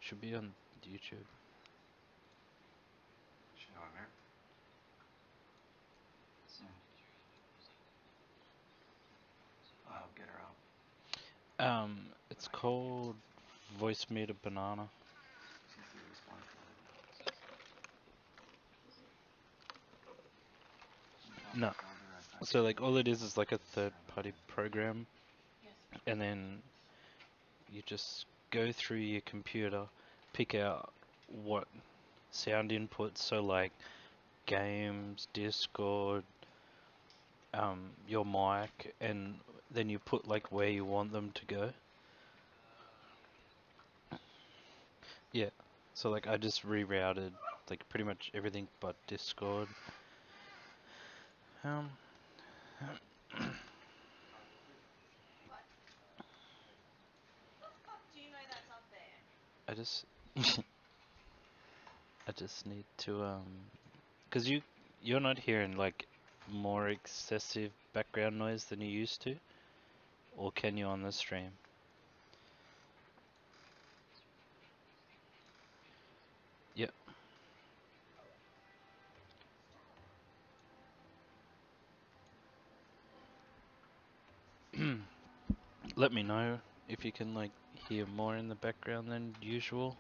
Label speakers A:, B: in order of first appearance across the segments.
A: Should be on YouTube.
B: Should on there. I'll get her out.
A: It's called Voice Meter Banana.
B: See if we respond to
A: No. So like all it is like a third-party program, and then you just go through your computer, pick out what sound inputs, so like games, Discord, your mic, and then you put like where you want them to go. Yeah. So like I just rerouted like pretty much everything but Discord. Um, I just I just need to 'cause you're not hearing like more excessive background noise than you used to, or can you on the stream? Yep. Let me know if you can like hear more in the background than usual.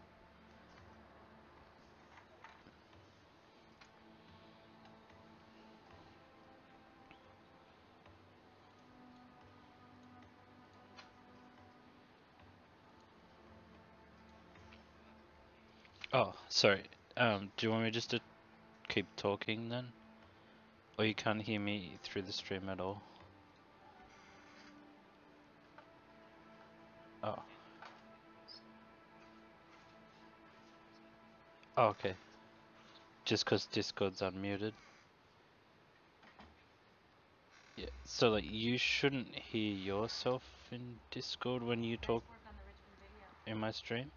A: Oh, sorry. Do you want me just to keep talking then? Or you can't hear me through the stream at all? Oh. Oh, okay. Just 'cause Discord's unmuted. Yeah. So like you shouldn't hear yourself in Discord when you talk in my stream.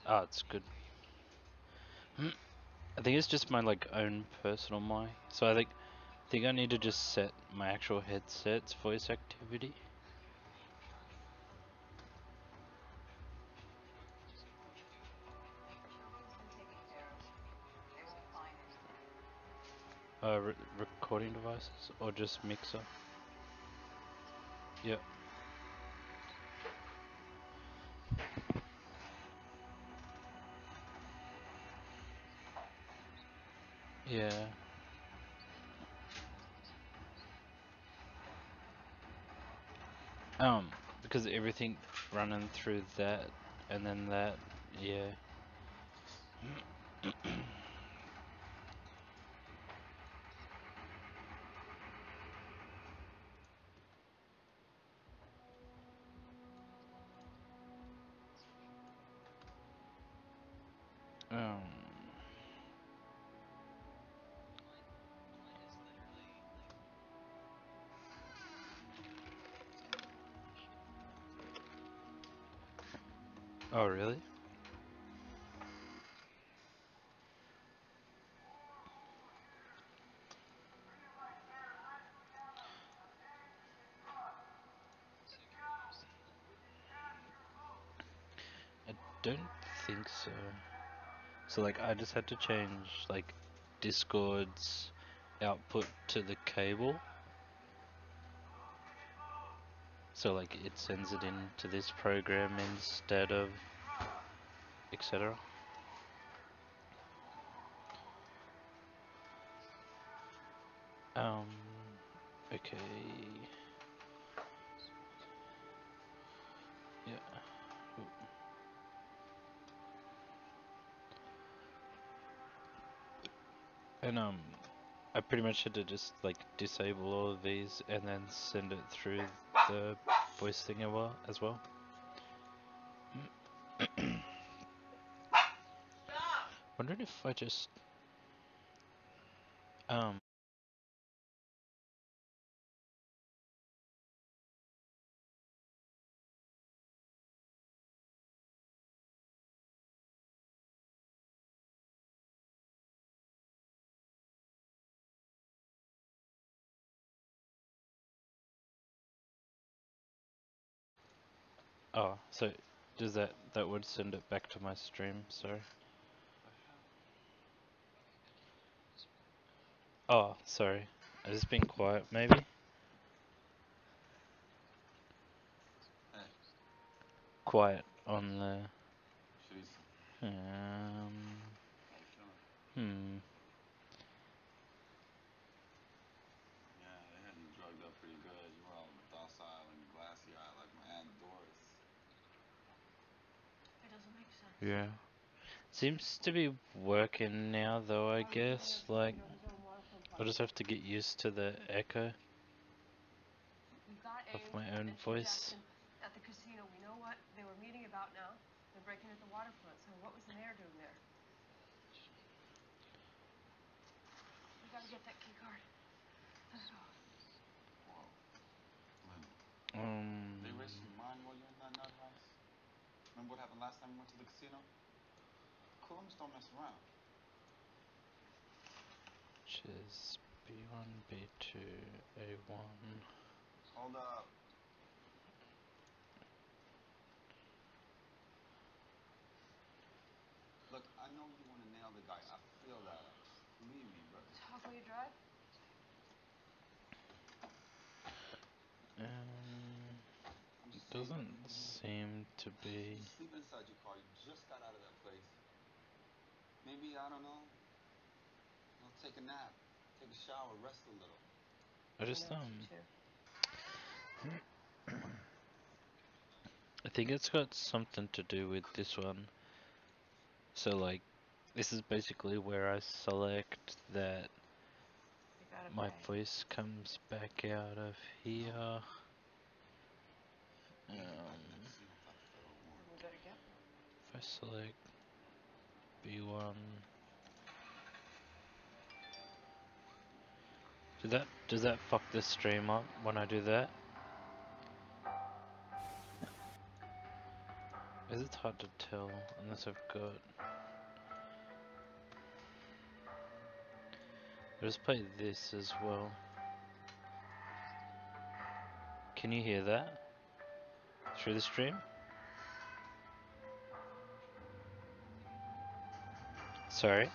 A: Oh, it's good. I think it's just my like own personal mic. So I think I need to just set my actual headset's voice activity. Recording devices or just mixer. Yep. Yeah. Because everything running through that and then that, yeah. Um. Oh, really? I don't think so. So like I just had to change like Discord's output to the cable. So like it sends it into this program instead of etc. Um okay. Yeah. And I pretty much had to just like disable all of these and then send it through the voice thing as well. Wondering if I just um Oh, so does that would send it back to my stream, sorry. Oh, sorry. I just been quiet maybe?
B: Hey.
A: Quiet on the
B: Teresa.
A: um
B: How you feeling? Yeah, they had you drugged up pretty good. You were all docile and glassy-eyed like my Aunt Doris.
C: It doesn't make sense.
A: yeah. Seems to be working now though, I guess. Like I'll just have to get used to the echo
C: We've got
A: of
C: Ames
A: my own
C: and Tim
A: voice.
C: Jackson at the casino. We know what they were meeting about now. They're breaking at the waterfront. So what was the mayor doing there? We gotta get that key card. Let's go.
B: Whoa. Lynn, they
A: Um
B: racing your mind while you're in that nut house? Remember what happened last time we went to the casino? Coons don't mess around.
A: which is B1, B2, A1.
B: Hold up. Look, I know you want to nail the guy. I feel that. Believe me, but
C: Talk while you drive?
B: I'm just saying.
A: Doesn't seem to be.
B: You sleep inside your car. You just got out of that place. Maybe, I don't know. Take a nap. Take a shower. Rest a little.
A: I just
C: know you too.
A: I think it's got something to do with this one. So like, this is basically where I select that
C: You gotta
A: my
C: pay.
A: voice comes back out of here.
C: We better get one.
A: If I select B1, does that fuck the stream up when I do that? Is it hard to tell unless I've got. I'll just play this as well. Can you hear that through the stream? Sorry.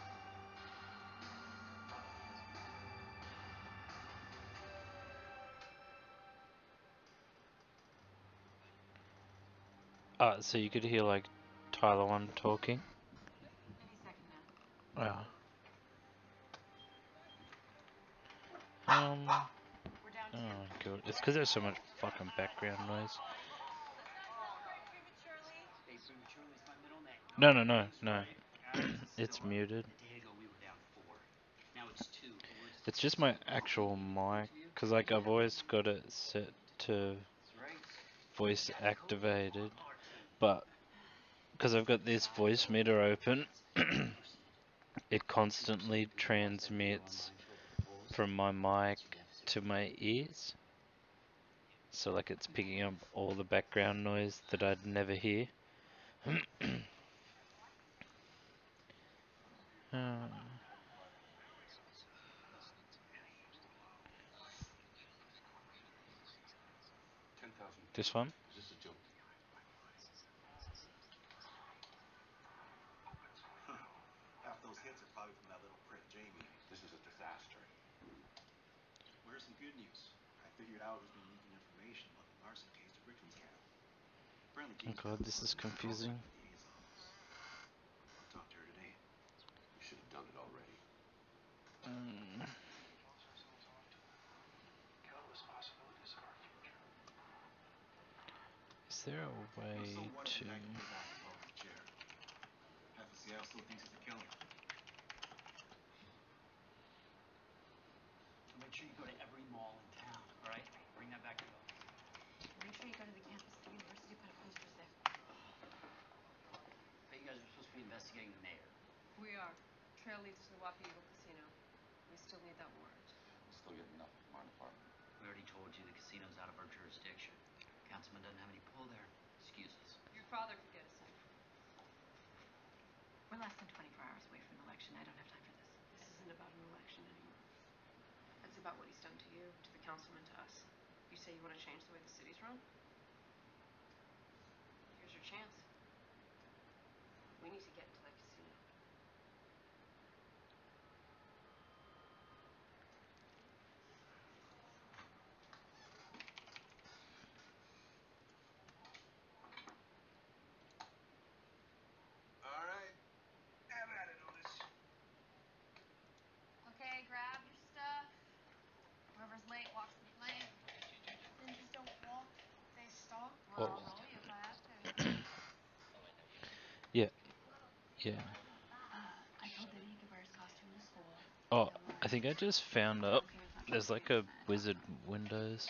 A: So you could hear like Tyler one talking.
C: Any second now.
A: Yeah.
C: We're down
A: Oh
C: 2.
A: god, it's because there's so much fucking background noise.
D: Hey, prematurely is my middle name.
A: No, no, no,
D: Name's
A: no.
D: right. Address is
A: It's
D: still up.
A: muted.
D: A day ago we were down 4. Now it's 2. The word's
A: It's just my actual mic, cause like I've always got it set to voice activated, but because I've got this voice meter open, it constantly transmits from my mic to my ears. So like it's picking up all the background noise that I'd never hear. This one?
B: is this a joke?
E: Half those hits are probably from that little prick Jamie.
B: This is a disaster.
E: Well, here's some good news. I figured out who's been leaking information about the larceny case to Richmond's camp. Apparently,
A: Oh
E: James
A: god, this is confusing.
E: at the DA's office. I'll talk to her today.
B: You should have done it already.
E: Countless possibilities of our future.
A: Is there a way
E: So what if
A: to...
E: the guy can get back above the chair? Half of Seattle still thinks it's a killer.
D: So make sure you go to every mall in town, alright? Bring that back to the office.
C: Make sure you go to the campus at the university, put up posters there.
D: Hey, you guys are supposed to be investigating the mayor.
C: We are. Trail leads to the Wappy Eagle Casino. We still need that warrant.
B: We'll still get nothing from our department.
D: We already told you the casino's out of our jurisdiction. Councilman doesn't have any pull there. Excuse us.
C: Your father could get us in.
F: We're less than 24 hours away from an election. I don't have time for this.
C: This isn't about an election anymore. It's about what he's done to you, to the councilman, to us. You say you want to change the way the city's run? chance. We need to get into that casino.
E: All right. Have at it, Otis.
C: Okay, grab your stuff. Whoever's late walks the plank. Ninjas don't walk, they stomp.
A: Whoa.
C: I'll roll you if I have to.
A: Yeah. Yeah.
F: I told Diddy he could wear his costume to school.
A: Oh, I think I just found up. There's like a wizard Windows.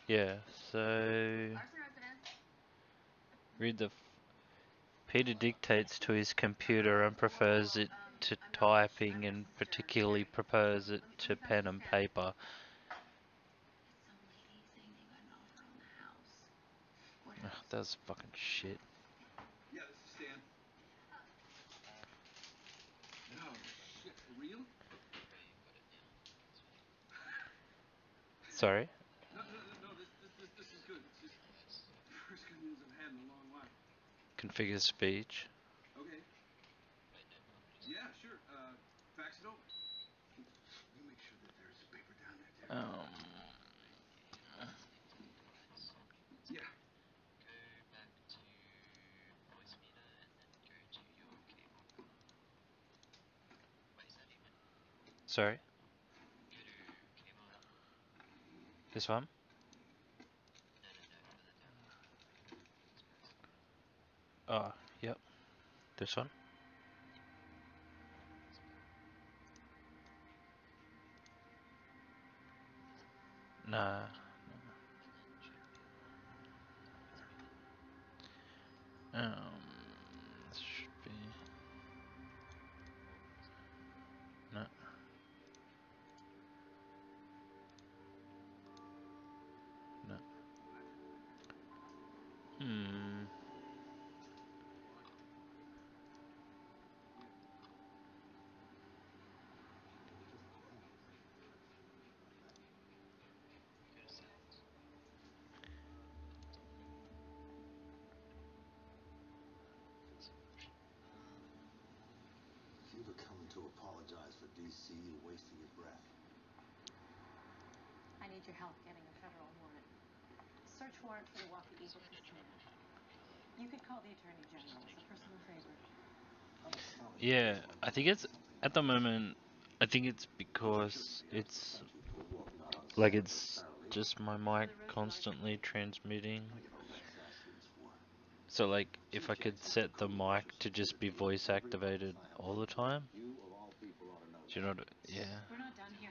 A: Yeah. So
F: Larson residence.
A: read the. Peter dictates to his computer and prefers it to typing, and particularly prefers it to pen and paper.
F: It's some lady saying they got an offer on the house. What
A: Ugh,
F: house?
A: that was fucking shit.
E: Yeah, this is Stan. Oh, shit. For real?
A: Sorry.
E: No, this is good. It's just first good news I've had in a long while.
A: Configure speech.
E: Okay. Yeah, sure. Fax it over. You make sure that there's paper down there, too. Yeah.
A: Sorry. This one? Oh, yep. This one? Nah. This should be. No. No. Hmm.
B: If you were coming to apologize for DC, you're wasting your breath.
F: I need your help getting a federal warrant. Search warrant for the Waukee Eagle Casino. You could call the Attorney General as a personal favor.
A: Yeah, I think it's at the moment. I think it's because it's like it's just my mic constantly transmitting. So like if I could set the mic to just be voice activated all the time. Do you know what? Yeah.
F: We're not done here.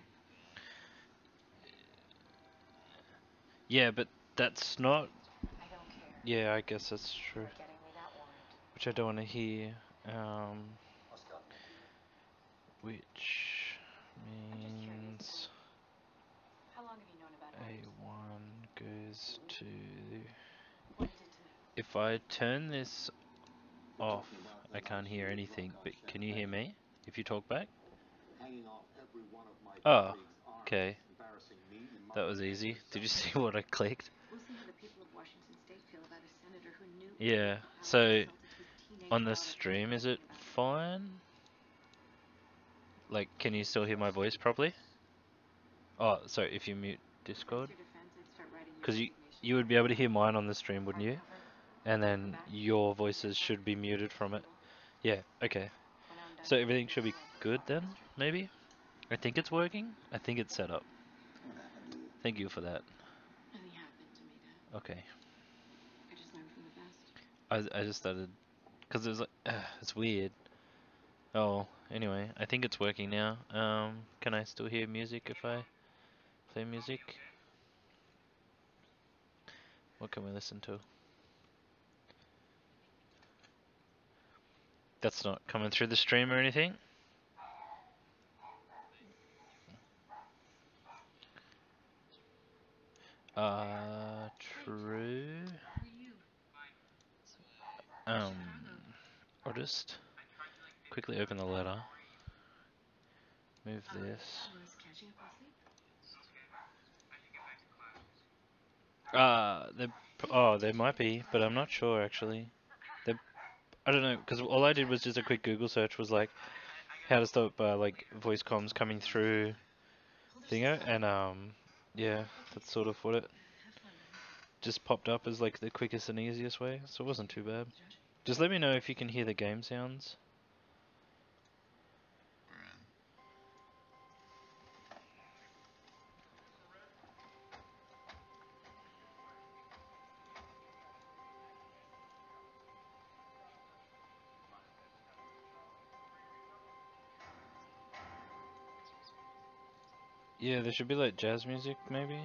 A: Yeah, but that's not.
F: I don't care.
A: Yeah, I guess that's true.
F: You're getting me that warrant.
A: Which I don't want to hear. Which
F: I'm just curious
A: means
F: how long have you known about Otis?
A: A1 goes to.
F: What is it to me?
A: If I turn this off, I can't hear anything. But can you hear me? If you talk back? Oh, okay. That was easy. Did you see what I clicked?
F: We'll see how the people of Washington State feel about a senator who knew
A: Yeah.
F: how
A: So
F: insulted his teenage
A: on the
F: daughter
A: stream, is it
F: talking about
A: fine? Like, can you still hear my voice properly? Oh, sorry. If you mute Discord,
F: Defense, I'd start writing your
A: because
F: resignation
A: you would be able to
F: letter.
A: hear mine on the stream, wouldn't you?
F: Hardcover.
A: And then
F: Paperback.
A: your voices should be muted from it. Yeah. Okay.
F: When I'm done
A: So
F: here,
A: everything
F: you'll
A: should be
F: show up at
A: good then,
F: Blockbuster.
A: maybe? I think it's working. I think it's set up. Thank you for that.
F: Nothing happened to me, Dad.
A: Okay.
F: I just learned from the best.
A: I just started, because it was like, it's weird. Oh, anyway, I think it's working now. Can I still hear music if I play music? What can we listen to? That's not coming through the stream or anything? True.
F: How are you?
A: Um, I'll just quickly open the letter. Move this.
F: Was catching up on sleep?
A: There, oh, there might be, but I'm not sure actually. I don't know, because all I did was just a quick Google search, was like how to stop like voice comms coming through Thingo, and yeah, that's sort of what it just popped up as like the quickest and easiest way, so it wasn't too bad. Just let me know if you can hear the game sounds. Yeah, there should be like jazz music maybe,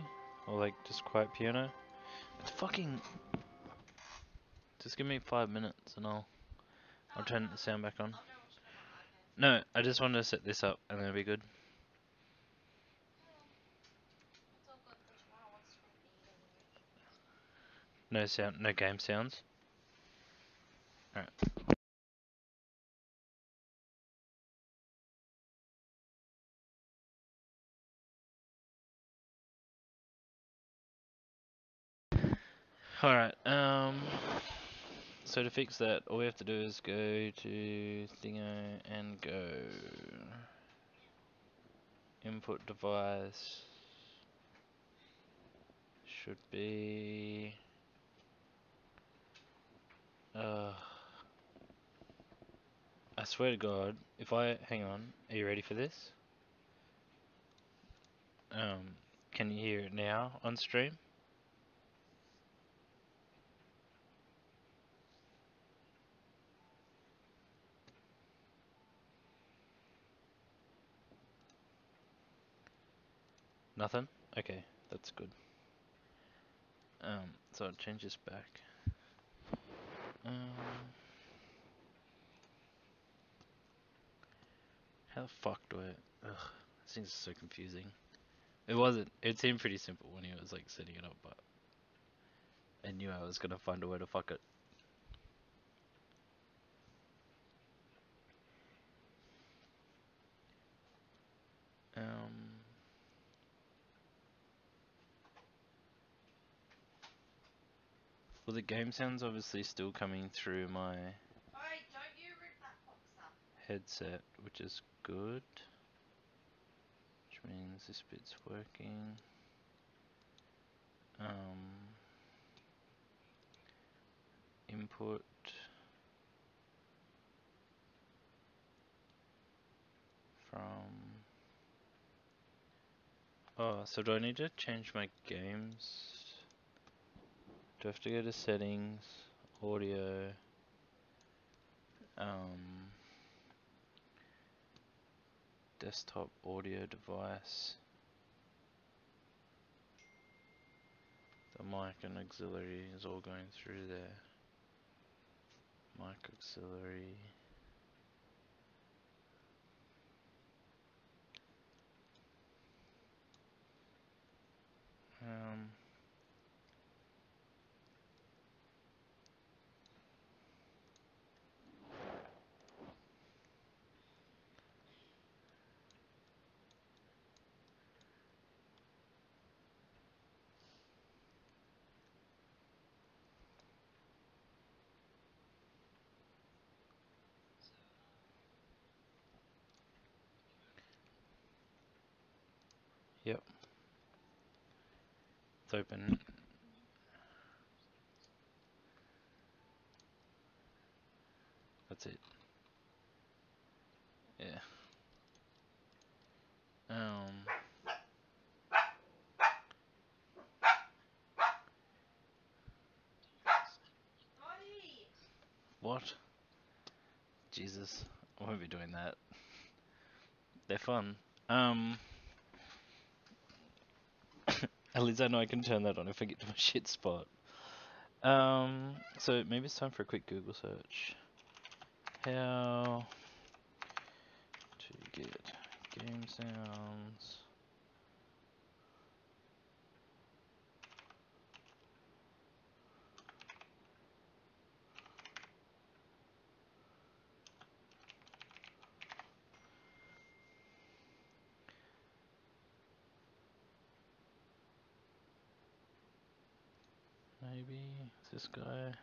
A: or like just quiet piano. It's fucking. Just give me 5 minutes and I'll turn the sound back on. No, I just wanted to set this up and then it'll be good.
C: It's all good for tomorrow once it's ready to eat anyway.
A: No sound, no game sounds. Alright. Alright, so to fix that, all we have to do is go to Thingo and go input device. Should be I swear to God, if I hang on, are you ready for this? Can you hear it now on stream? Nothing? Okay, that's good. So I'll change this back. How the fuck do I... Ugh, this thing's so confusing. It wasn't. It seemed pretty simple when he was like setting it up, but I knew I was gonna find a way to fuck it. Well, the game sound's obviously still coming through my
C: Alright, don't you rip that box up.
A: headset, which is good. Which means this bit's working. Input from... Oh, so do I need to change my games? Do I have to go to settings, audio, desktop audio device, the mic and auxiliary is all going through there. Mic auxiliary. Yep. It's open. That's it. Yeah.
C: Dottie!
A: What? Jesus. I won't be doing that. They're fun. At least I know I can turn that on if I get to my shit spot. So maybe it's time for a quick Google search. How to get game sounds. Maybe it's this guy.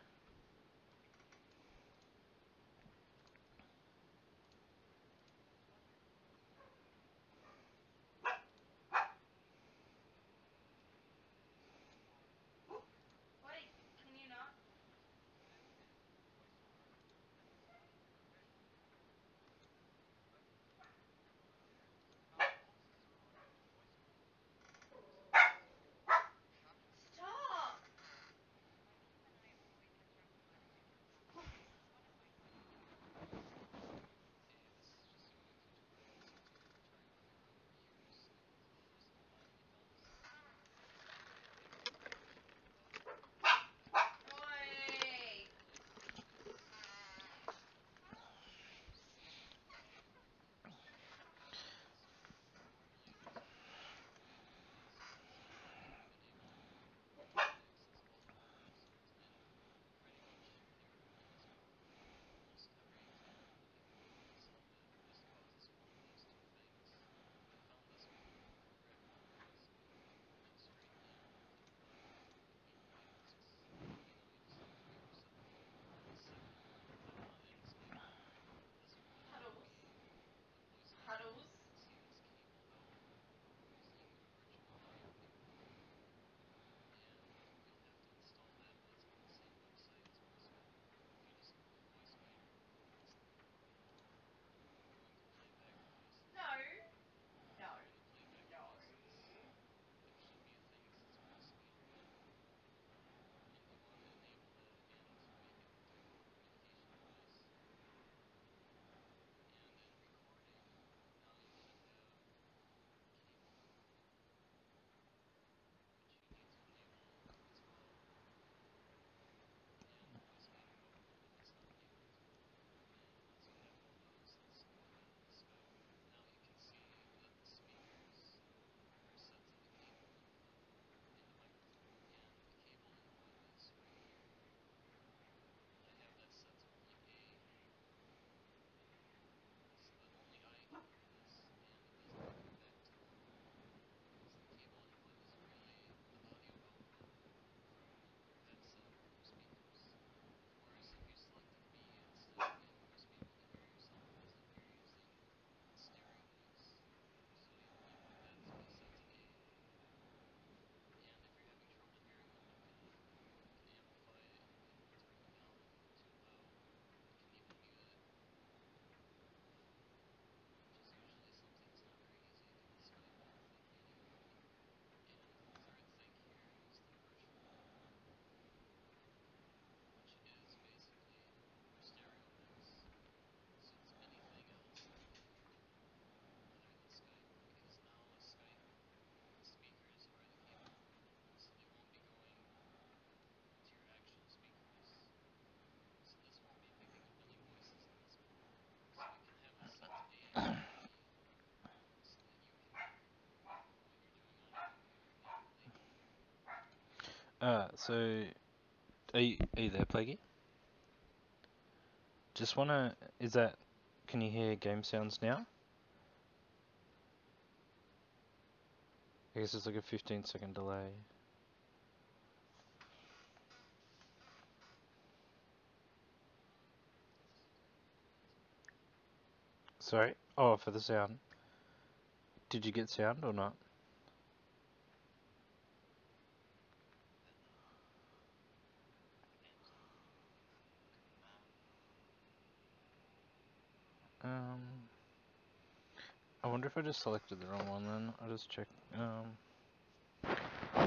A: So are you there, Plaguey? Just wanna, can you hear game sounds now? I guess it's like a 15-second delay. Sorry? Oh, for the sound. Did you get sound or not? I wonder if I just selected the wrong one then. I'll just check. So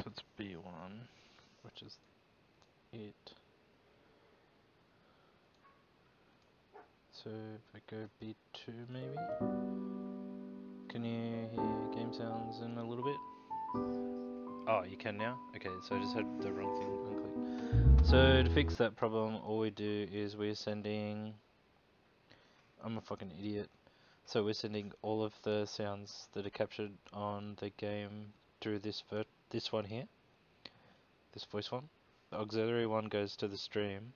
A: it's B1, which is it. So if I go B2 maybe? Can you hear game sounds in a little bit? Oh, you can now? Okay, so I just had the wrong thing unclicked. So to fix that problem, all we do is we're sending... I'm a fucking idiot. So we're sending all of the sounds that are captured on the game through this one here. This voice one. The auxiliary one goes to the stream.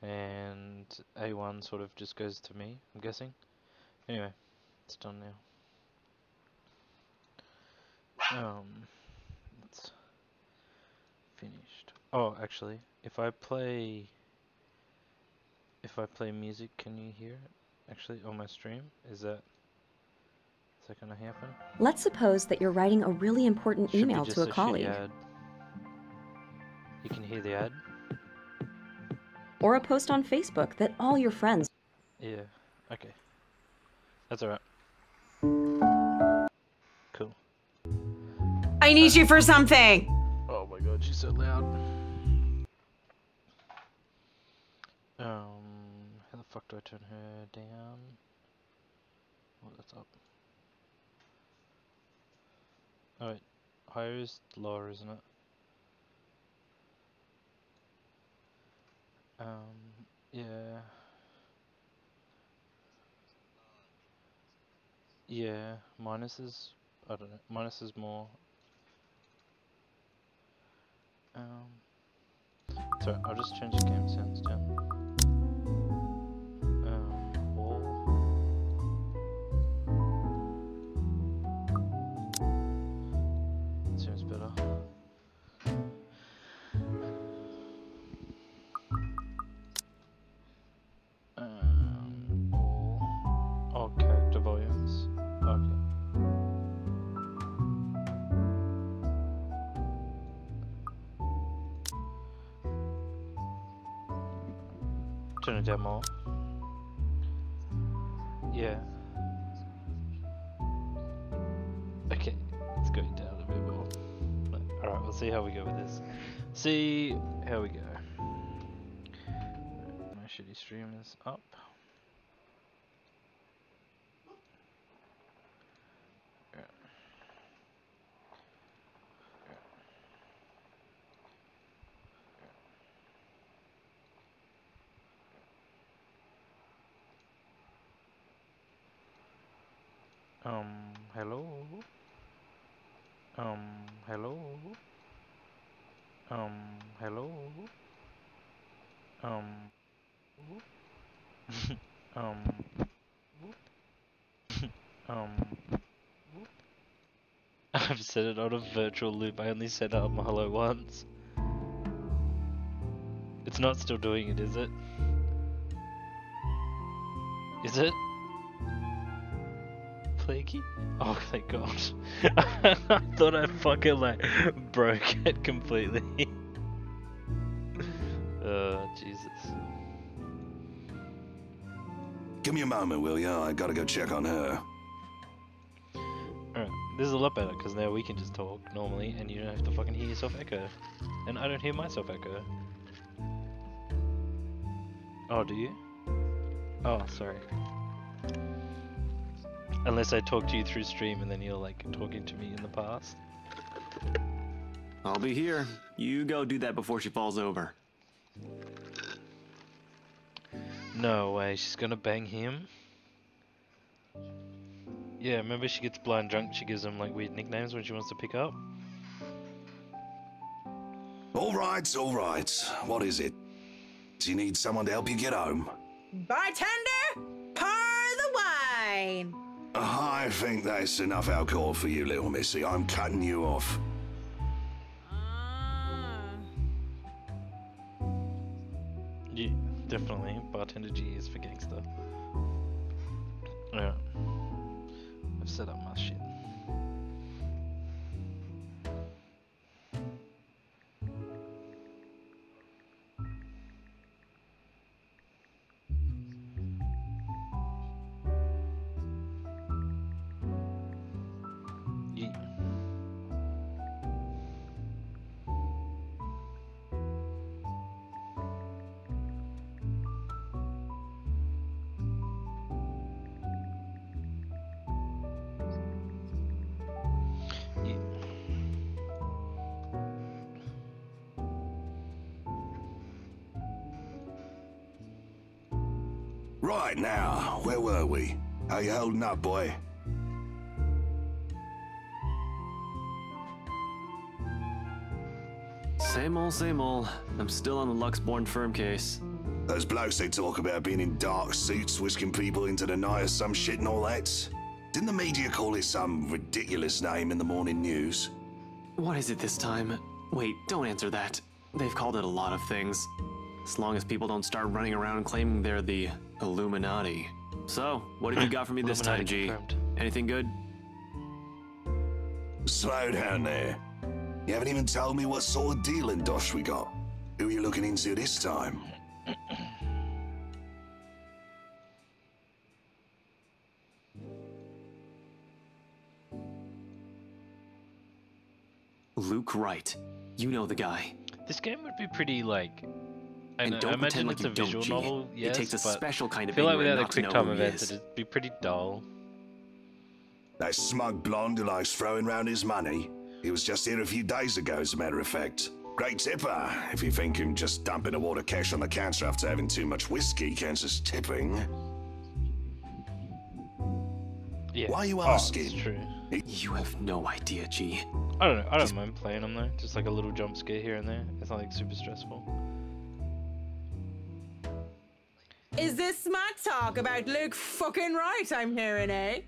A: And A1 sort of just goes to me, I'm guessing. Anyway, it's done now. It's finished. Oh, actually, if I play music, can you hear it? Actually, on my stream, is that gonna happen?
G: Let's suppose that you're writing a really important
A: Should be
G: email
A: just
G: to a
A: shitty
G: colleague.
A: ad. You can hear the ad?
G: Or a post on Facebook that all your friends...
A: Yeah, okay. That's alright. Cool.
H: I need you for something!
A: Oh my god, she's so loud. How the fuck do I turn her down? Oh, that's up. Oh wait, higher is lower, isn't it? Yeah. Yeah, minus is, I don't know, minus is more. Sorry, I'll just change the game sounds down. All. Seems better. All character volumes. Okay. Turn it down more. Yeah. Okay, let's go down a bit more. Alright, we'll see how we go with this. See how we go. My shitty stream is up. Hello? Hello? Hello? I've set it on a virtual loop. I only set up hello once. It's not still doing it, is it? Is it? Plaguey? Oh, thank God. I thought I fucking like broke it completely. Jesus.
I: Give me a moment, will ya? I gotta go check on her.
A: Alright, this is a lot better because now we can just talk normally and you don't have to fucking hear yourself echo. And I don't hear myself echo. Oh, do you? Oh, sorry. Unless I talk to you through stream and then you're like talking to me in the past.
E: I'll be here. You go do that before she falls over.
A: No way, she's gonna bang him? Yeah, remember she gets blind drunk, she gives him like weird nicknames when she wants to pick up?
I: All right, all right. What is it? Do you need someone to help you get home?
H: Bartender, pour the wine.
I: I think that's enough alcohol for you, little missy. I'm cutting you off.
A: Yeah, definitely. Bartender G is for gangster. Yeah. I've set up my shit. Yeah.
I: Right now, where were we? How you holding up, boy?
J: Same old. I'm still on the Luxborn firm case.
I: Those blokes they talk about being in dark suits, whisking people into the night or some shit and all that. Didn't the media call it some ridiculous name in the morning news?
J: What is it this time? Wait, don't answer that. They've called it a lot of things. As long as people don't start running around claiming they're the Illuminati. So, what have you got for me this time, G? Anything good?
I: Slow down there. You haven't even told me what sort of dealing dosh we got. Who are you looking into this time?
J: Luke Wright. You know the guy.
A: This game would be pretty like.
J: And
A: I
J: don't
A: imagine
J: pretend
A: it's
J: like
A: a
J: you don't,
A: visual
J: G.
A: novel. Yes,
J: It takes a
A: but
J: special kind
A: I
J: of
A: feel like
J: ignorant
A: without a
J: not to
A: quick
J: know
A: time
J: who he
A: event,
J: is.
A: it'd be pretty dull.
I: That smug blonde who likes throwing round his money. He was just here a few days ago, as a matter of fact. Great tipper, if you think him just dumping a wad of cash on the counter after having too much whiskey counts as tipping.
A: Yeah.
I: Why are you
A: Oh,
I: asking?
A: it's true.
J: You have no idea, G.
A: I don't know. I don't mind playing them though. Just like a little jump scare here and there. It's not like super stressful.
H: Is this smack talk about Luke fucking Wright I'm hearing, eh?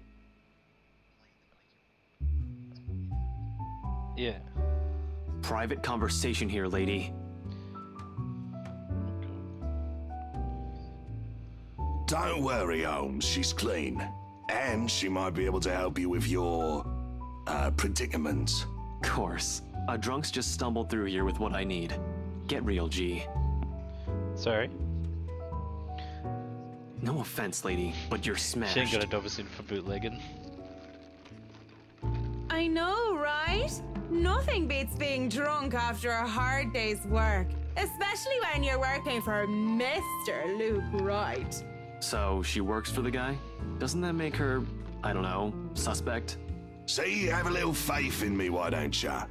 A: Yeah.
J: Private conversation here, lady.
I: Don't worry, Holmes. She's clean. And she might be able to help you with your, predicament.
J: Course. A drunk's just stumbled through here with what I need. Get real, G.
A: Sorry.
J: No offense, lady, but you're smashed.
A: She ain't got a double suit for bootlegging.
H: I know, right? Nothing beats being drunk after a hard day's work, especially when you're working for Mr. Luke Wright.
J: So, she works for the guy? Doesn't that make her, I don't know, suspect?
I: See, have a little faith in me, why don't ya?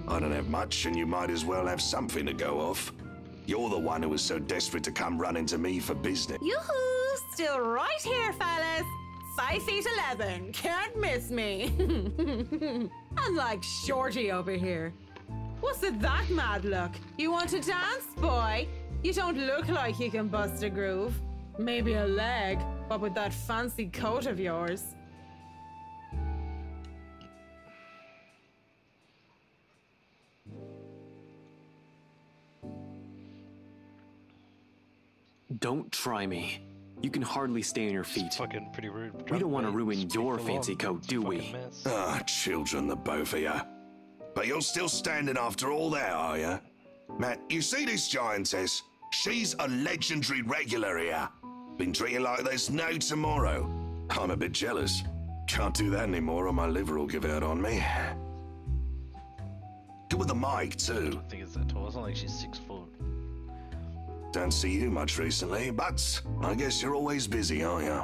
I: I don't have much, and you might as well have something to go off. You're the one who was so desperate to come running to me for business.
H: Yoo-hoo! Still right here, fellas. 5'11", can't miss me. Unlike Shorty over here. What's with that mad look? You want to dance, boy? You don't look like you can bust a groove. Maybe a leg, but with that fancy coat of yours.
J: Don't try me. You can hardly stay on your feet.
A: It's fucking pretty rude.
J: We don't want to
A: Mate.
J: ruin
A: It's
J: your
A: pretty
J: fancy
A: full on.
J: coat, do
A: Fucking
J: we?
A: mess.
I: Ah, children, the both of ya. But you're still standing after all that, are ya? Matt, you see this giantess? She's a legendary regular here. Been treated like there's no tomorrow. I'm a bit jealous. Can't do that anymore or my liver will give out on me. Good with the mic, too.
A: I think it's that tall. It's not like she's 6 foot.
I: Don't see you much recently, but I guess you're always busy, aren't you?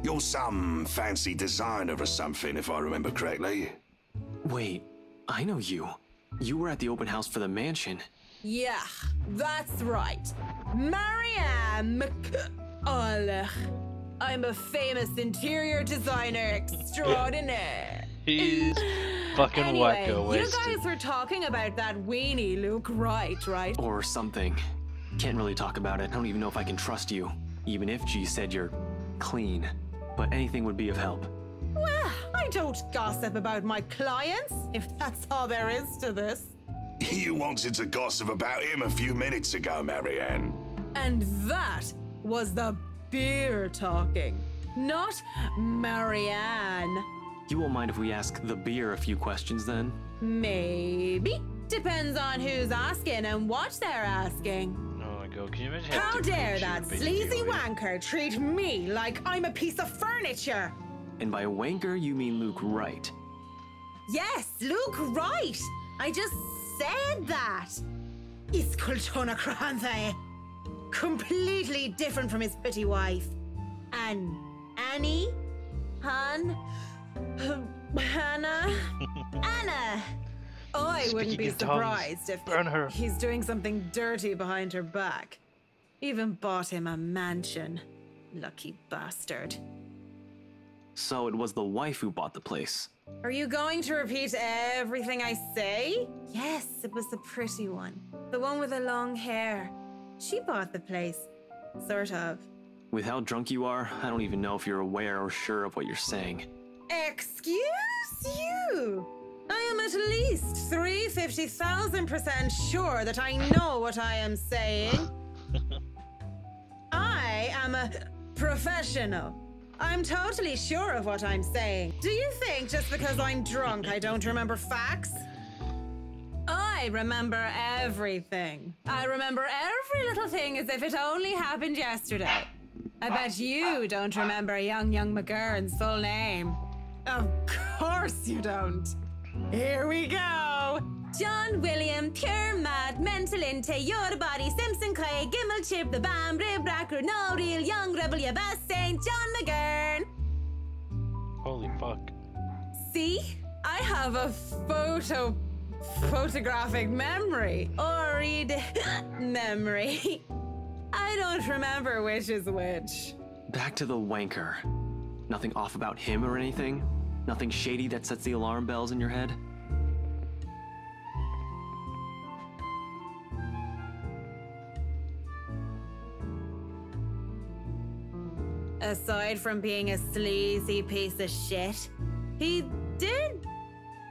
I: You're some fancy designer or something, if I remember correctly.
J: Wait, I know you. You were at the open house for the mansion.
H: Yeah, that's right. Marianne McCulloch. I'm a famous interior designer extraordinaire.
A: He's Fucking
H: Anyway,
A: wacko
H: you
A: wasted.
H: guys were talking about that weenie Luke Wright, right?
J: Or something. Can't really talk about it. I don't even know if I can trust you. Even if G said you're clean. But anything would be of help.
H: Well, I don't gossip about my clients, if that's all there is to this.
I: You wanted to gossip about him a few minutes ago, Marianne.
H: And that was the beer talking, not Marianne.
J: You won't mind if we ask the beer a few questions then?
H: Maybe. Depends on who's asking and what they're asking.
A: Oh my god, can you imagine
H: How dare
A: difficult she
H: that
A: would be to
H: sleazy
A: deal with?
H: wanker treat me like I'm a piece of furniture?
J: And by wanker, you mean Luke Wright.
H: Yes, Luke Wright. I just said that. It's Kultona Kranthe. Completely different from his pretty wife. And Annie? Hannah? Anna! I wouldn't be
A: Speaking of tongues,
H: surprised if
A: burn her.
H: he's doing something dirty behind her back. Even bought him a mansion. Lucky bastard.
J: So it was the wife who bought the place.
H: Are you going to repeat everything I say? Yes, it was the pretty one. The one with the long hair. She bought the place. Sort of.
J: With how drunk you are, I don't even know if you're aware or sure of what you're saying.
H: Excuse you? I am at least 350,000% sure that I know what I am saying. I am a professional. I'm totally sure of what I'm saying. Do you think just because I'm drunk I don't remember facts? I remember everything. I remember every little thing as if it only happened yesterday. I bet you don't remember young McGurn's full name. Of course you don't. Here we go. John William, pure mad, mental inte, your body, Simpson Clay, Gimel Chip, the Bam, Rib Racker, no real, young rebel, ya best Saint John McGurn.
A: Holy fuck.
H: See? I have a photographic memory. Or read memory. I don't remember which is which.
J: Back to the wanker. Nothing off about him or anything? Nothing shady that sets the alarm bells in your head?
H: Aside from being a sleazy piece of shit, he did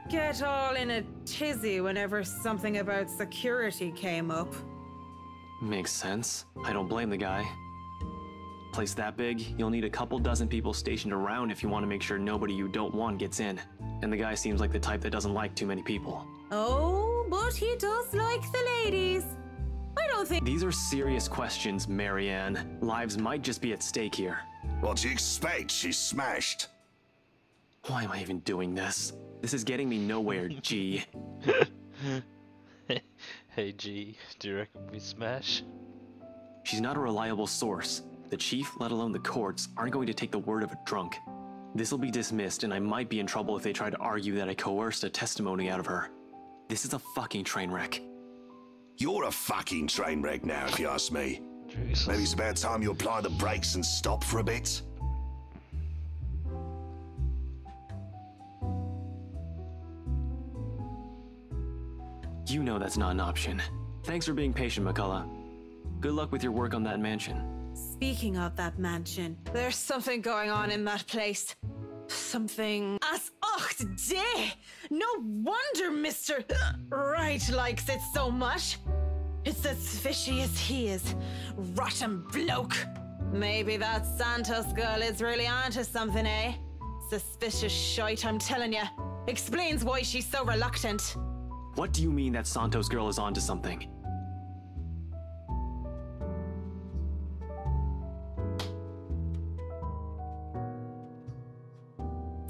H: get all in a tizzy whenever something about security came up.
J: Makes sense. I don't blame the guy. Place that big, you'll need a couple dozen people stationed around if you want to make sure nobody you don't want gets in. And the guy seems like the type that doesn't like too many people.
H: Oh, but he does like the ladies. I don't think—
J: These are serious questions, Marianne. Lives might just be at stake here.
I: What do you expect? She's smashed.
J: Why am I even doing this? This is getting me nowhere, G.
A: Hey G, do you reckon we smash?
J: She's not a reliable source. The chief, let alone the courts, aren't going to take the word of a drunk. This'll be dismissed, and I might be in trouble if they try to argue that I coerced a testimony out of her. This is a fucking train wreck.
I: You're a fucking train wreck now, if you ask me.
A: Jesus.
I: Maybe it's about time you apply the brakes and stop for a bit.
J: You know that's not an option. Thanks for being patient, McCullough. Good luck with your work on that mansion.
H: Speaking of that mansion, there's something going on in that place. Something as ocht day. No wonder Mr. Wright likes it so much. It's as fishy as he is. Rotten bloke. Maybe that Santos girl is really onto something, eh? Suspicious shite, I'm telling ya. Explains why she's so reluctant.
J: What do you mean that Santos girl is onto something?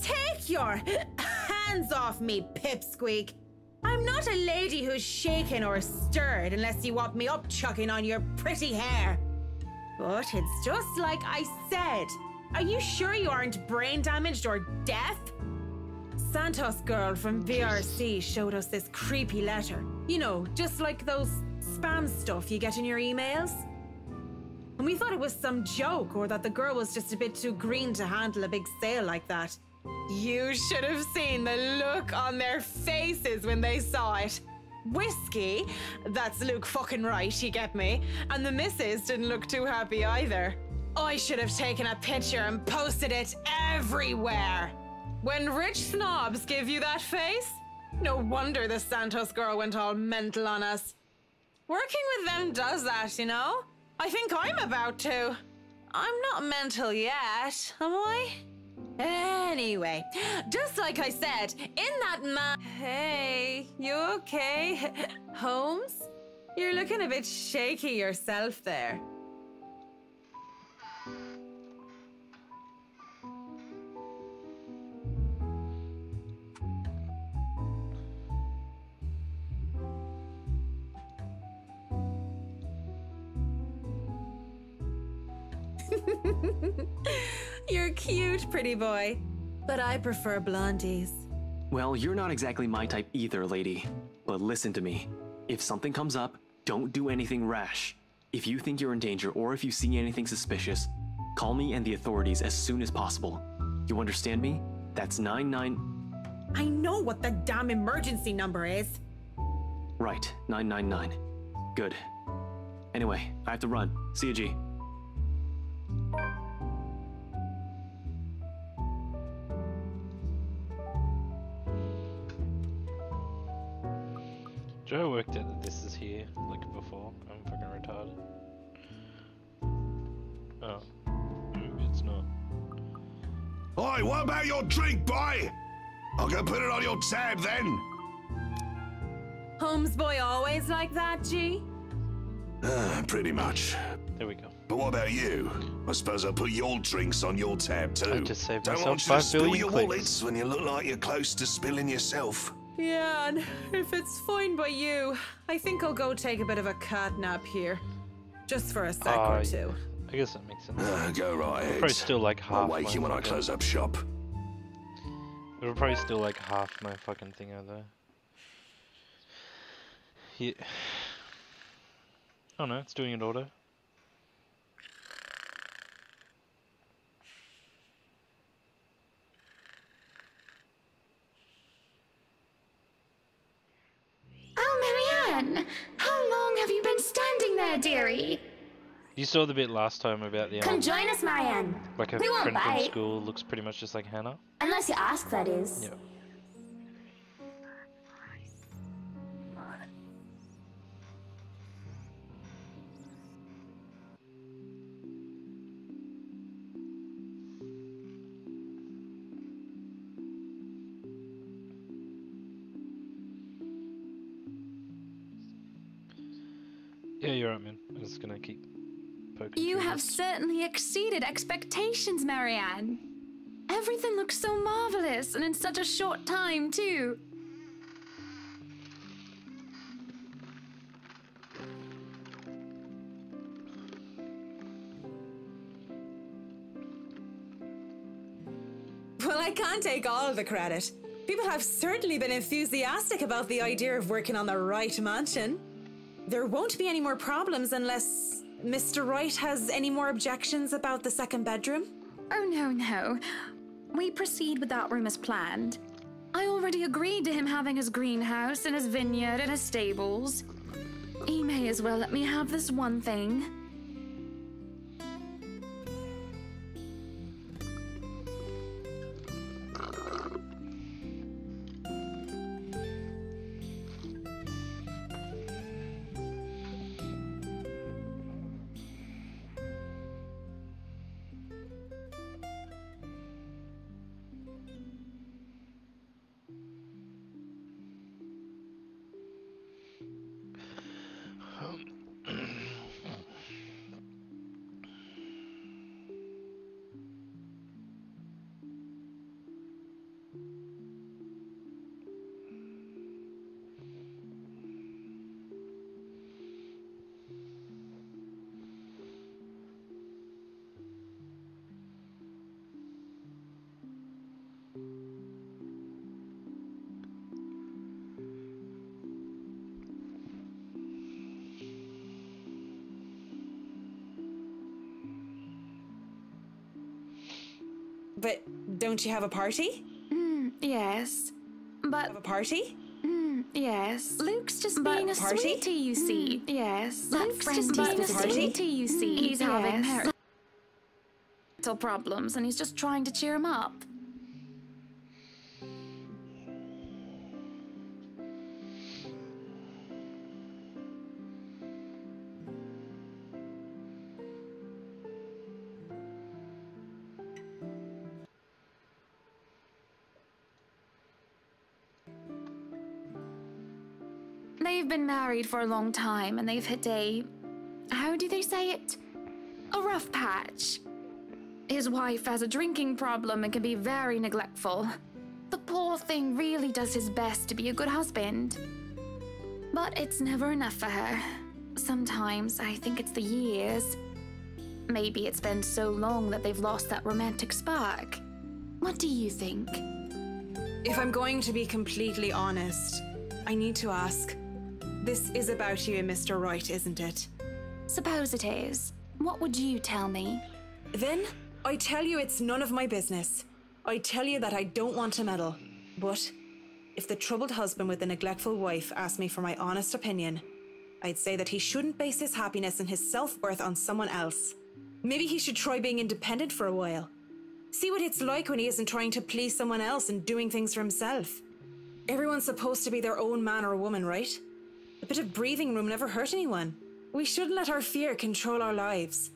H: Take your hands off me, pipsqueak. I'm not a lady who's shaken or stirred unless you want me up chucking on your pretty hair. But it's just like I said. Are you sure you aren't brain damaged or deaf? Santos girl from VRC showed us this creepy letter. You know, just like those spam stuff you get in your emails. And we thought it was some joke or that the girl was just a bit too green to handle a big sale like that. You should have seen the look on their faces when they saw it. Whiskey? That's Luke fucking right, you get me? And the missus didn't look too happy either. I should have taken a picture and posted it everywhere. When rich snobs give you that face, no wonder the Santos girl went all mental on us. Working with them does that, you know? I think I'm about to. I'm not mental yet, am I? Anyway, just like I said, in that Hey, you okay? Holmes? You're looking a bit shaky yourself there. You're cute, pretty boy. But I prefer blondies.
J: Well, you're not exactly my type either, lady. But listen to me. If something comes up, don't do anything rash. If you think you're in danger or if you see anything suspicious, call me and the authorities as soon as possible. You understand me? That's 99...
H: I know what the damn emergency number is.
J: Right, 999. Good. Anyway, I have to run. See you, G.
A: Joe worked out that this is here, like before. I'm fucking retarded. Oh. Maybe it's not.
I: Oi, what about your drink, boy? I'll go put it on your tab then.
H: Holmes boy always like that, G?
I: Pretty much.
A: There we go.
I: But what about you? I suppose I'll put your drinks on your tab too.
A: I just saved
I: Don't
A: myself
I: want you to
A: 5
I: spill
A: billion
I: your
A: clicks.
I: wallets when you look like you're close to spilling yourself.
H: Yeah, and if it's fine by you, I think I'll go take a bit of a cat nap here. Just for a sec or two.
A: I guess that makes sense.
I: Go right ahead.
A: Probably still like half
I: I'll wake you when I
A: fucking-
I: close up shop.
A: It'll probably still like half my fucking thing out there. Yeah. Oh no, it's doing it auto.
C: Oh, Marianne! How long have you been standing there, dearie?
A: You saw the bit last time about the
C: Come join us, Marianne.
A: like a
C: We won't
A: friend from
C: bite.
A: school looks pretty much just like Hannah.
C: Unless you ask, that is.
A: Yeah. Yeah, you're right, man. I'm just gonna keep poking.
C: You
A: through
C: have
A: this.
C: certainly exceeded expectations, Marianne. Everything looks so marvelous, and in such a short time, too.
H: Well, I can't take all of the credit. People have certainly been enthusiastic about the idea of working on the Wright mansion. There won't be any more problems unless Mr. Wright has any more objections about the second bedroom.
C: Oh, no. We proceed with that room as planned. I already agreed to him having his greenhouse and his vineyard and his stables. He may as well let me have this one thing.
H: But Don't you have a party?
C: Yes. But
H: Have a party?
C: yes. Luke's just being a
H: party?
C: sweetie, you see. Yes. Luke's just
H: being
C: being a
H: a party?
C: sweetie, you see. He's having marital problems and he's just trying to cheer him up. They've been married for a long time and they've hit a... how do they say it? A rough patch. His wife has a drinking problem and can be very neglectful. The poor thing really does his best to be a good husband. But it's never enough for her. Sometimes I think it's the years. Maybe it's been so long that they've lost that romantic spark. What do you think?
H: If I'm going to be completely honest, I need to ask. This is about you and Mr. Wright, isn't it?
C: Suppose it is. What would you tell me?
H: Then, I tell you it's none of my business. I tell you that I don't want to meddle. But, if the troubled husband with the neglectful wife asked me for my honest opinion, I'd say that he shouldn't base his happiness and his self-worth on someone else. Maybe he should try being independent for a while. See what it's like when he isn't trying to please someone else and doing things for himself. Everyone's supposed to be their own man or woman, right? A bit of breathing room never hurt anyone. We shouldn't let our fear control our lives.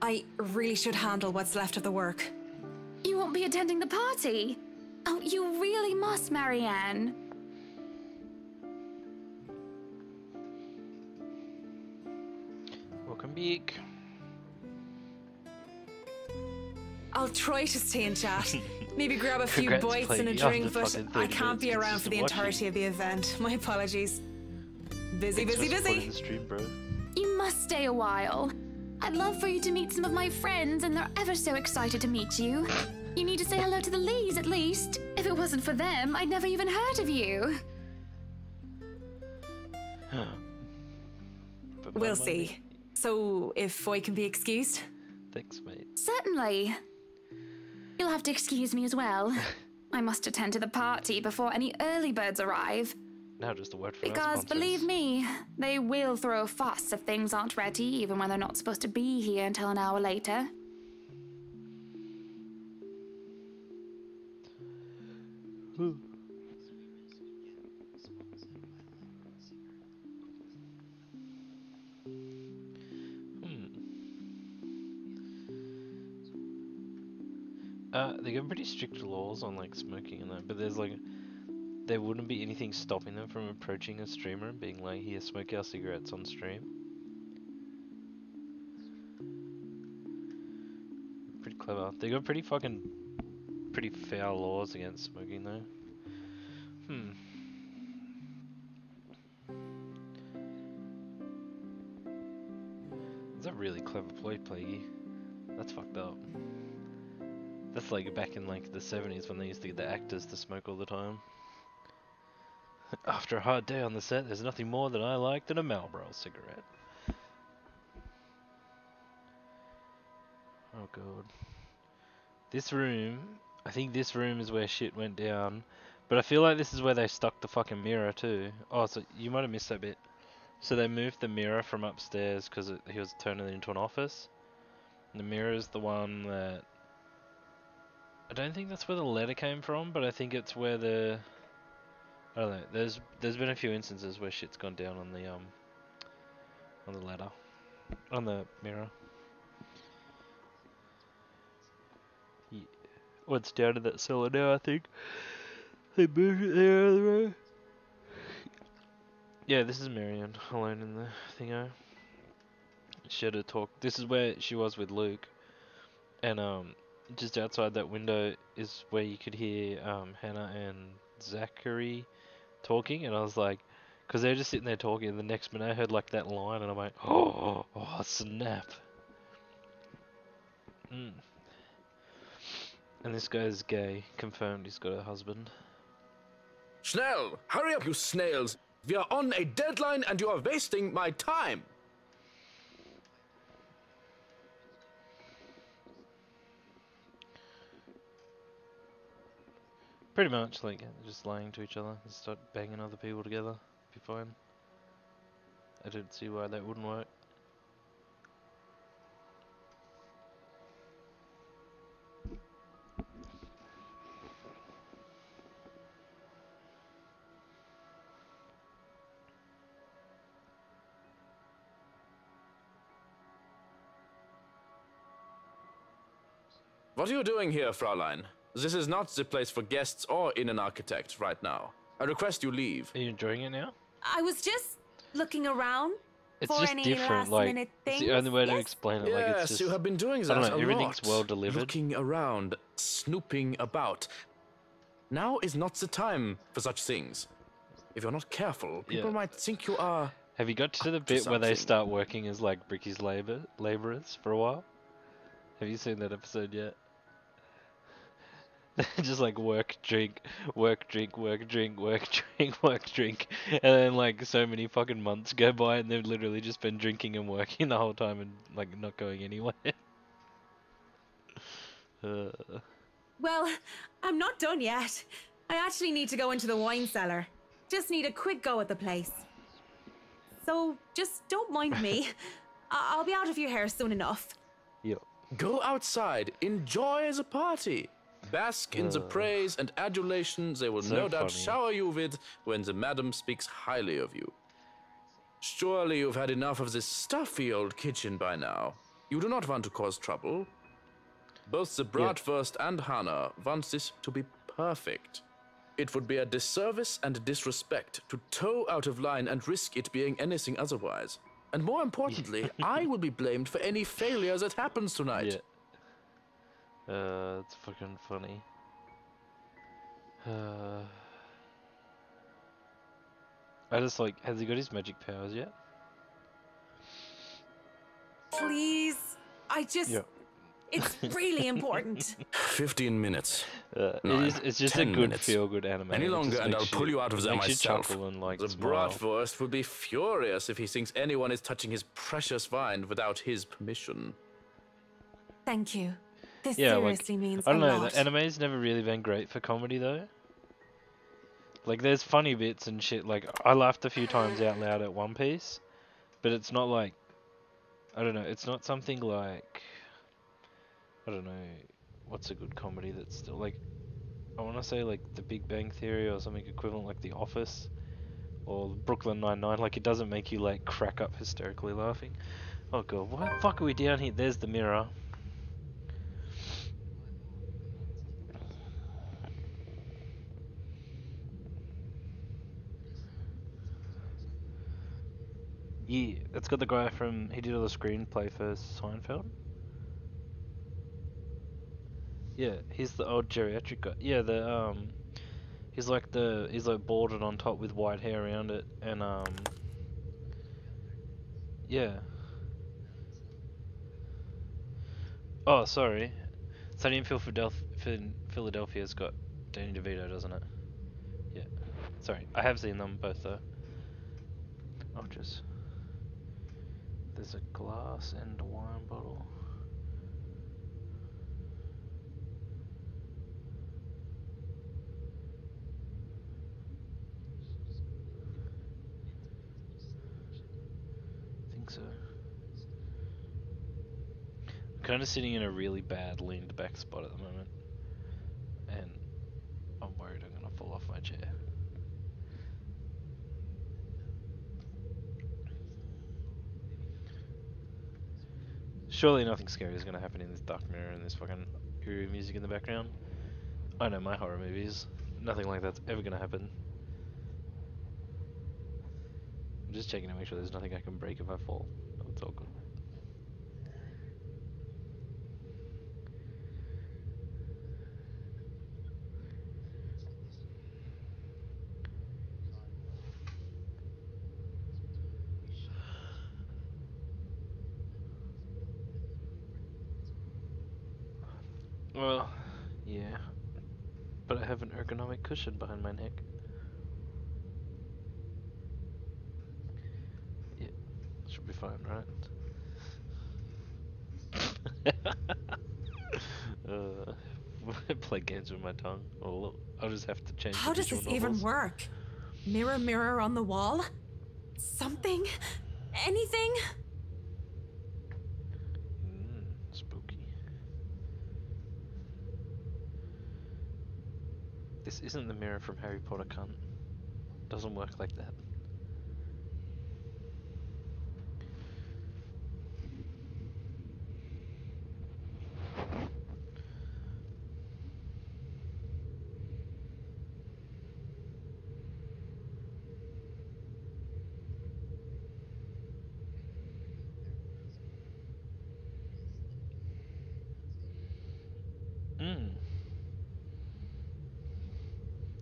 H: I really should handle what's left of the work.
C: You won't be attending the party? Oh, you really must, Marianne.
A: Welcome back.
H: I'll try to stay in chat. Maybe grab a few
A: Congrats,
H: bites and a
A: Plaguey.
H: drink,
A: After
H: but
A: fucking
H: I
A: 30
H: can't be
A: minutes,
H: around
A: just
H: for the
A: watching.
H: entirety of the event. My apologies. Busy,
A: Thanks
H: busy,
A: for supporting
H: busy.
A: the stream, bro.
C: You must stay a while. I'd love for you to meet some of my friends, and they're ever so excited to meet you. You need to say hello to the Lees, at least. If it wasn't for them, I'd never even heard of you.
A: But
H: We'll
A: my
H: see. So, if Foy can be excused?
A: Thanks, mate.
C: Certainly. You'll have to excuse me as well. I must attend to the party before any early birds arrive.
A: Now just a word from our
C: Because,
A: sponsors.
C: believe me, they will throw a fuss if things aren't ready, even when they're not supposed to be here until an hour later.
A: They got pretty strict laws on like smoking and that, but there's like, there wouldn't be anything stopping them from approaching a streamer and being like, here, smoke our cigarettes on stream. Pretty clever. They got pretty foul laws against smoking though. That's a really clever ploy, Plaguey. That's fucked up. That's like back in like the 70s when they used to get the actors to smoke all the time. After a hard day on the set, there's nothing more that I like than a Marlboro cigarette. Oh god. This room, I think this room is where shit went down. But I feel like this is where they stuck the fucking mirror too. Oh, so you might have missed that bit. So they moved the mirror from upstairs because he was turning it into an office. And the mirror is the one that... I don't think that's where the letter came from, but I think it's where the... I don't know, there's been a few instances where shit's gone down on the ladder. On the mirror. Yeah. Well, it's down in that cellar now, I think. They moved it there out of the room. Yeah, this is Marianne alone in the thingo. She had a talk. This is where she was with Luke, and just outside that window is where you could hear Hannah and Zachary talking, and I was like, because they were just sitting there talking, and the next minute I heard like that line, and I'm like, oh snap. And this guy's gay, confirmed. He's got a husband.
K: Schnell, hurry up, you snails. We are on a deadline and you are wasting my time.
A: Pretty much, like, just lying to each other and start banging other people together. Be fine. I don't see why that wouldn't work.
K: What are you doing here, Fraulein? This is not the place for guests or in an architect right now. I request you leave.
A: Are you enjoying it now?
H: I was just looking around
A: It's
H: for
A: just
H: any
A: different,
H: last-minute
A: it's
H: things.
A: the only way to
H: Yes?
A: explain it.
K: Yes,
A: Like, it's just,
K: you have been doing
A: I
K: that
A: don't know,
K: a
A: everything's
K: lot.
A: well delivered.
K: Looking around, snooping about. Now is not the time for such things. If you're not careful, people
A: Yeah.
K: might think you are...
A: Have you got to the
K: up to
A: bit where they
K: something.
A: start working as like Bricky's laborers for a while? Have you seen that episode yet? They just like work, drink, work, drink, work, drink, work, drink, work, drink, and then like so many fucking months go by and they've literally just been drinking and working the whole time and like not going anywhere.
H: Well, I'm not done yet. I actually need to go into the wine cellar. Just need a quick go at the place. So just don't mind me. I'll be out of your hair soon enough.
A: Yep.
K: Go outside, enjoy the party. Bask in the praise and adulation they will
A: So
K: no doubt
A: funny.
K: shower you with when the madam speaks highly of you. Surely you've had enough of this stuffy old kitchen by now. You do not want to cause trouble. Both the Bratwurst and Hannah want this to be perfect. It would be a disservice and disrespect to toe out of line and risk it being anything otherwise. And more importantly, I will be blamed for any failure that happens tonight.
A: Yeah. It's fucking funny. I just like, has he got his magic powers yet?
H: Please. I just...
A: Yeah.
H: It's really important.
K: 15 minutes.
A: It's just a
K: 10
A: good
K: minutes.
A: feel-good anime.
K: Any
A: It just
K: longer and I'll
A: makes
K: pull you out of there
A: makes you
K: myself.
A: chuckle and, like,
K: The
A: smile.
K: Bratwurst will be furious if he thinks anyone is touching his precious wine without his permission.
H: Thank you. This
A: Yeah,
H: seriously
A: like,
H: means
A: I don't
H: a
A: know,
H: lot.
A: the anime's never really been great for comedy though. Like, there's funny bits and shit, like, I laughed a few times out loud at One Piece, but it's not like, I don't know, it's not something like, I don't know, what's a good comedy that's still, like, I want to say, like, The Big Bang Theory or something equivalent, like The Office, or Brooklyn Nine-Nine, like, it doesn't make you, like, crack up hysterically laughing. Oh god, why the fuck are we down here? There's the mirror. Yeah, that's got the guy from, he did all the screenplay for Seinfeld. Yeah, he's the old geriatric guy. Yeah, he's like balded on top with white hair around it, and yeah. Oh, sorry. Sunny in Philadelphia's got Danny DeVito, doesn't it? Yeah. Sorry, I have seen them both though. I'll just. There's a glass and a wine bottle. I think so. I'm kind of sitting in a really bad leaned back spot at the moment, and I'm worried I'm gonna fall off my chair. Surely nothing scary is going to happen in this dark mirror and this fucking eerie music in the background. I know my horror movies. Nothing like that's ever going to happen. I'm just checking to make sure there's nothing I can break if I fall. No, it's all good. Well, yeah. But I have an ergonomic cushion behind my neck. Yeah, should be fine, right? Play games with my tongue. Well, I'll just have to change.
H: How does this even work? Mirror, mirror on the wall? Something? Anything?
A: Spooky. This isn't the mirror from Harry Potter, cunt. Doesn't work like that.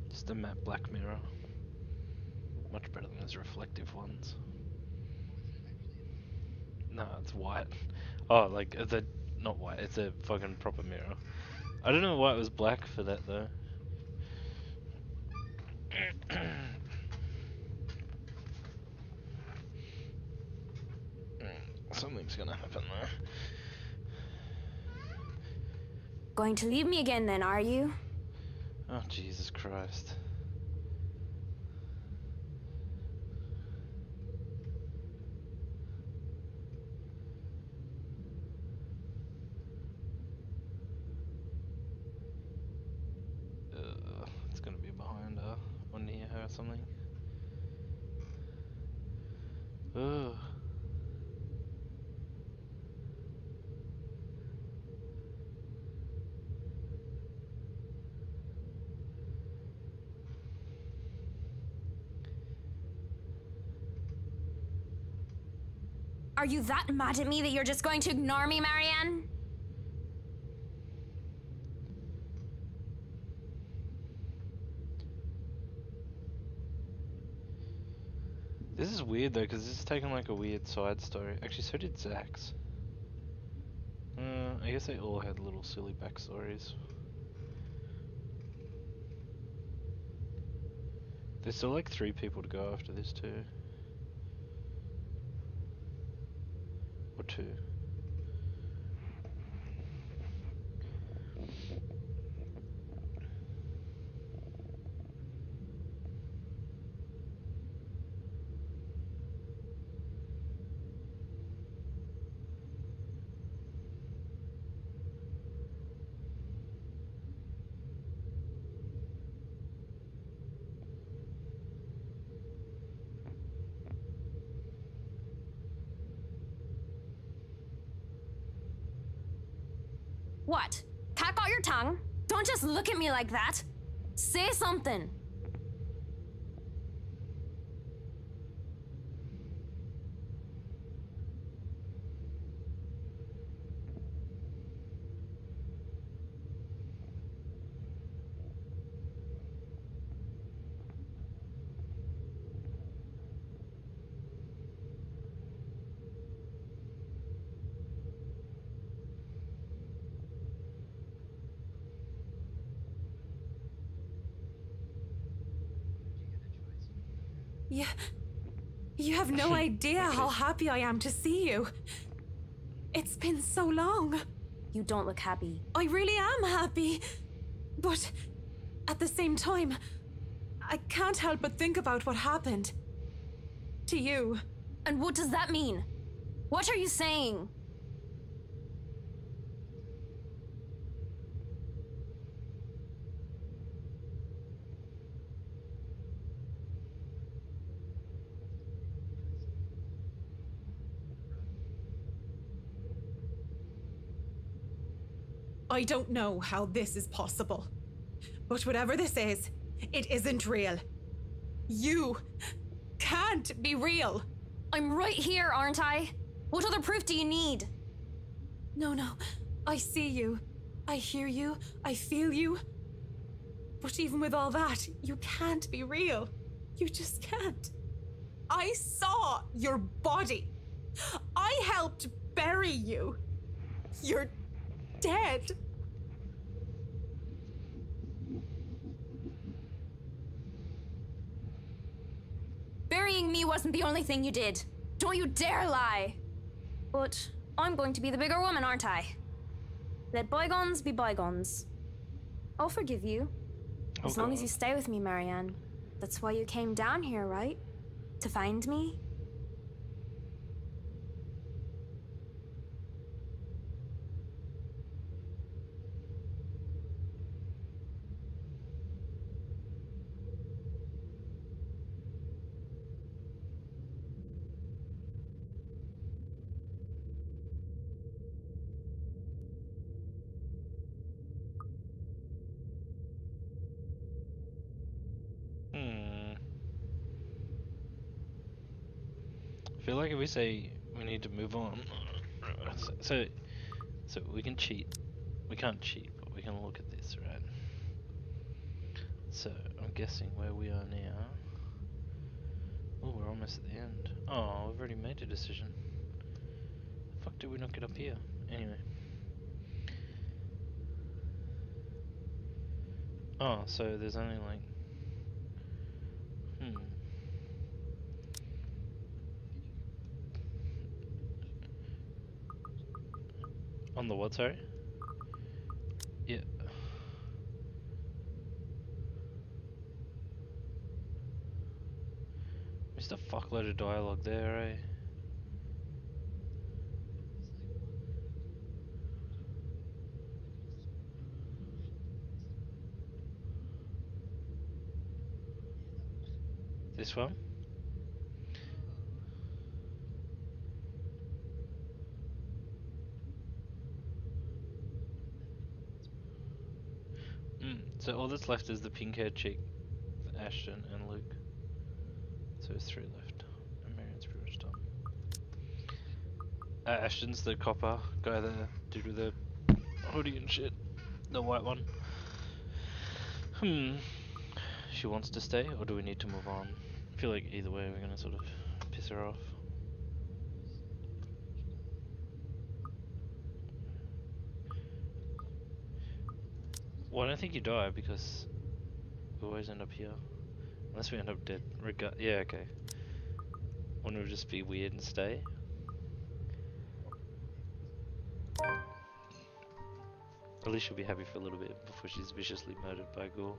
A: Just a matte black mirror. Much better than those reflective ones. No, it's white. Oh, like, it's a... not white, it's a fucking proper mirror. I don't know why it was black for that, though. Something's gonna happen there.
L: Going to leave me again then, are you?
A: Oh, Jesus Christ. It's gonna be behind her or near her or something. Ugh.
L: Are you that mad at me that you're just going to ignore me, Marianne?
A: This is weird though, because this is taking like a weird side story. Actually, so did Zack's. I guess they all had little silly backstories. There's still like 3 people to go after this too. Or 2.
L: What? Cat got your tongue? Don't just look at me like that. Say something.
H: Yeah. You have no idea how happy I am to see you. It's been so long.
L: You don't look happy.
H: I really am happy. But at the same time, I can't help but think about what happened. To you.
L: And what does that mean? What are you saying?
H: I don't know how this is possible. But whatever this is, it isn't real. You can't be real.
L: I'm right here, aren't I? What other proof do you need?
H: No, I see you. I hear you. I feel you. But even with all that, you can't be real. You just can't. I saw your body. I helped bury you. You're dead.
L: Burying me wasn't the only thing you did. Don't you dare lie. But I'm going to be the bigger woman, aren't I? Let bygones be bygones. I'll forgive you. As long as you stay with me, Marianne. That's why you came down here, right? To find me?
A: I feel like if we say we need to move on, so we can cheat. We can't cheat, but we can look at this, right? So I'm guessing where we are now. Oh, we're almost at the end. Oh, we've already made a decision. The fuck did we not get up here? Anyway. Oh, so there's only like. On the what, sorry? Yeah. Missed a fuckload of dialogue there, eh? This one? So all that's left is the pink-haired chick, Ashton and Luke. So there's 3 left. And Marianne's pretty much done. Ashton's the copper guy, the dude with the hoodie and shit. The white one. She wants to stay, or do we need to move on? I feel like either way we're gonna sort of piss her off. Well, I don't think you die because we always end up here. Unless we end up dead. Yeah, okay. Wouldn't it just be weird and stay? At least she'll be happy for a little bit before she's viciously murdered by Ghoul.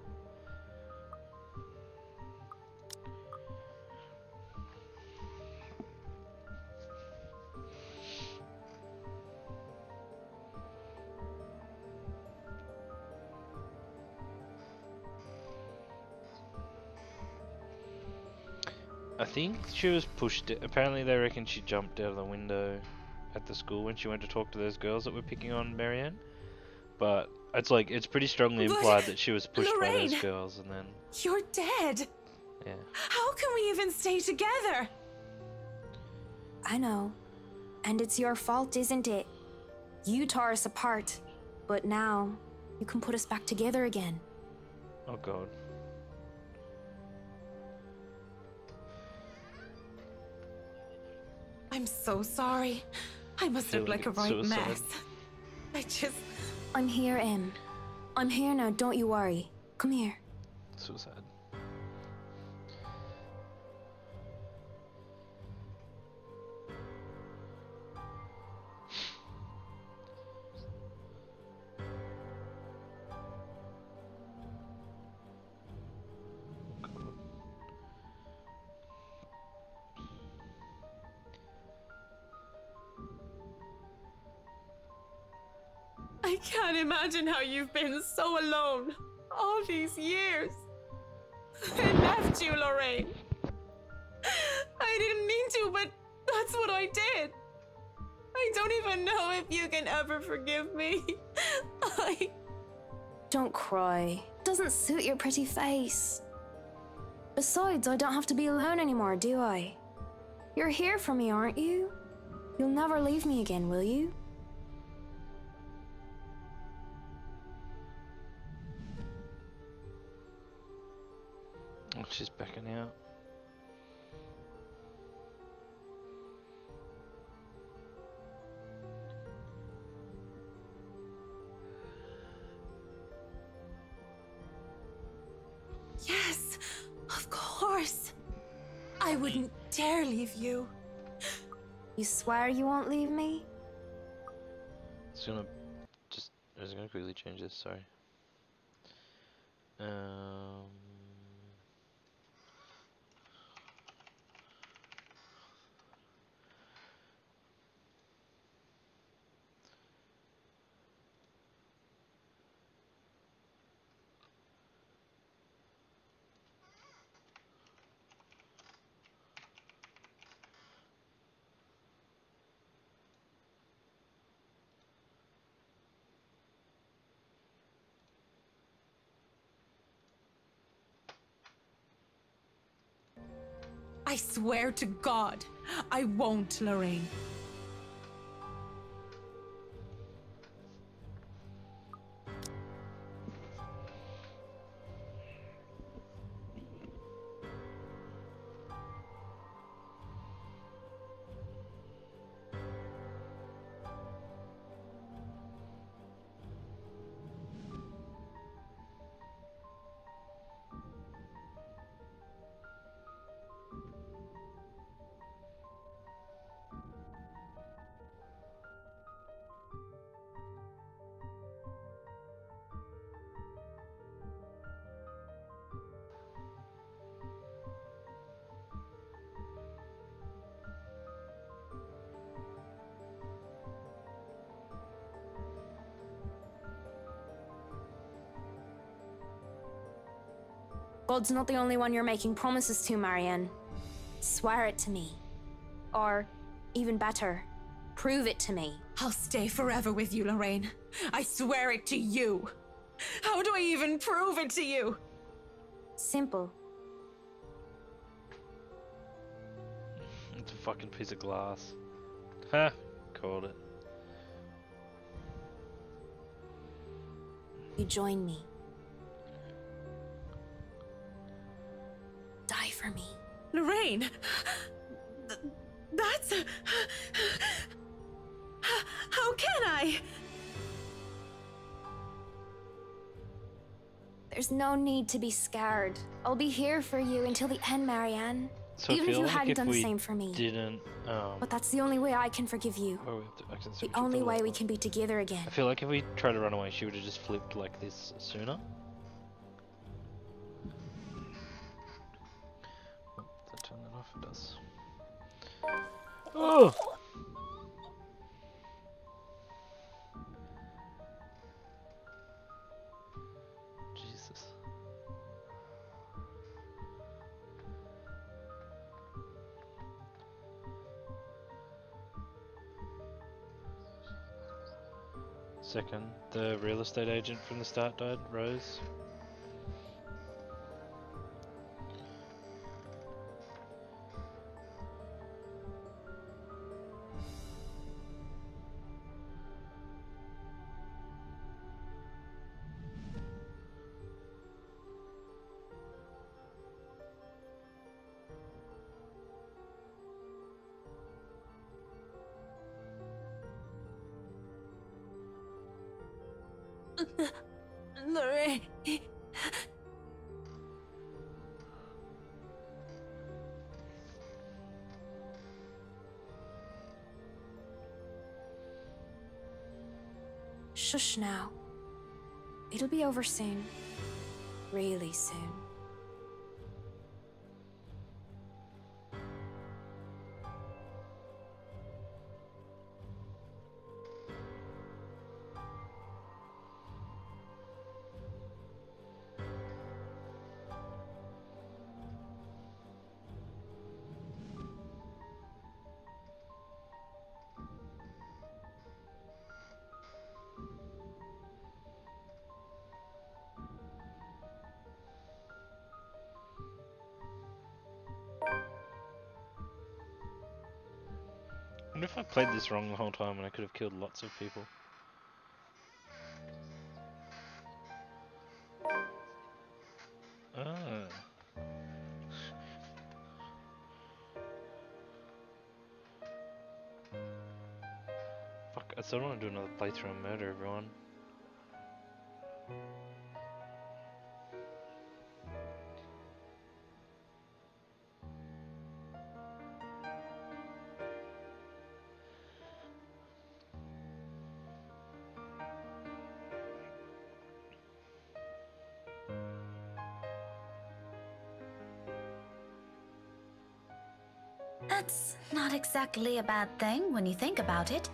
A: I think she was pushed. Apparently they reckon she jumped out of the window at the school when she went to talk to those girls that were picking on Marianne. But it's like, it's pretty strongly implied that she was pushed by those girls and then...
H: You're dead!
A: Yeah.
H: How can we even stay together?
L: I know. And it's your fault, isn't it? You tore us apart. But now, you can put us back together again.
A: Oh god.
H: I'm so sorry. I must look like a right mess.
L: I'm here, Em. I'm here now, don't you worry. Come here.
A: Suicide.
H: I can't imagine how you've been so alone all these years. I left you, Lorraine. I didn't mean to, but that's what I did. I don't even know if you can ever forgive me.
L: Don't cry. Doesn't suit your pretty face. Besides, I don't have to be alone anymore, do I? You're here for me, aren't you? You'll never leave me again, will you?
A: Oh, she's backing out.
H: Yes, of course. I wouldn't dare leave you.
L: You swear you won't leave me?
A: It's gonna just. I was gonna quickly change this. Sorry.
H: I swear to God, I won't, Lorraine.
L: God's not the only one you're making promises to, Marianne. Swear it to me. Or, even better, prove it to me.
H: I'll stay forever with you, Lorraine. I swear it to you. How do I even prove it to you?
L: Simple.
A: It's a fucking piece of glass. Ha! Called it.
L: You join me. Die for me.
H: Lorraine! That's... How can I?
L: There's no need to be scared. I'll be here for you until the end, Marianne.
A: So
L: Even
A: I
L: if
A: feel
L: you
A: like
L: hadn't
A: if
L: done the
A: we
L: same for me.
A: didn't,
L: But that's the only way I can forgive you.
A: oh, we have to access
L: The only way we can be together again.
A: I feel like if we tried to run away, she would have just flipped like this sooner. Oh, did I turn that off? It does. Oh! Jesus. Second, the real estate agent from the start died, Rose.
H: Lorraine...
L: Shush now. It'll be over soon. Really soon.
A: if I played this wrong the whole time and I could have killed lots of people? Ah. Fuck, I still want to do another playthrough and murder everyone.
C: That's not exactly a bad thing when you think about it.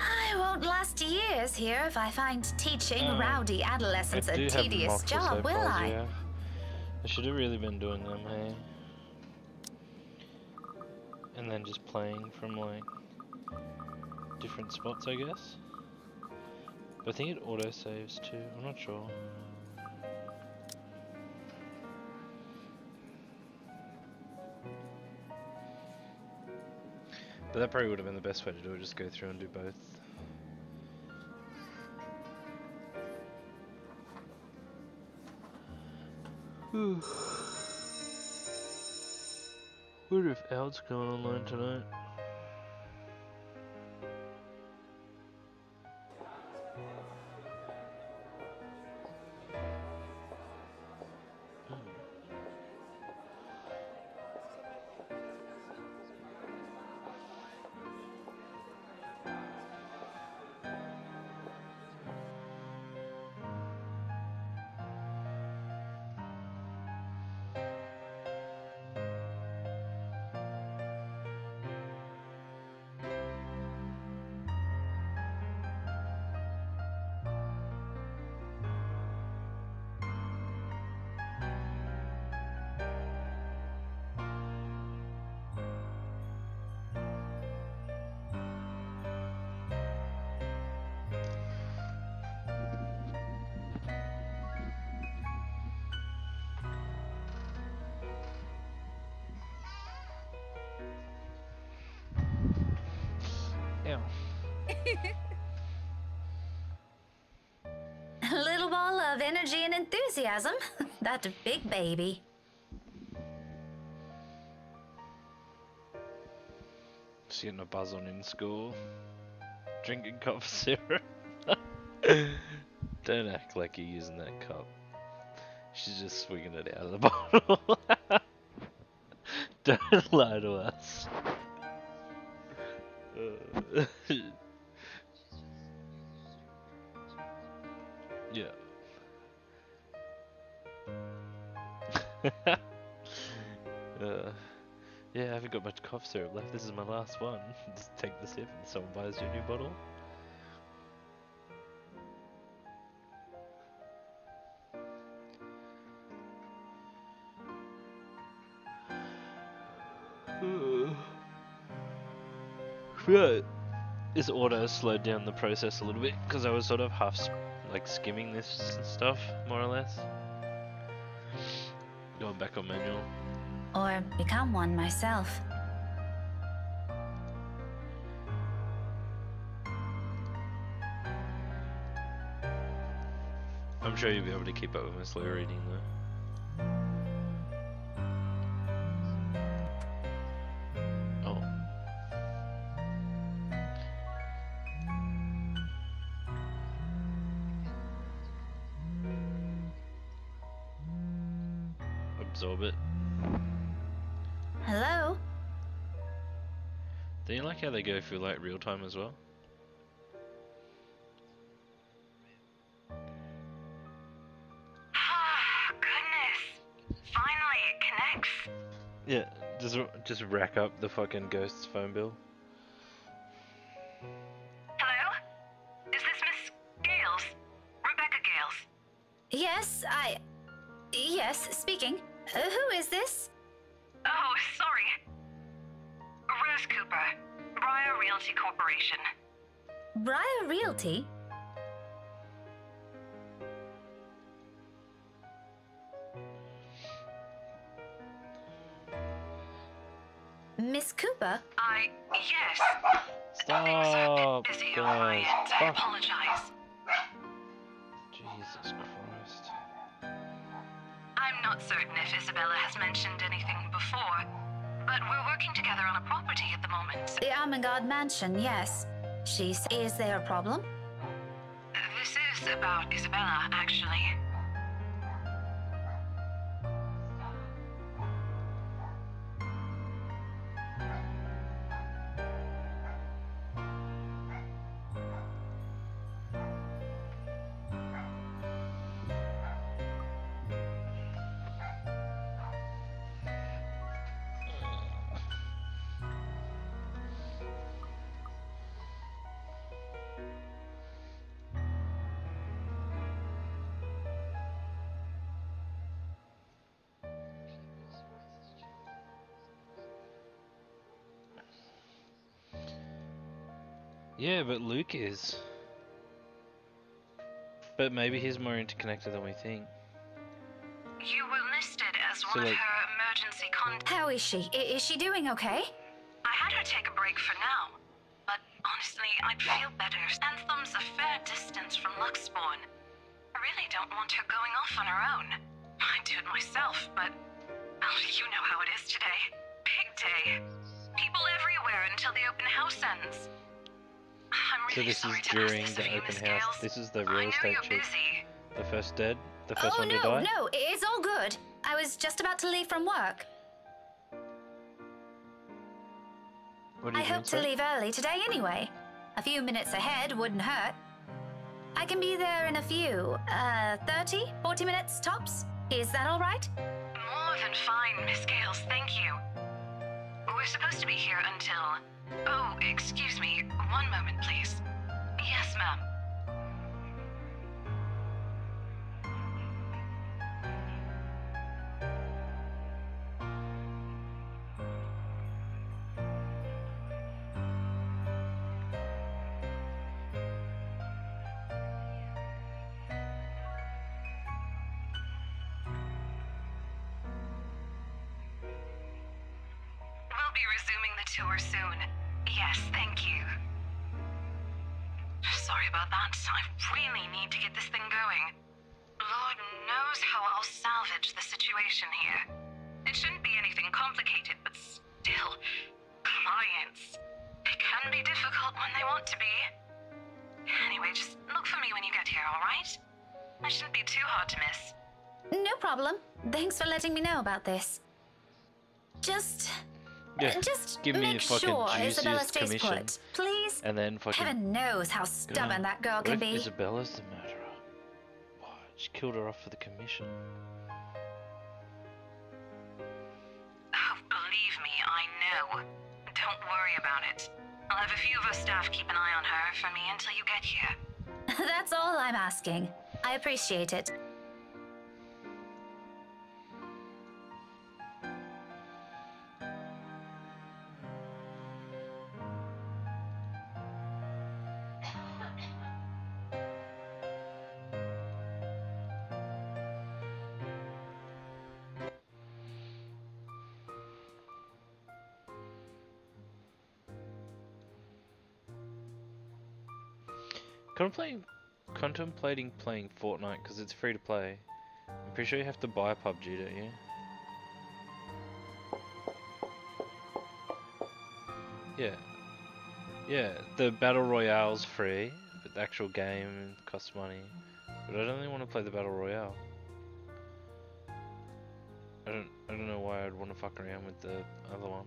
C: I won't last years here if I find teaching rowdy adolescents a tedious job, will I?
A: Yeah. I should have really been doing them, hey? And then just playing from like different spots, I guess. But I think it auto saves too. I'm not sure. But that probably would have been the best way to do it, just go through and do both. Wonder if Al's going online tonight.
C: A little ball of energy and enthusiasm. That big baby.
A: Just getting a buzz on in school. Drinking cough syrup. Don't act like you're using that cup. She's just swinging it out of the bottle. Don't lie to us. Yeah. Yeah, I haven't got much cough syrup left. This is my last one. Just take the sip and someone buys you a new bottle. Right. This auto slowed down the process a little bit because I was sort of half like skimming this stuff more or less. Going back on manual.
C: Or become one myself.
A: I'm sure you'll be able to keep up with my slow reading though. Oh. Absorb it.
C: Hello?
A: Do you like how they go through like real time as well?
M: Goodness. Finally, it connects.
A: Yeah, just rack up the fucking ghost's phone bill.
M: Hello? Is this Miss Gales? Rebecca Gales?
C: Yes, Yes, speaking. Who is this?
M: Oh, sorry. Rose Cooper, Briar Realty Corporation.
C: Briar Realty? Miss Cooper?
M: Yes.
A: Stop,
M: Things are a bit busy on my
A: guys.
M: end. I
A: Fuck.
M: apologize.
A: Jesus Christ.
M: I'm not certain if Isabella has mentioned anything before, but we're working together on a property at the moment.
C: The Armengard Mansion, yes. Is there a problem?
M: This is about Isabella, actually.
A: Yeah, but Luke is. But maybe he's more interconnected than we think.
M: You were listed as
A: So,
M: one
A: like-
M: of her emergency contacts.
C: How is she? Is she doing okay?
M: I had her take a break for now, but honestly, I'd feel better. Anthem's a fair distance from Luxborn. I really don't want her going off on her own. I'd do it myself, but oh, you know how it is today. Big day. People everywhere until the open house ends. I'm
A: So
M: really
A: this is
M: sorry to ask
A: during
M: this
A: the
M: of you,
A: open
M: Miss
A: house.
M: Gales.
A: This is the
M: I
A: real
M: know
A: estate
M: you're
A: chick.
M: busy.
A: The first dead. The first
C: Oh
A: one to
C: no,
A: die.
C: no, it's all good. I was just about to leave from work.
A: What are
C: I
A: you
C: hope to
A: doing,
C: leave early today anyway. A few minutes ahead wouldn't hurt. I can be there in a few, 30, 40 minutes tops. Is that all right?
M: More than fine, Miss Gales, thank you. We're supposed to be here until... Oh, excuse me. One moment, please. Yes, ma'am. We'll be resuming the tour soon. Yes, thank you. Sorry about that. I really need to get this thing going. Lord knows how I'll salvage the situation here. It shouldn't be anything complicated, but still, clients. They can be difficult when they want to be. Anyway, just look for me when you get here, alright? I shouldn't be too hard to miss.
C: No problem. Thanks for letting me know about this. Just
A: give me
C: make
A: the fucking
C: sure Isabella
A: juiciest
C: stays
A: commission.
C: put, please.
A: And then fucking.
C: Heaven knows how stubborn that girl
A: What
C: can
A: if
C: be.
A: Isabella's the murderer? Why? She killed her off for the commission.
M: Oh, believe me, I know. Don't worry about it. I'll have a few of our staff keep an eye on her for me until you get here.
C: That's all I'm asking. I appreciate it.
A: Contemplating playing Fortnite because it's free to play. I'm pretty sure you have to buy PUBG, don't you? Yeah. Yeah, the Battle Royale's free, but the actual game costs money. But I don't really want to play the Battle Royale. I I don't know why I'd want to fuck around with the other one.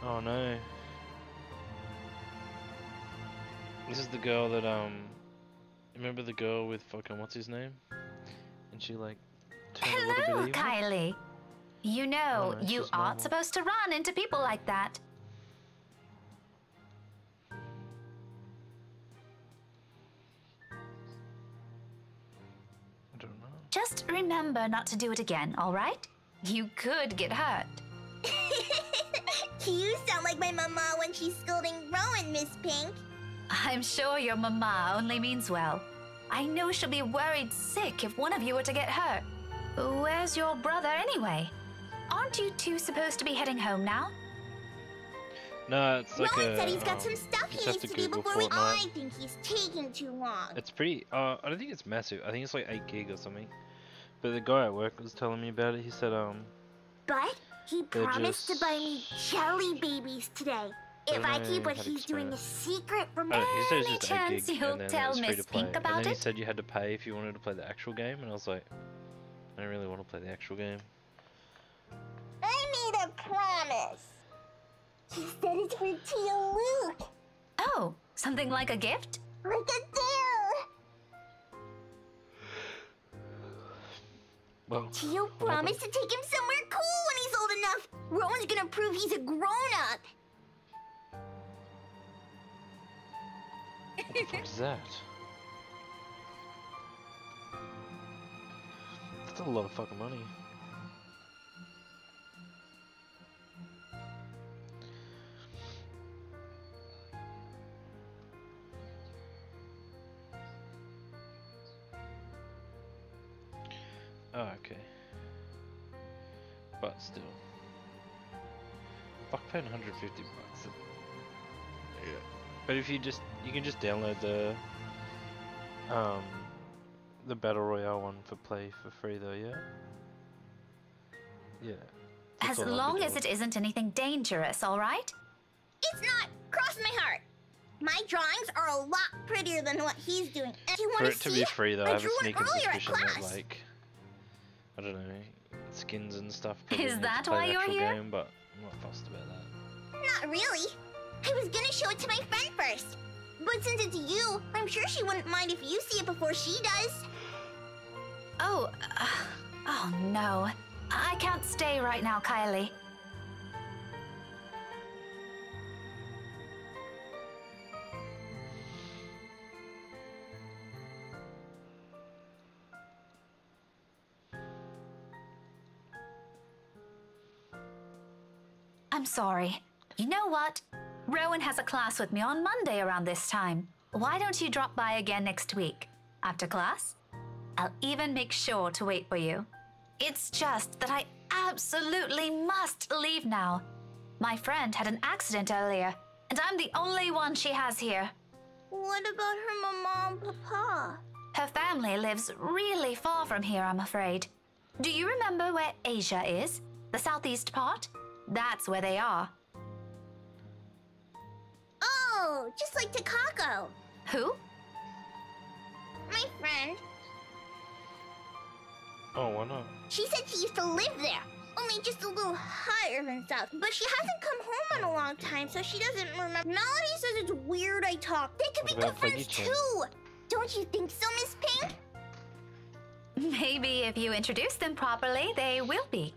A: Oh no. This is the girl that, remember the girl with fucking what's his name? And she like turned a little
N: Hello,
A: bit evil?
N: Kylie. You know,
A: Oh, no, it's
N: you
A: just
N: aren't
A: normal.
N: supposed to run into people like that.
A: I don't know.
N: Just remember not to do it again, alright? You could get hurt.
O: You sound like my mama when she's scolding Rowan, Miss Pink.
N: I'm sure your mama only means well. I know she'll be worried sick if one of you were to get hurt. Where's your brother anyway? Aren't you two supposed to be heading home now?
A: No, it's like
O: Rowan
A: a.
O: said he's got some stuff
A: just
O: he
A: have
O: needs
A: to
O: to do
A: Google
O: before we. I
A: Fortnite.
O: think he's taking too long.
A: It's pretty. I don't think it's massive. I think it's like 8 gig or something. But the guy at work was telling me about it. He said,
O: But he
A: They're
O: promised to buy me jelly babies today. If I
A: don't
O: keep
A: know
O: what
A: how to
O: he's doing
A: explain
O: a secret from
A: Oh, he said it's
O: any
A: just 8
O: chance
A: gig
O: you'll
A: and then
O: tell
A: it's free
O: Miss
A: to play.
O: Pink
A: And
O: about
A: then he
O: it?
A: said you had to pay if you wanted to play the actual game, and I was like, I don't really want to play the actual game.
O: I made a promise. He said it's for Tia Luke.
N: Oh, something like a gift?
O: Like a deal.
A: Well,
O: Tia promised to take him somewhere cool when he's old enough. Rowan's gonna prove he's a grown-up.
A: what the fuck is that? That's a lot of fucking money. Oh, okay. But still. Fuck, paying 150 bucks. Yeah. But if you can just download the Battle Royale one for play for free though, yeah? Yeah.
N: As long as it isn't anything dangerous, alright?
O: It's not. Cross my heart. My drawings are a lot prettier than what he's doing. And you
A: For
O: want
A: it to be free though, I
O: I
A: have a
O: drew one
A: sneaking
O: earlier at
A: suspicion that
O: class.
A: like, I don't know, skins and stuff probably
N: Is
A: need to
N: that
A: play
N: why
A: the
N: you're
A: actual
N: here?
A: game, but I'm not fussed about that.
O: Not really. I was gonna show it to my friend first. But since it's you, I'm sure she wouldn't mind if you see it before she does.
N: Oh, oh no. I can't stay right now, Kylie. I'm sorry. You know what? Rowan has a class with me on Monday around this time. Why don't you drop by again next week? After class? I'll even make sure to wait for you. It's just that I absolutely must leave now. My friend had an accident earlier, and I'm the only one she has here.
O: What about her mama and papa?
N: Her family lives really far from here, I'm afraid. Do you remember where Asia is? The southeast part? That's where they are.
O: Oh, just like Takako.
N: Who?
O: My friend.
A: Oh, why not?
O: She said she used to live there. Only just a little higher than south. But she hasn't come home in a long time, so she doesn't remember. Melody says it's weird I talk. They could be
A: What
O: good
A: about
O: friends
A: Peggy-chan?
O: too. Don't you think so, Miss Pink?
N: Maybe if you introduce them properly, they will be.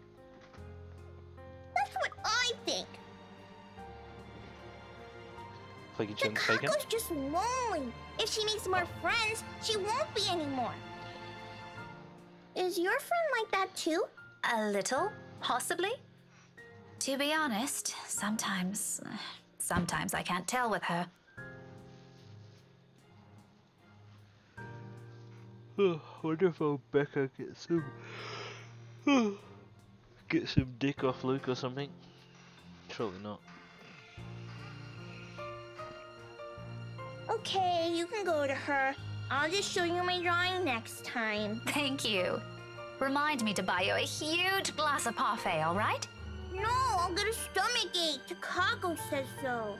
O: That's what I think.
A: Peggy-chan's taken?
O: Takako's just lonely. If she makes more friends, she won't be anymore. Is your friend like that too?
N: A little, possibly. To be honest, sometimes I can't tell with her.
A: Oh, I wonder if old Becca gets some dick off Luke or something. Surely not.
O: Okay, you can go to her. I'll just show you my drawing next time.
N: Thank you. Remind me to buy you a huge glass of parfait, all right?
O: No, I'll get a stomachache. Takako says so.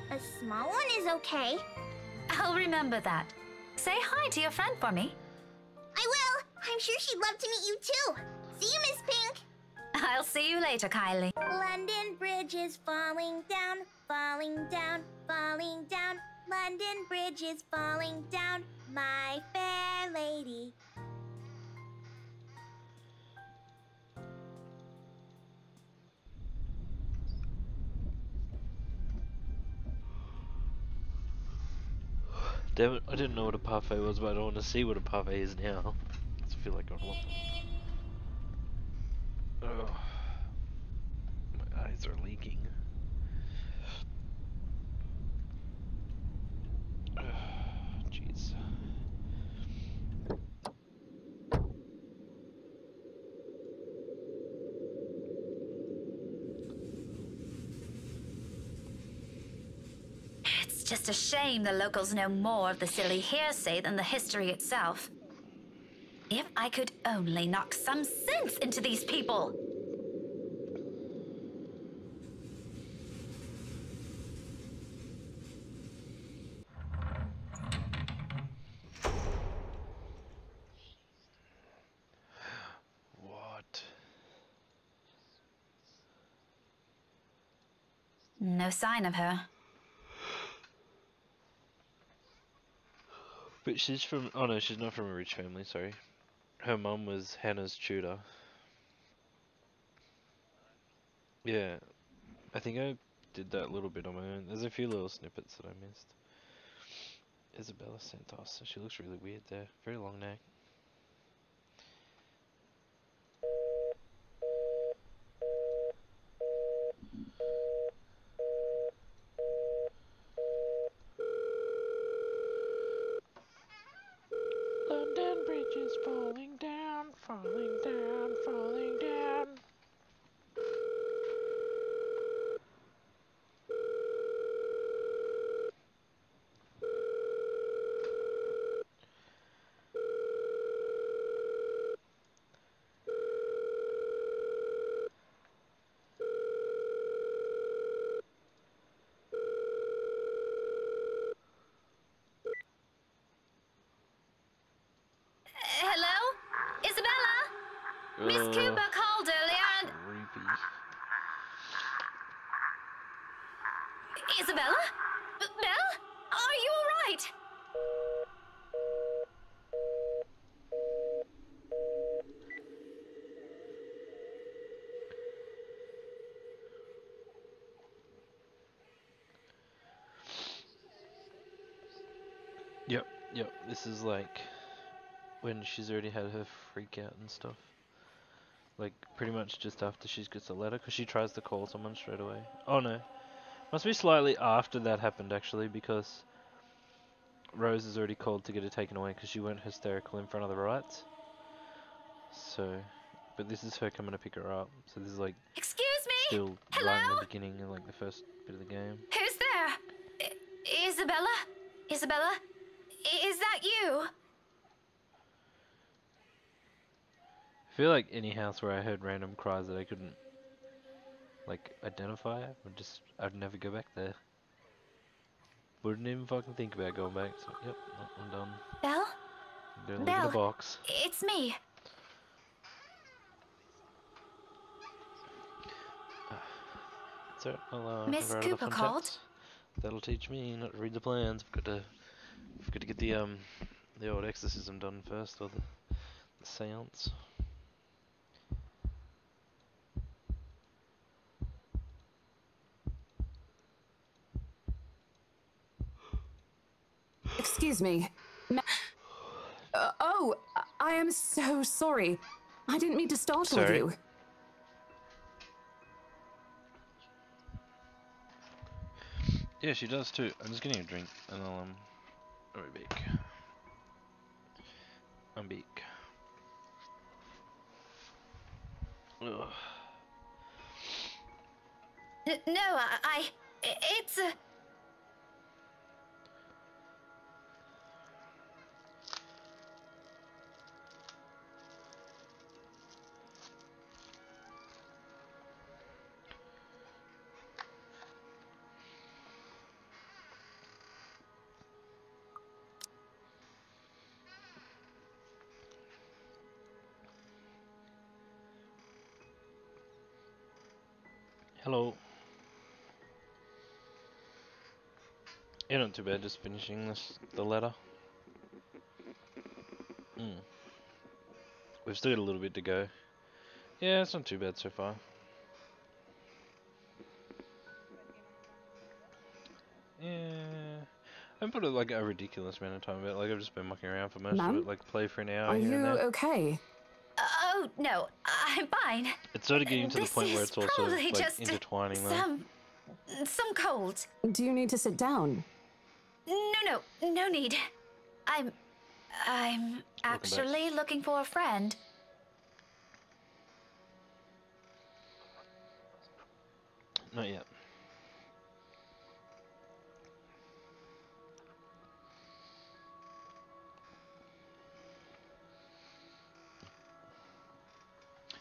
O: A small one is okay.
N: I'll remember that. Say hi to your friend for me.
O: I will. I'm sure she'd love to meet you too. See you, Miss Pink.
N: I'll see you later, Kylie.
O: London Bridge is falling down, falling down, falling down. London Bridge is falling down, my fair lady.
A: Damn it, I didn't know what a parfait was, but I don't want to see what a parfait is now. I feel like I want them. Ugh. My eyes are leaking. Ugh, jeez.
N: It's just a shame the locals know more of the silly hearsay than the history itself. If I could only knock some sense into these people!
A: What?
N: No sign of her.
A: But she's from, oh no, she's not from a rich family, sorry. Her mum was Hannah's tutor. Yeah, I think I did that a little bit on my own. There's a few little snippets that I missed. Isabella Santos, she looks really weird there. Very long neck. London Bridge is falling down, falling down, falling down.
N: Hello? Isabella? Miss Cooper called earlier and...
A: Creepy.
N: Isabella? Belle? Are you alright?
A: Yep, this is like when she's already had her freak out and stuff. Like pretty much just after she gets a letter, because she tries to call someone straight away. Oh no, must be slightly after that happened actually, because Rose is already called to get it taken away because she went hysterical in front of the Wrights. So, but this is her coming to pick her up. So this is like
N: Excuse me?
A: still
N: Hello?
A: right in the beginning of like the first bit of the game.
N: Who's there? Isabella? Isabella? Is that you?
A: I feel like any house where I heard random cries that I couldn't like identify, I'd never go back there. Wouldn't even fucking think about going back. So yep, I'm done.
N: Belle?
A: I'm gonna live in a box.
N: It's me.
A: So I'll
N: Miss
A: write it off
N: Cooper
A: on
N: called.
A: text. That'll teach me not to read the plans. I've got to get the old exorcism done first, or the seance.
H: Excuse me. Oh, I am so sorry. I didn't mean to startle you.
A: Yeah, she does too. I'm just getting a drink, and I'll be back. I'm back. Ugh.
N: No, it's a...
A: Hello. Yeah, not too bad, just finishing the letter. We've still got a little bit to go. Yeah, it's not too bad so far. Yeah, I haven't put like a ridiculous amount of time about it. Like I've just been mucking around for most of it, like play for an hour.
H: Are
A: here
H: you
A: and there.
H: okay?
N: Oh, no, I'm fine.
A: It's sort of getting to the point where it's also
N: probably
A: like
N: just
A: intertwining though.
N: some cold.
H: Do you need to sit down?
N: No need. I'm actually looking for a friend.
A: Not yet.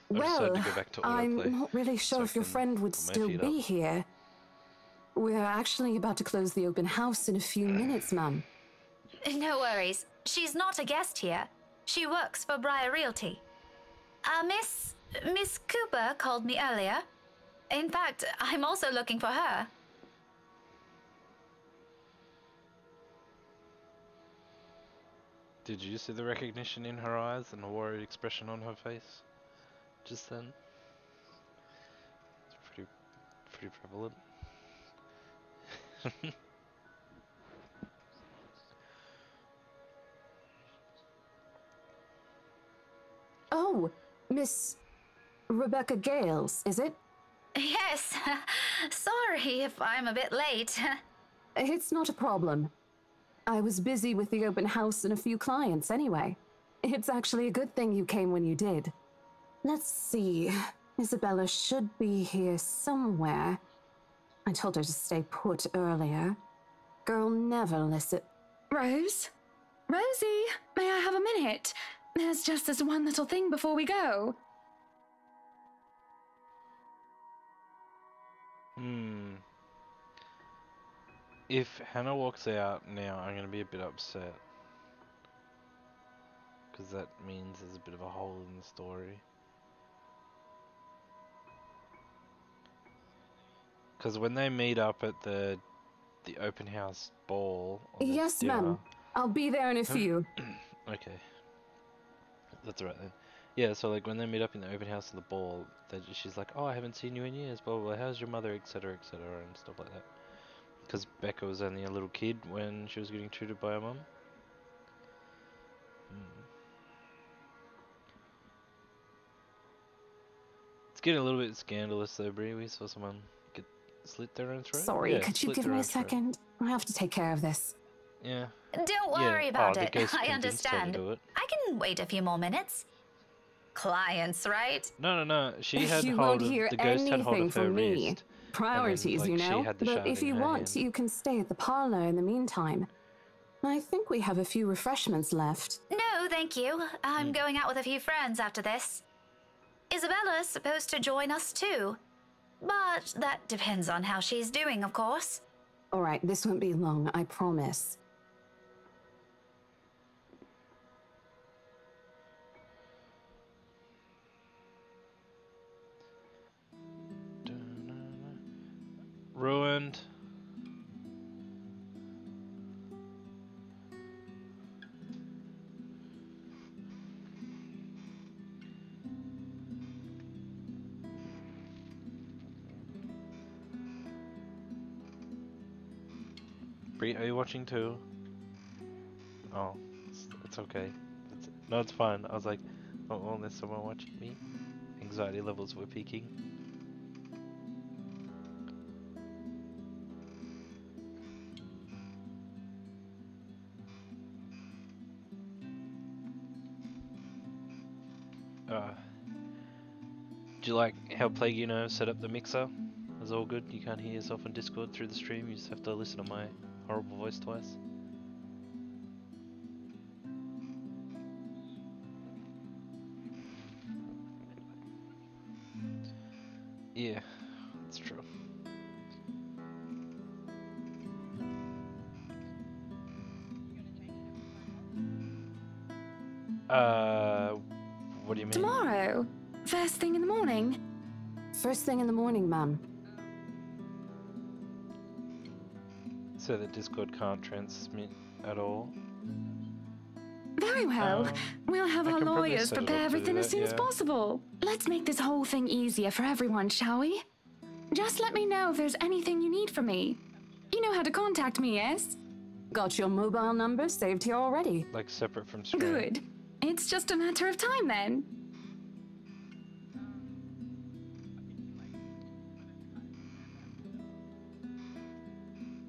H: Well, I'm not really sure if your friend would still be here. We're actually about to close the open house in a few minutes, ma'am.
N: No worries. She's not a guest here. She works for Briar Realty. Miss Cooper called me earlier. In fact, I'm also looking for her.
A: Did you see the recognition in her eyes and the worried expression on her face just then? It's pretty prevalent.
H: Oh, Miss Rebecca Gales, is it?
N: Yes. Sorry if I'm a bit late.
H: It's not a problem. I was busy with the open house and a few clients anyway. It's actually a good thing you came when you did. Let's see. Isabella should be here somewhere. I told her to stay put earlier. Girl never listen.
C: Rose? Rosie, may I have a minute? There's just this one little thing before we go.
A: If Hannah walks out now, I'm going to be a bit upset. Because that means there's a bit of a hole in the story. Because when they meet up at the open house ball...
H: Yes, ma'am. I'll be there in a few.
A: Okay. That's right then. Yeah, so like when they meet up in the open house and the ball, she's like, oh, I haven't seen you in years, blah, blah, blah. How's your mother, etc., etc., and stuff like that. Because Becca was only a little kid when she was getting tutored by her mum. It's getting a little bit scandalous though, Brie. We saw someone get slit their own throat.
H: Sorry,
A: Yeah,
H: could you
A: slit
H: give
A: their
H: me a
A: own throat.
H: second? I have to take care of this.
A: Yeah.
N: Don't worry about it. I
A: to
N: understand.
A: do it.
N: I can wait a few more minutes. Clients, right?
A: No. She had
H: You
A: hold
H: won't
A: of
H: hear
A: the ghost had hold
H: anything
A: of her
H: from me.
A: wrist.
H: Priorities,
A: and then,
H: you
A: like,
H: know.
A: She had the
H: But
A: shard
H: if
A: in
H: you
A: her
H: want,
A: hand.
H: you can stay at the parlor in the meantime. I think we have a few refreshments left.
N: No, thank you. I'm going out with a few friends after this. Isabella's supposed to join us too. But that depends on how she's doing, of course.
H: All right, this won't be long, I promise.
A: Ruined. Brie, are you watching too? Oh, it's okay. No, it's fine. I was like, oh, there's someone watching me. Anxiety levels were peaking. Do you like how Plagueino set up the mixer? It's all good. You can't hear yourself on Discord through the stream. You just have to listen to my horrible voice twice. Yeah, that's true. What do you mean?
C: Tomorrow? First thing in the morning?
H: First thing in the morning, ma'am.
A: So that Discord can't transmit at all.
C: Very well. We'll have
A: I
C: our
A: can probably
C: lawyers
A: set it
C: prepare
A: up to do
C: everything as
A: that,
C: soon as
A: yeah.
C: possible. Let's make this whole thing easier for everyone, shall we? Just let me know if there's anything you need from me. You know how to contact me, yes?
H: Got your mobile number saved here already.
A: Like separate from stream.
C: Good. It's just a matter of time then.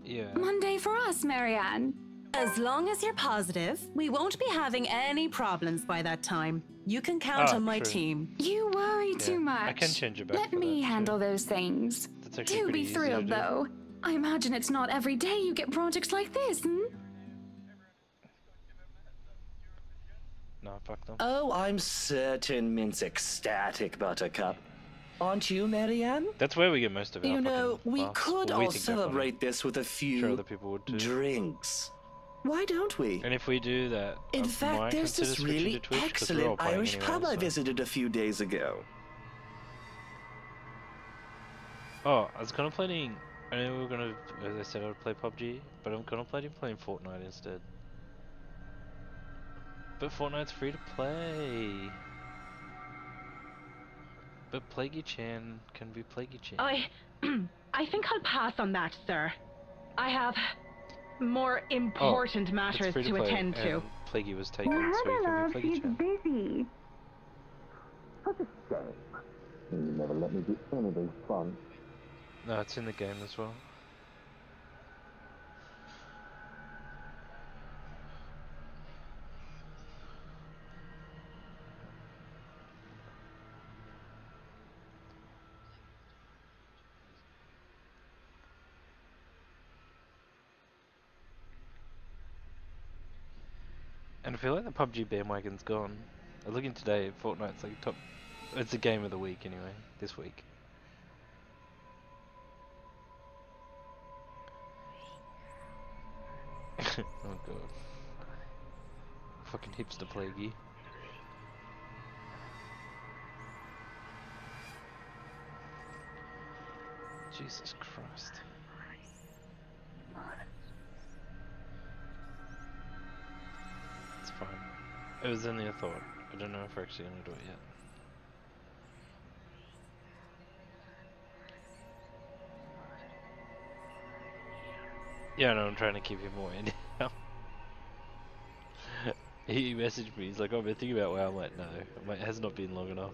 A: Yeah.
C: Monday for us, Marianne.
H: As long as you're positive, we won't be having any problems by that time. You can count on my
A: true.
H: team.
C: You worry
A: Yeah,
C: too much.
A: I can change it back
C: Let
A: for
C: me
A: that,
C: handle those things.
A: That's actually
C: Do
A: pretty
C: be
A: easy to
C: thrilled,
A: do.
C: though. I imagine it's not every day you get projects like this, hmm?
A: No, fuck them.
P: Oh, I'm certain Mint's ecstatic, Buttercup. Aren't you, Marianne?
A: That's where we get most of our
P: You know,
A: fucking
P: we
A: laughs.
P: could
A: Well, we
P: all
A: think definitely.
P: celebrate this with a few
A: Sure, other people would too.
P: drinks. Why don't we?
A: And if we do that,
P: In
A: I
P: fact,
A: might
P: there's
A: consider
P: this
A: switching
P: really
A: to Twitch, 'cause we're all
P: excellent
A: playing
P: Irish
A: anyway,
P: pub I
A: so-
P: visited a few days ago.
A: Oh, I was contemplating. I know we were gonna, as I said, I would play PUBG, but I'm contemplating playing Fortnite instead. But Fortnite's free to play. But Plaguey-chan can be Plaguey-chan.
Q: I think I'll pass on that, sir. I have more important matters
A: free
Q: to
A: play,
Q: attend to.
A: and Plaguey was taken, so you can be Plaguey-chan.
C: busy.
P: What a shame. You never let me do anything fun.
A: No, it's in the game as well. And I feel like the PUBG bandwagon's gone. I was looking today, Fortnite's like top. It's the game of the week anyway, this week. Oh god. Fucking hipster Plaguey. Jesus Christ. It's fine. It was only a thought. I don't know if we're actually gonna do it yet. Yeah, no, I'm trying to keep him away now. He messaged me, he's like, oh, I've been thinking about WoW. I'm like, no, it has not been long enough.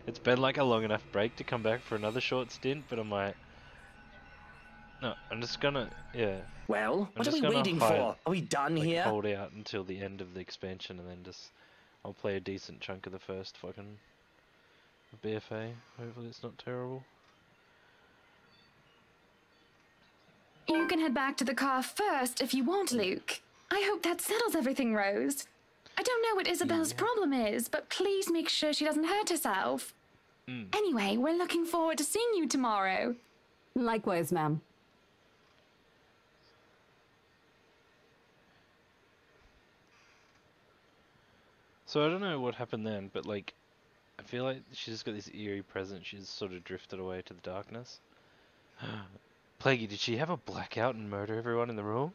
A: It's been like a long enough break to come back for another short stint, but I'm like, no, I'm just gonna, yeah.
P: Well,
A: I'm
P: what are
A: just
P: we
A: gonna
P: waiting
A: hide-
P: for? Are we done
A: like,
P: here?
A: Hold out until the end of the expansion and then just, I'll play a decent chunk of the first fucking BFA. Hopefully it's not terrible.
C: You can head back to the car first if you want, Luke. I hope that settles everything, Rose. I don't know what Isabel's problem is, but please make sure she doesn't hurt herself. Anyway, we're looking forward to seeing you tomorrow.
H: Likewise, ma'am.
A: So I don't know what happened then, but like, I feel like she's just got this eerie presence. She's sort of drifted away to the darkness. Plaguey, did she have a blackout and murder everyone in the room?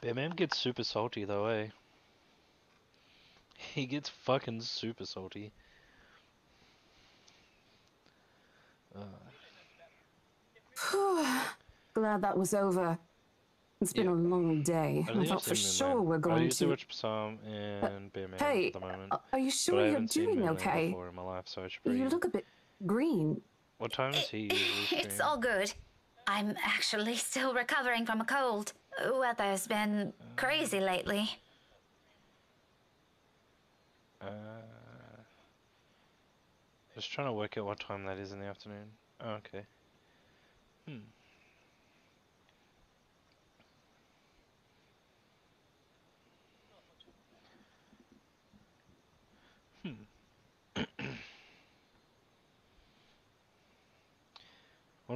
A: Batman gets super salty though, eh? He gets fucking super salty.
H: Glad that was over. It's been a long day. I thought for sure we're
A: I
H: going
A: used to
H: to.
A: watch Psalm and Batman
H: hey,
A: at the moment.
H: Are you
A: but
H: sure
A: I
H: you're
A: haven't seen
H: doing
A: Batman
H: okay?
A: before in my life, so I should probably...
H: You look a bit green.
A: What time is he usually
N: It's
A: stream?
N: all good. I'm actually still recovering from a cold. Weather's been crazy lately.
A: Just trying to work out what time that is in the afternoon. Oh, okay.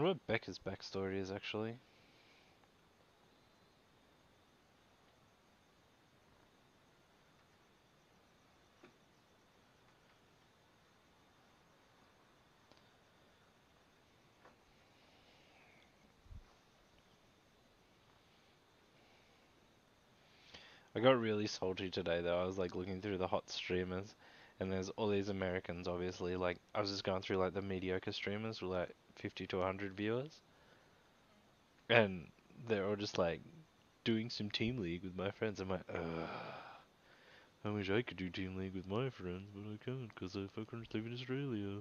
A: wonder what Becca's backstory is actually. I got really salty today though. I was like looking through the hot streamers, and there's all these Americans obviously. Like I was just going through like the mediocre streamers with like 50 to 100 viewers, and they're all just like doing some Team League with my friends. I'm like, I wish I could do Team League with my friends, but I can't because I fucking live in Australia.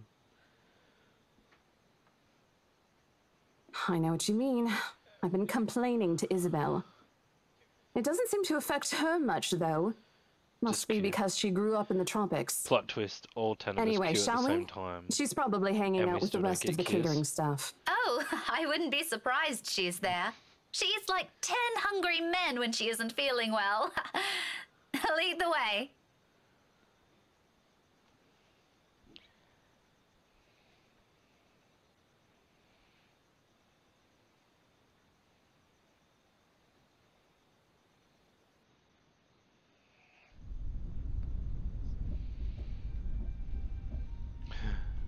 H: I know what you mean. I've been complaining to Isabel. It doesn't seem to affect her much, though. Must be because she grew up in the tropics.
A: Plot twist, all 10 of us
H: Anyway,
A: queue at
H: shall
A: the
H: we?
A: same time.
H: She's probably hanging
A: And we
H: out with the
A: still don't
H: rest
A: get
H: of the
A: cues.
H: catering staff.
N: Oh, I wouldn't be surprised she's there. She eats like 10 hungry men when she isn't feeling well. Lead the way.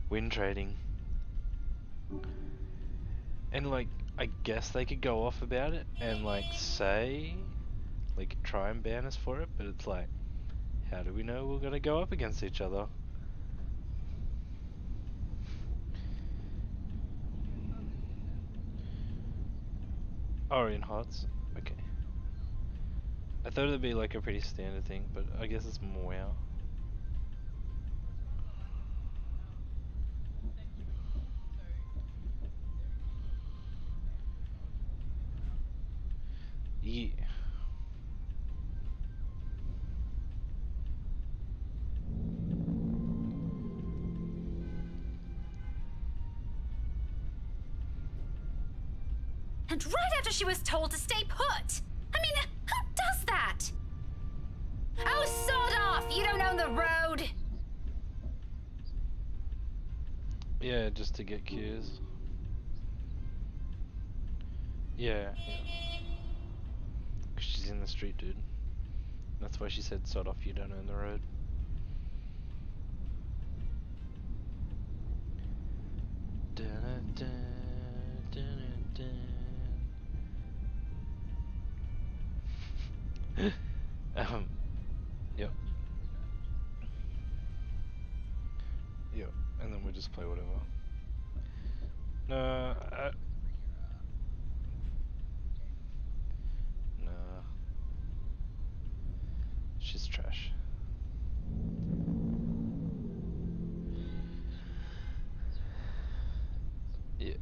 A: Win trading. And like, I guess they could go off about it and like say, like try and ban us for it, but it's like, how do we know we're gonna go up against each other? Oh, in HOTS? Okay. I thought it'd be like a pretty standard thing, but I guess it's more WoW. Yeah.
N: And right after she was told to stay put. I mean, who does that? Oh, sod off! You don't own the road!
A: Yeah, just to get cues. Yeah, yeah. 'Cause she's in the street, dude. That's why she said, sod off, you don't own the road. Dun-dun-dun, dun-dun-dun. Yep. Yep, and then we just play whatever. No, nah. She's trash. Yeah.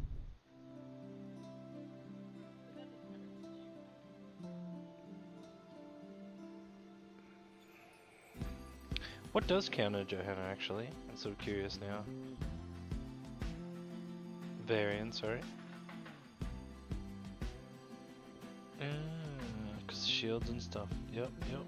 A: What does counter Johanna actually? I'm sort of curious now. Variant, sorry. Because shields and stuff. Yep, yep.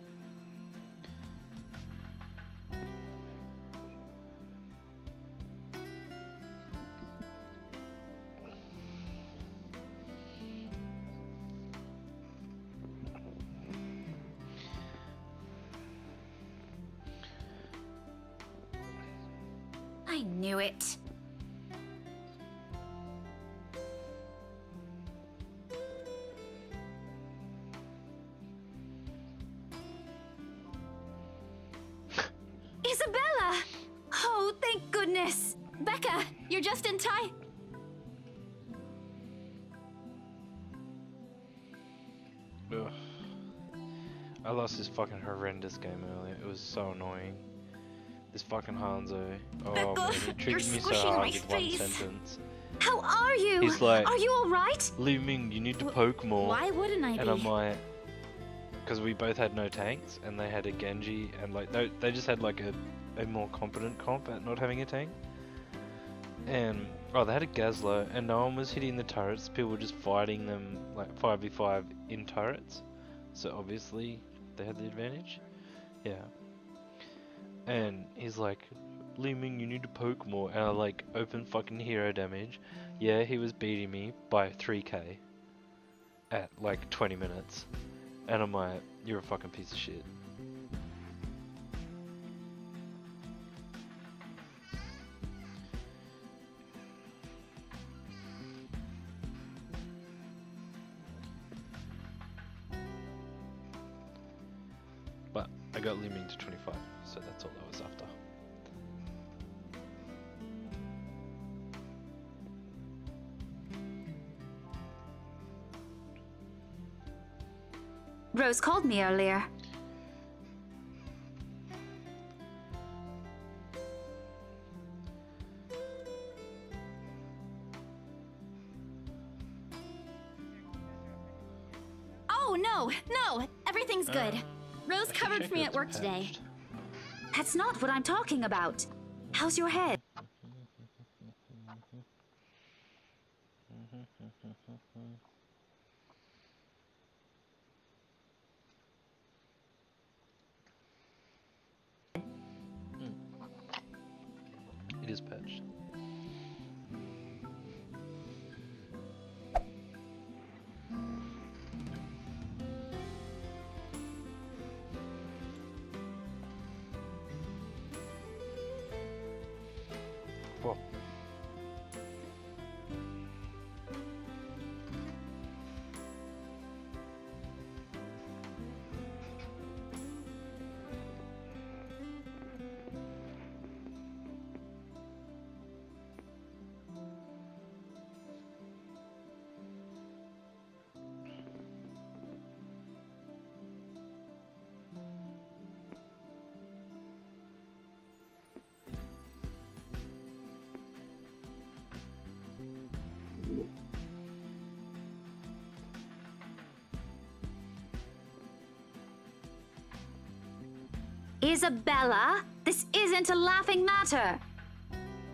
N: I knew it. Isabella! Oh, thank goodness! Becca, you're just in time.
A: Ugh. I lost this fucking horrendous game earlier. It was so annoying. This fucking Hanzo. Oh man, he treated me so hard with one sentence.
L: How are you?
A: He's like,
L: are you all right?
A: Li Ming, you need to poke more.
L: Why wouldn't I be?
A: And I'm like, because we both had no tanks, and they had a Genji, and like they just had like a more competent comp at not having a tank. And oh, they had a Gazlo, and no one was hitting the turrets. People were just fighting them like 5v5 in turrets. So obviously they had the advantage. Yeah. And he's like, Li Ming, you need to poke more. And I like open fucking hero damage. Yeah, he was beating me by 3k at like 20 minutes. And I'm like, you're a fucking piece of shit. But I got Li Ming to 25, so that's all I was after.
N: Rose called me earlier.
L: Oh, no, everything's good. Rose covered for me at work today.
N: That's not what I'm talking about. How's your head?
A: It is patched. Whoa.
N: Isabella, this isn't a laughing matter.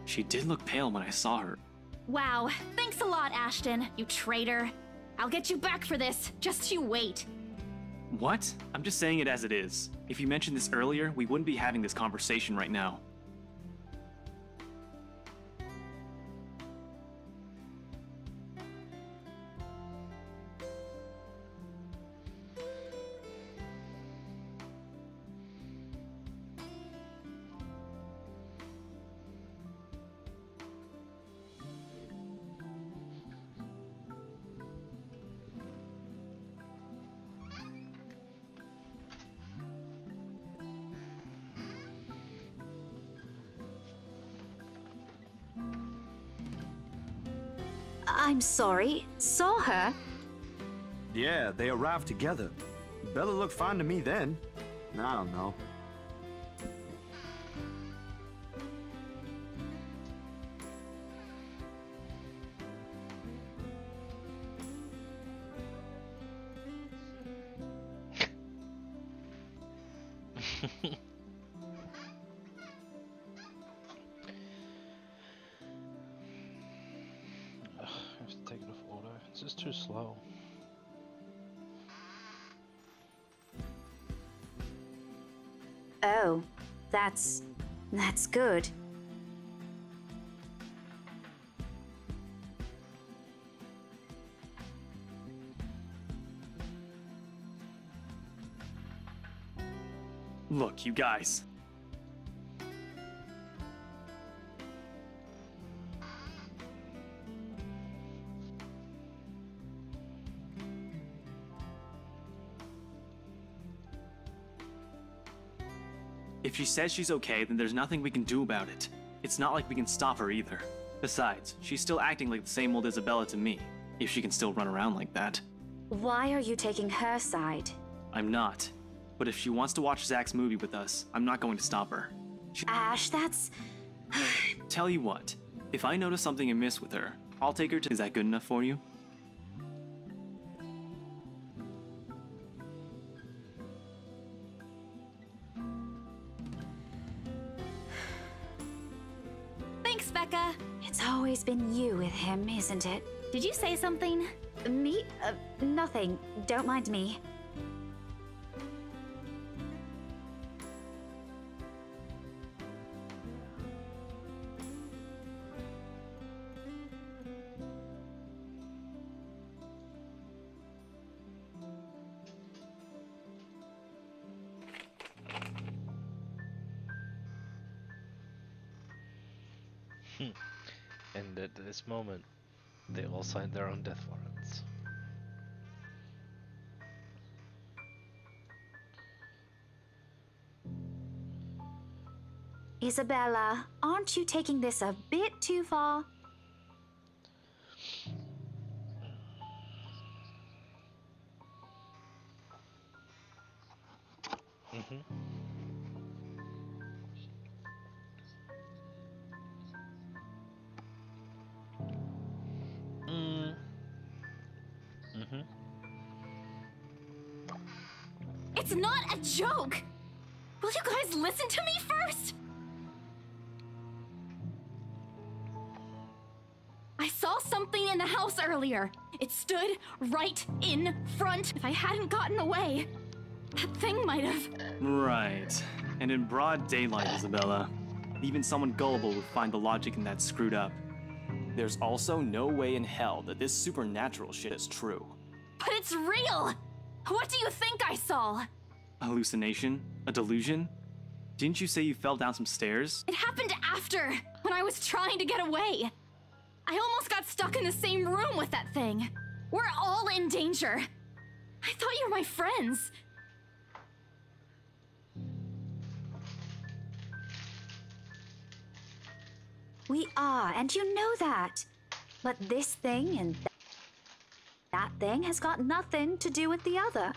J: She did look pale when I saw her.
L: Wow, thanks a lot, Ashton, you traitor. I'll get you back for this, just you wait.
J: What? I'm just saying it as it is. If you mentioned this earlier, we wouldn't be having this conversation right now.
N: I'm sorry. Saw her?
E: Yeah, they arrived together. Bella looked fine to me then. I don't know.
A: I have to take it off auto. It's just too slow.
N: Oh, that's good.
J: Look, you guys. If she says she's okay, then there's nothing we can do about it. It's not like we can stop her either. Besides, she's still acting like the same old Isabella to me, if she can still run around like that.
N: Why are you taking her side?
J: I'm not. But if she wants to watch Zach's movie with us, I'm not going to stop her.
N: Ash, that's...
J: Tell you what, if I notice something amiss with her, I'll take her to... Is that good enough for you?
L: Thanks, Becca.
N: It's always been you with him, isn't it?
L: Did you say something?
N: Me? Nothing. Don't mind me.
A: And at this moment, they all signed their own death warrants.
N: Isabella, aren't you taking this a bit too far?
A: Mm-hmm. Mm-hmm.
L: It's not a joke! Will you guys listen to me first? I saw something in the house earlier. It stood right in front. If I hadn't gotten away, that thing might have...
J: Right. And in broad daylight, Isabella. Even someone gullible would find the logic in that screwed up. There's also no way in hell that this supernatural shit is true.
L: But it's real! What do you think I saw?
J: A hallucination? A delusion? Didn't you say you fell down some stairs?
L: It happened after, when I was trying to get away. I almost got stuck in the same room with that thing. We're all in danger. I thought you were my friends.
N: We are, and you know that. But this thing and that thing has got nothing to do with the other.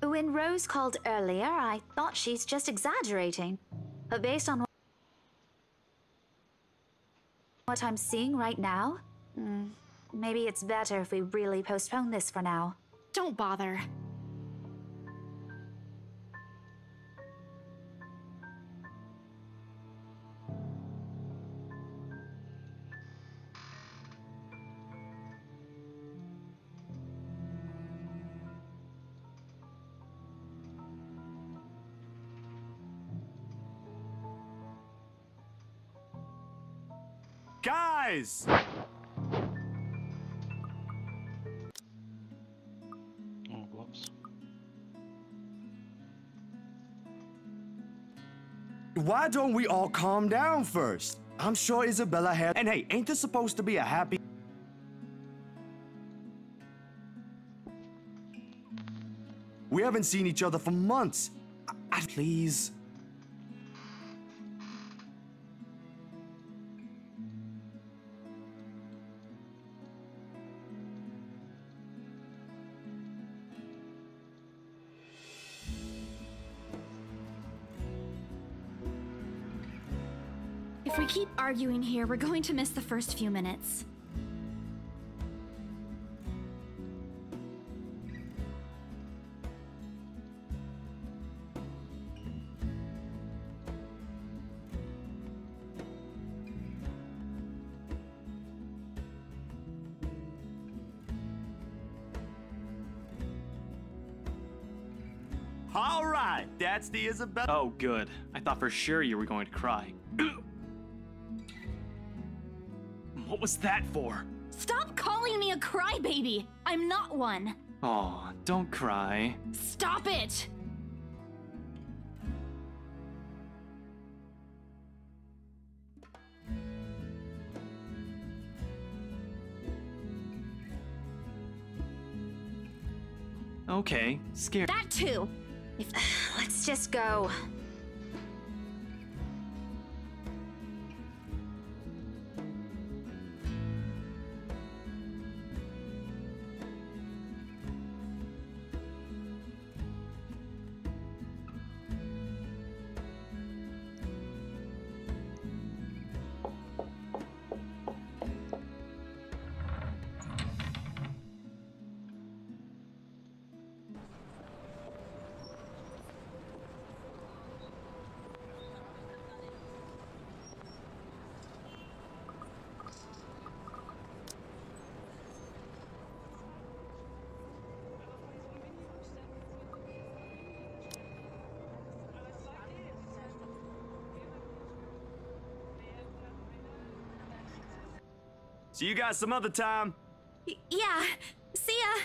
N: When Rose called earlier, I thought she's just exaggerating. But based on what I'm seeing right now, maybe it's better if we really postpone this for now.
L: Don't bother.
R: Guys!
A: Oh, whoops.
R: Why don't we all calm down first? I'm sure Isabella had... And hey, ain't this supposed to be a happy... We haven't seen each other for months. Please.
L: If we keep arguing here, we're going to miss the first few minutes.
R: All right, that's the Isabella...
J: Oh, good. I thought for sure you were going to cry. What was that for?
L: Stop calling me a crybaby! I'm not one!
J: Oh, don't cry.
L: Stop it!
J: Okay, scared.
L: That too!
N: Let's just go.
R: See you guys some other time.
L: Yeah, see ya!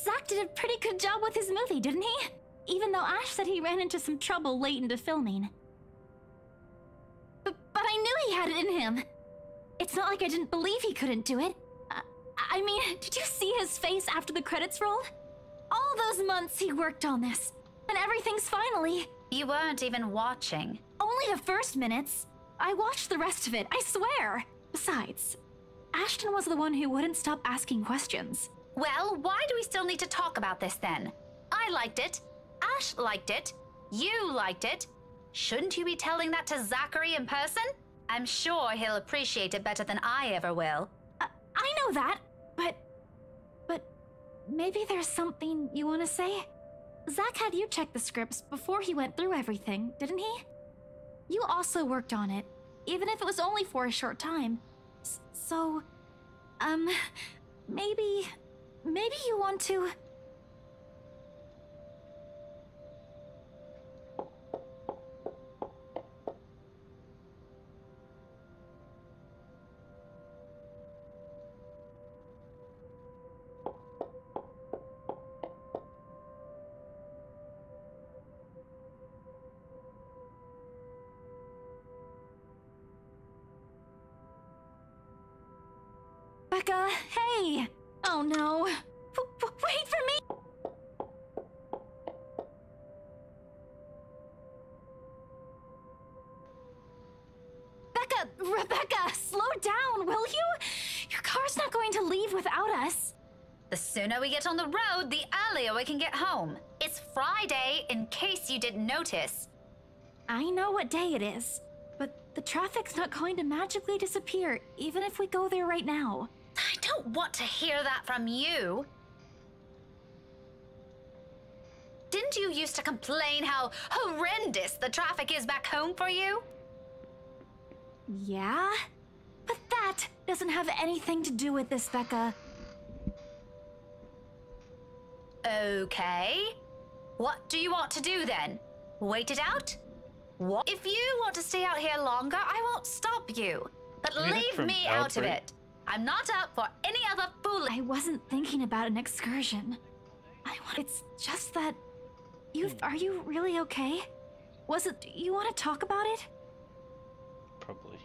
S: Zach did a pretty good job with his movie, didn't he? Even though Ash said he ran into some trouble late into filming. But I knew he had it in him. It's not like I didn't believe he couldn't do it. I mean, did you see his face after the credits rolled? All those months he worked on this, and everything's finally...
N: You weren't even watching.
S: Only the first minutes. I watched the rest of it, I swear. Besides, Ashton was the one who wouldn't stop asking questions.
N: Well, why do we still need to talk about this then? I liked it. Ash liked it. You liked it. Shouldn't you be telling that to Zachary in person? I'm sure he'll appreciate it better than I ever will.
S: I know that, but maybe there's something you want to say? Zach had you check the scripts before he went through everything, didn't he? You also worked on it, even if it was only for a short time. So, maybe you want to... Becca, hey! Oh no. Wait for me! Rebecca, slow down, will you? Your car's not going to leave without us.
N: The sooner we get on the road, the earlier we can get home. It's Friday, in case you didn't notice.
S: I know what day it is, but the traffic's not going to magically disappear, even if we go there right now.
N: I don't want to hear that from you. Didn't you used to complain how horrendous the traffic is back home for you?
S: Yeah? But that doesn't have anything to do with this, Becca.
N: Okay. What do you want to do then? Wait it out? What? If you want to stay out here longer, I won't stop you. But leave me out of it. I'm not up for any other fool.
S: I wasn't thinking about an excursion. It's just that... Are you really okay? You want to talk about it?
A: Probably.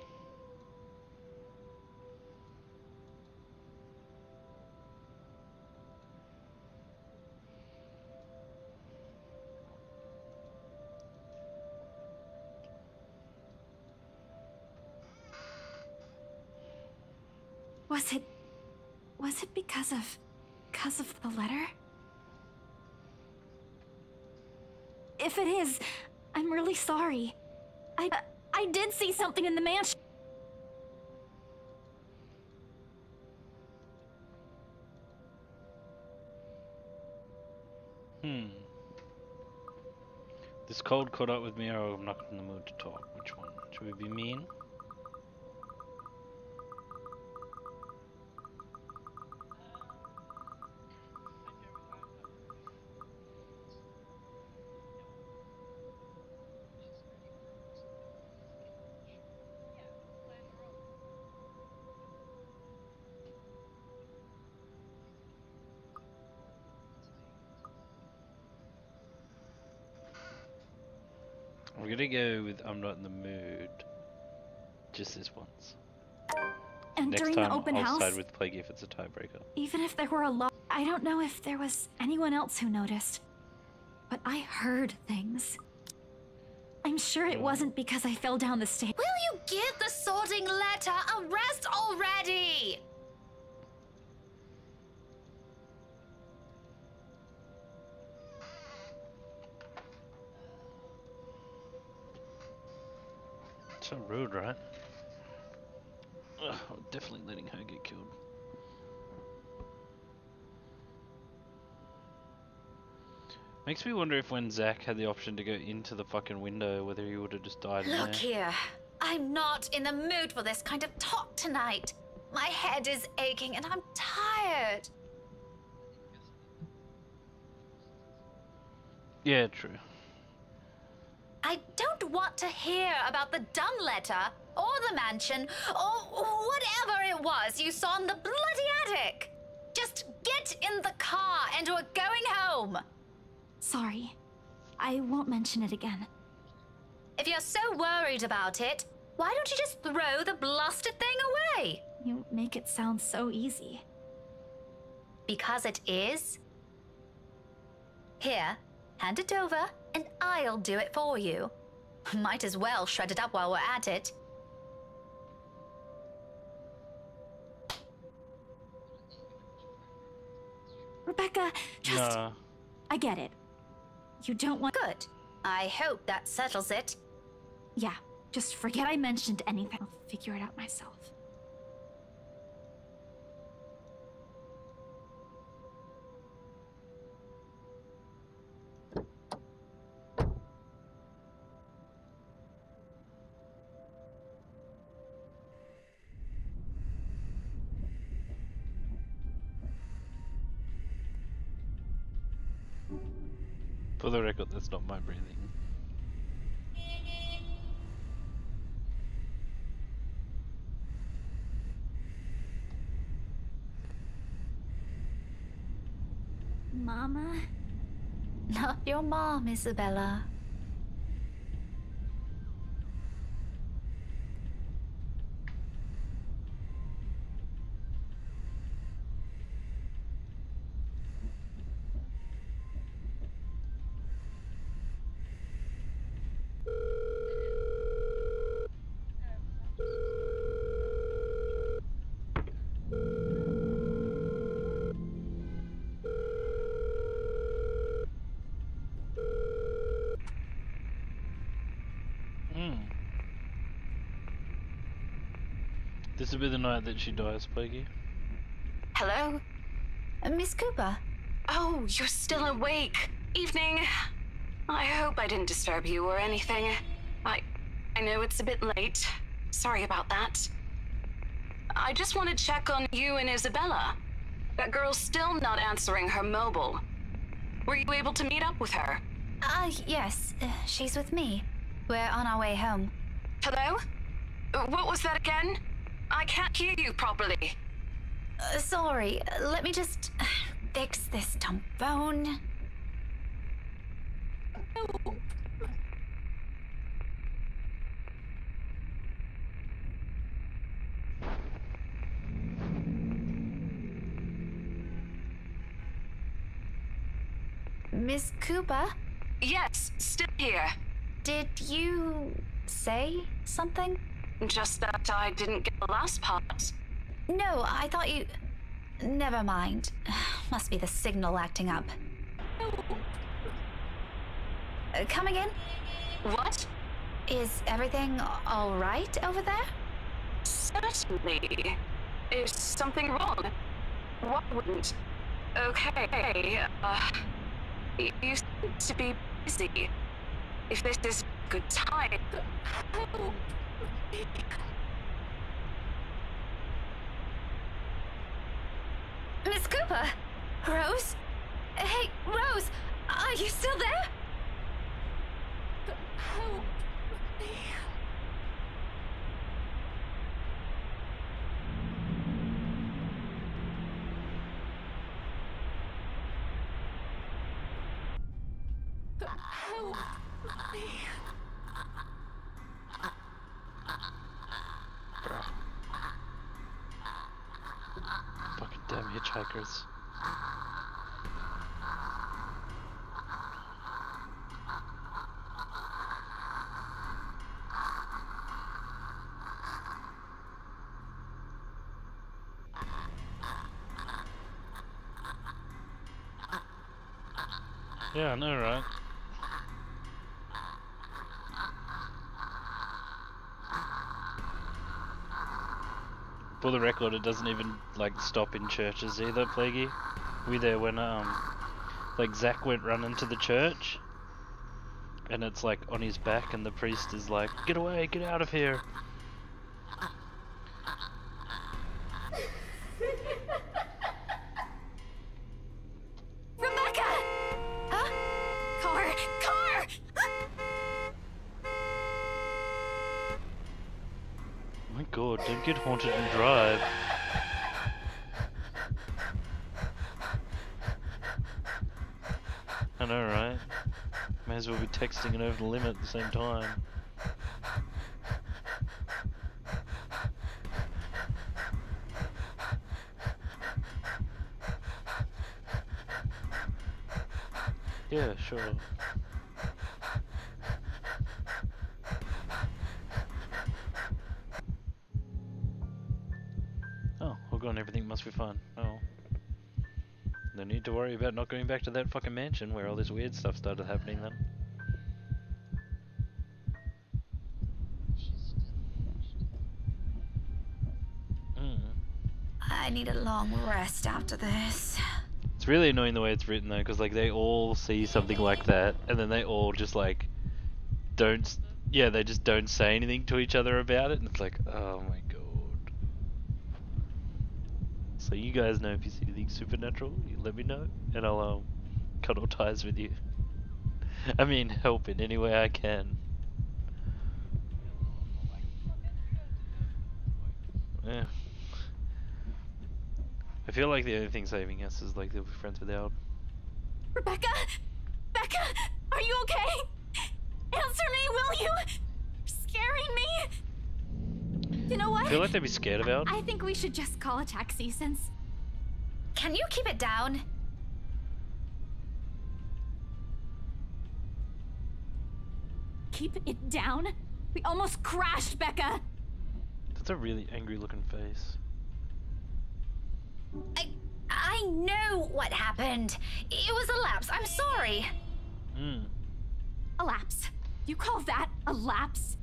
S: Was it because of the letter? If it is, I'm really sorry. I did see something in the mansion.
A: This cold caught up with me, or I'm not in the mood to talk. Which one? Should we be mean? We're gonna go with I'm not in the mood. Just this once.
S: And
A: Next
S: during
A: time
S: the open
A: I'll
S: house,
A: side with Plague if it's a tiebreaker.
S: even if there were a lot, I don't know if there was anyone else who noticed, but I heard things. I'm sure it wasn't because I fell down the stairs.
N: Will you give the sorting letter a rest already?
A: So rude, right? Ugh, definitely letting her get killed. Makes me wonder if when Zach had the option to go into the fucking window, whether he would have just died in there.
N: Look here, I'm not in the mood for this kind of talk tonight. My head is aching and I'm tired.
A: Yeah, true.
N: I don't want to hear about the dumb letter, or the mansion, or whatever it was you saw in the bloody attic. Just get in the car and we're going home.
S: Sorry. I won't mention it again.
N: If you're so worried about it, why don't you just throw the blasted thing away?
S: You make it sound so easy.
N: Because it is. Here, hand it over, and I'll do it for you. Might as well shred it up while we're at it.
S: Rebecca, just...
A: Nah.
S: I get it. You don't want...
N: Good. I hope that settles it.
S: Yeah, just forget I mentioned anything. I'll figure it out myself.
A: For the record, that's not my breathing.
S: Mama?
N: Not your mom, Isabella.
A: This will be the night that she dies, Plaguey.
L: Hello?
N: Miss Cooper?
M: Oh, you're still awake. Evening. I hope I didn't disturb you or anything. I know it's a bit late. Sorry about that. I just want to check on you and Isabella. That girl's still not answering her mobile. Were you able to meet up with her?
N: Yes. She's with me. We're on our way home.
M: Hello? What was that again? I can't hear you properly.
N: Sorry. Let me just fix this dumb phone. Miss Cooper?
M: Yes, still here.
N: Did you say something?
M: Just that I didn't get the last part.
N: No, I thought you... Never mind. Must be the signal acting up. Coming in?
M: What?
N: Is everything all right over there?
M: Certainly. Is something wrong? What wouldn't? Okay, you seem to be busy. If this is a good time...
N: Miss Cooper? Rose? Hey, Rose! Are you still there?
A: Fucking damn hitchhikers. Yeah, I know, right? For the record, it doesn't even like stop in churches either, Plaguey. We there when like Zach went running to the church, and it's like on his back, and the priest is like, "Get away, get out of here."
L: Rebecca! Huh? Car! Car!
A: My god, don't get haunted and drive. know, right? May as well be texting and over the limit at the same time. Yeah, sure. Oh, all gone, everything must be fine. Oh. No need to worry about not going back to that fucking mansion where all this weird stuff started happening then.
N: I need a long rest after this.
A: It's really annoying the way it's written though, because like they all see something like that, and then they all just like don't, yeah, they just don't say anything to each other about it, and it's like, oh my god. So you guys know if you see anything supernatural, you let me know, and I'll cut all ties with you. I mean, help in any way I can. Yeah. I feel like the only thing saving us is like they'll be friends with Al.
S: Rebecca? Becca, are you okay? Answer me, will you? You're scaring me. You know what?
A: I feel like they'd be scared of Al.
S: I think we should just call a taxi since...
N: Can you keep it down?
S: Keep it down? We almost crashed, Becca.
A: That's a really angry looking face.
N: I know what happened. It was a lapse. I'm sorry.
S: A lapse? You call that a lapse?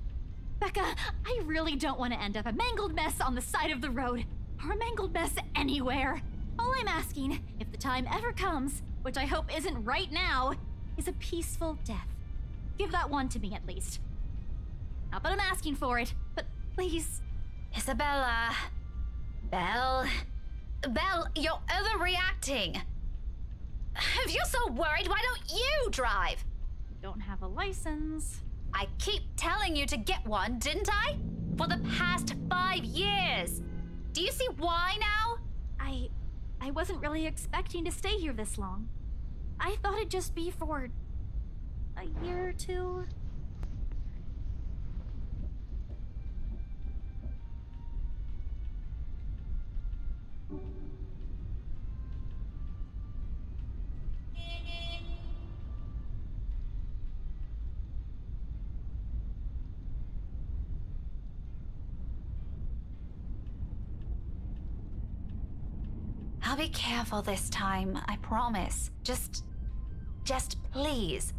S: Becca, I really don't want to end up a mangled mess on the side of the road, or a mangled mess anywhere. All I'm asking, if the time ever comes, which I hope isn't right now, is a peaceful death. Give that one to me at least. Not that I'm asking for it, but please.
N: Isabella. Belle, you're overreacting. If you're so worried, why don't you drive?
S: Don't have a license.
N: I keep telling you to get one, didn't I? For the past 5 years. Do you see why now?
S: I wasn't really expecting to stay here this long. I thought it'd just be for a year or two.
N: I'll be careful this time, I promise. Just please.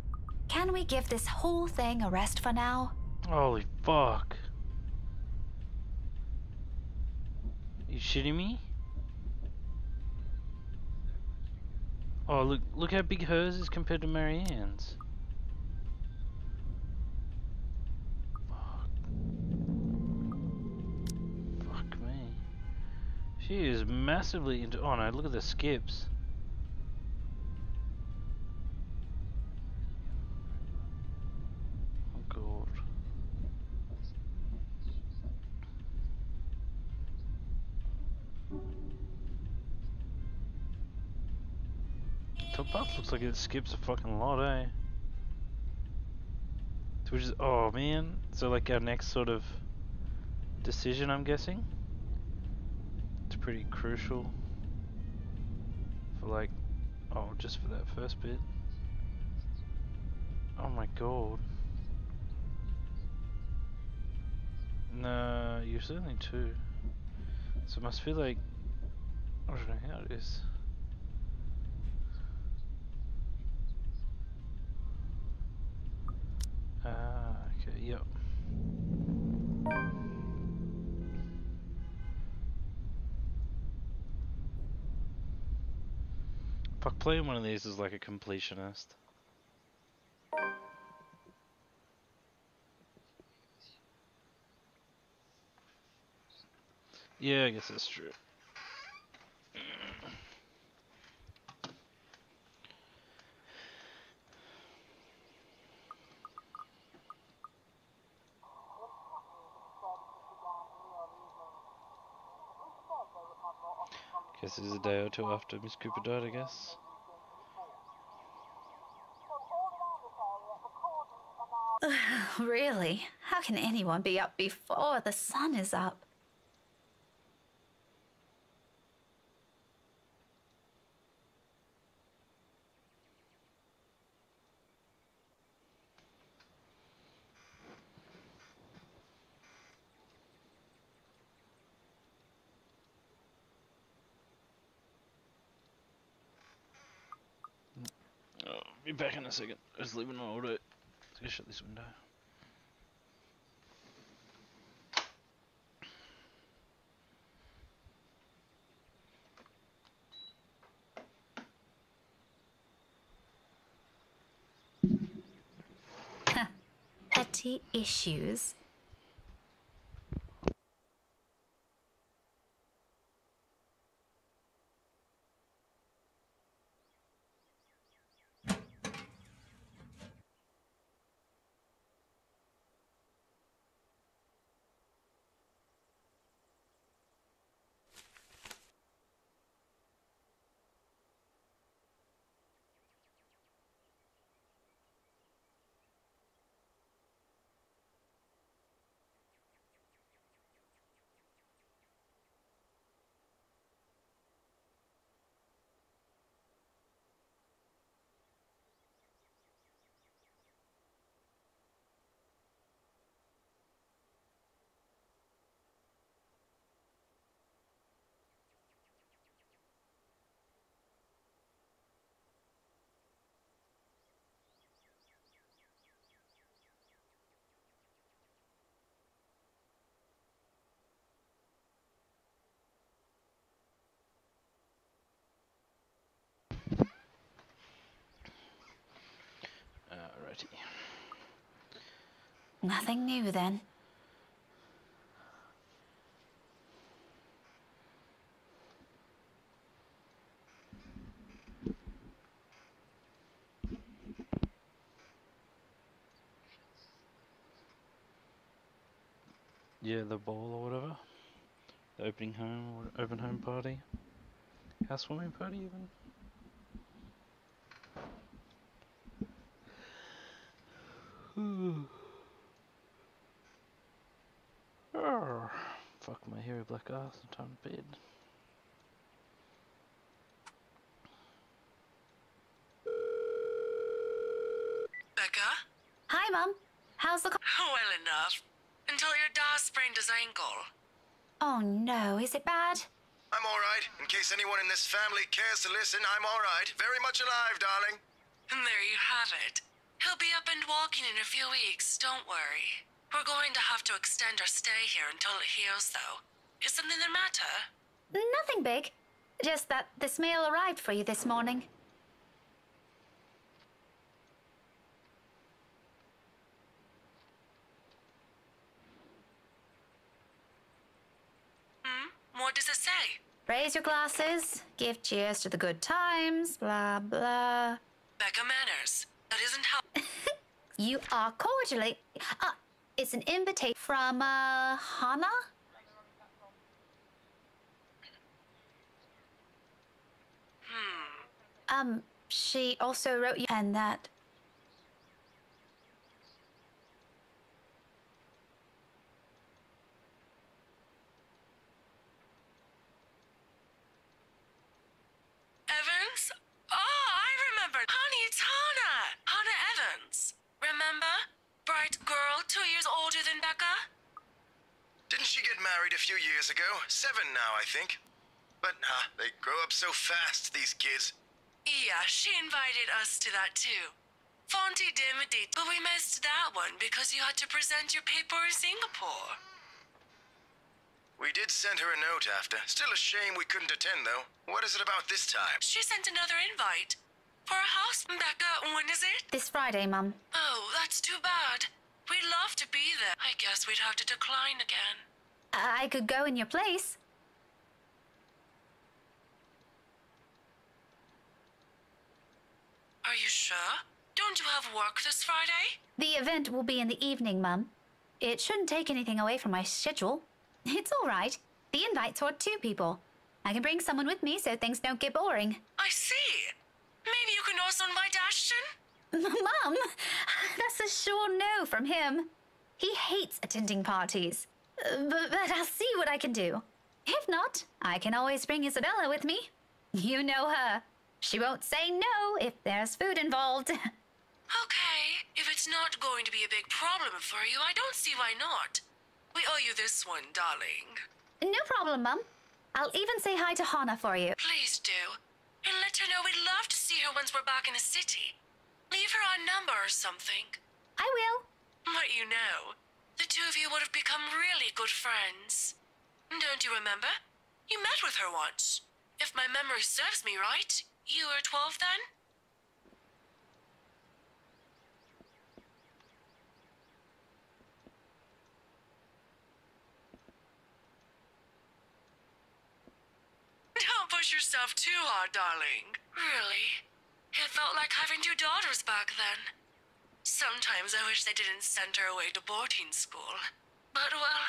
N: Can we give this whole thing a rest for now?
A: Holy fuck. You shitting me? Oh, look how big hers is compared to Marianne's. Fuck me. She is massively into... Oh no, look at the skips. Oh god. Top up looks like it skips a fucking lot, eh? Which is... Oh man. So like our next sort of decision, I'm guessing? It's pretty crucial for like, oh, just for that first bit. Oh my god. No, you're certainly two. So it must feel like, I don't know how it is. Okay, yep. Fuck, playing one of these is like a completionist. Yeah, I guess that's true. Guess it is a day or two after Miss Cooper died, I guess.
N: Really? How can anyone be up before the sun is up?
A: I'll be back in a second. I was leaving my auto. Let's go shut this window.
N: Petty issues.
A: Alrighty.
N: Nothing new then.
A: Yeah, the ball or whatever. The opening home or open home party. Housewarming party even. Oh, fuck my hairy black ass and time to bed.
T: Becca?
N: Hi, Mum. How's the
T: Well enough. Until your dad sprained his ankle.
N: Oh no, is it bad?
U: I'm alright. In case anyone in this family cares to listen, I'm alright. Very much alive, darling.
T: And there you have it. He'll be up and walking in a few weeks, don't worry. We're going to have to extend our stay here until it heals, though. Is something the matter?
N: Nothing big. Just that this mail arrived for you this morning.
T: What does it say?
N: Raise your glasses, give cheers to the good times, blah blah.
T: Becca manners. That isn't how.
N: You are cordially. It's an invitation from Hannah? She also wrote you and that.
T: Evans? Oh, I remember. Honey, it's Hannah. Hannah Evans. Remember? Bright girl, 2 years older than Becca?
U: Didn't she get married a few years ago? 7 now, I think. But, they grow up so fast, these kids.
T: Yeah, she invited us to that too. Fonty Dimity, but we missed that one because you had to present your paper in Singapore.
U: We did send her a note after. Still a shame we couldn't attend, though. What is it about this time?
T: She sent another invite. For a house, Becca, when is it?
N: This Friday, Mum.
T: Oh, that's too bad. We'd love to be there. I guess we'd have to decline again.
N: I could go in your place.
T: Are you sure? Don't you have work this Friday?
N: The event will be in the evening, Mum. It shouldn't take anything away from my schedule. It's all right. The invite's for 2 people. I can bring someone with me so things don't get boring.
T: I see. Maybe you can also invite Ashton?
N: Mum, that's a sure no from him. He hates attending parties. But I'll see what I can do. If not, I can always bring Isabella with me. You know her. She won't say no if there's food involved.
T: Okay, if it's not going to be a big problem for you, I don't see why not. We owe you this one, darling.
N: No problem, Mum. I'll even say hi to Hana for you.
T: Please do. And let her know we'd love to see her once we're back in the city. Leave her our number or something.
N: I will.
T: But you know, the two of you would have become really good friends. Don't you remember? You met with her once. If my memory serves me right, you were 12 then? Don't push yourself too hard, darling. Really? It felt like having two daughters back then. Sometimes I wish they didn't send her away to boarding school. But, well,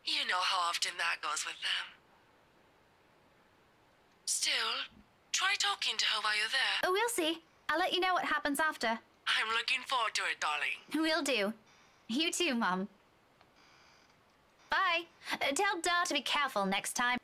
T: you know how often that goes with them. Still, try talking to her while you're there.
N: Oh, we'll see. I'll let you know what happens after.
T: I'm looking forward to it, darling.
N: Will do. You too, Mum. Bye. Tell Da to be careful next time.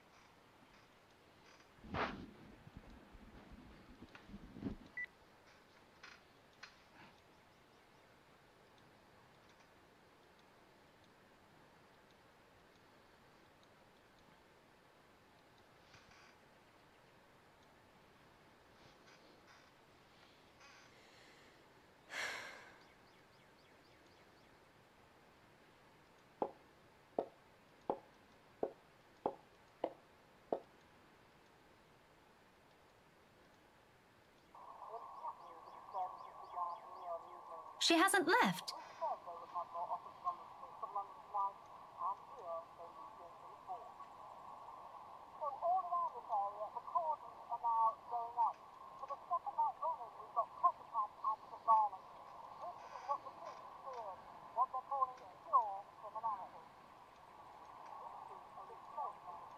N: She hasn't left.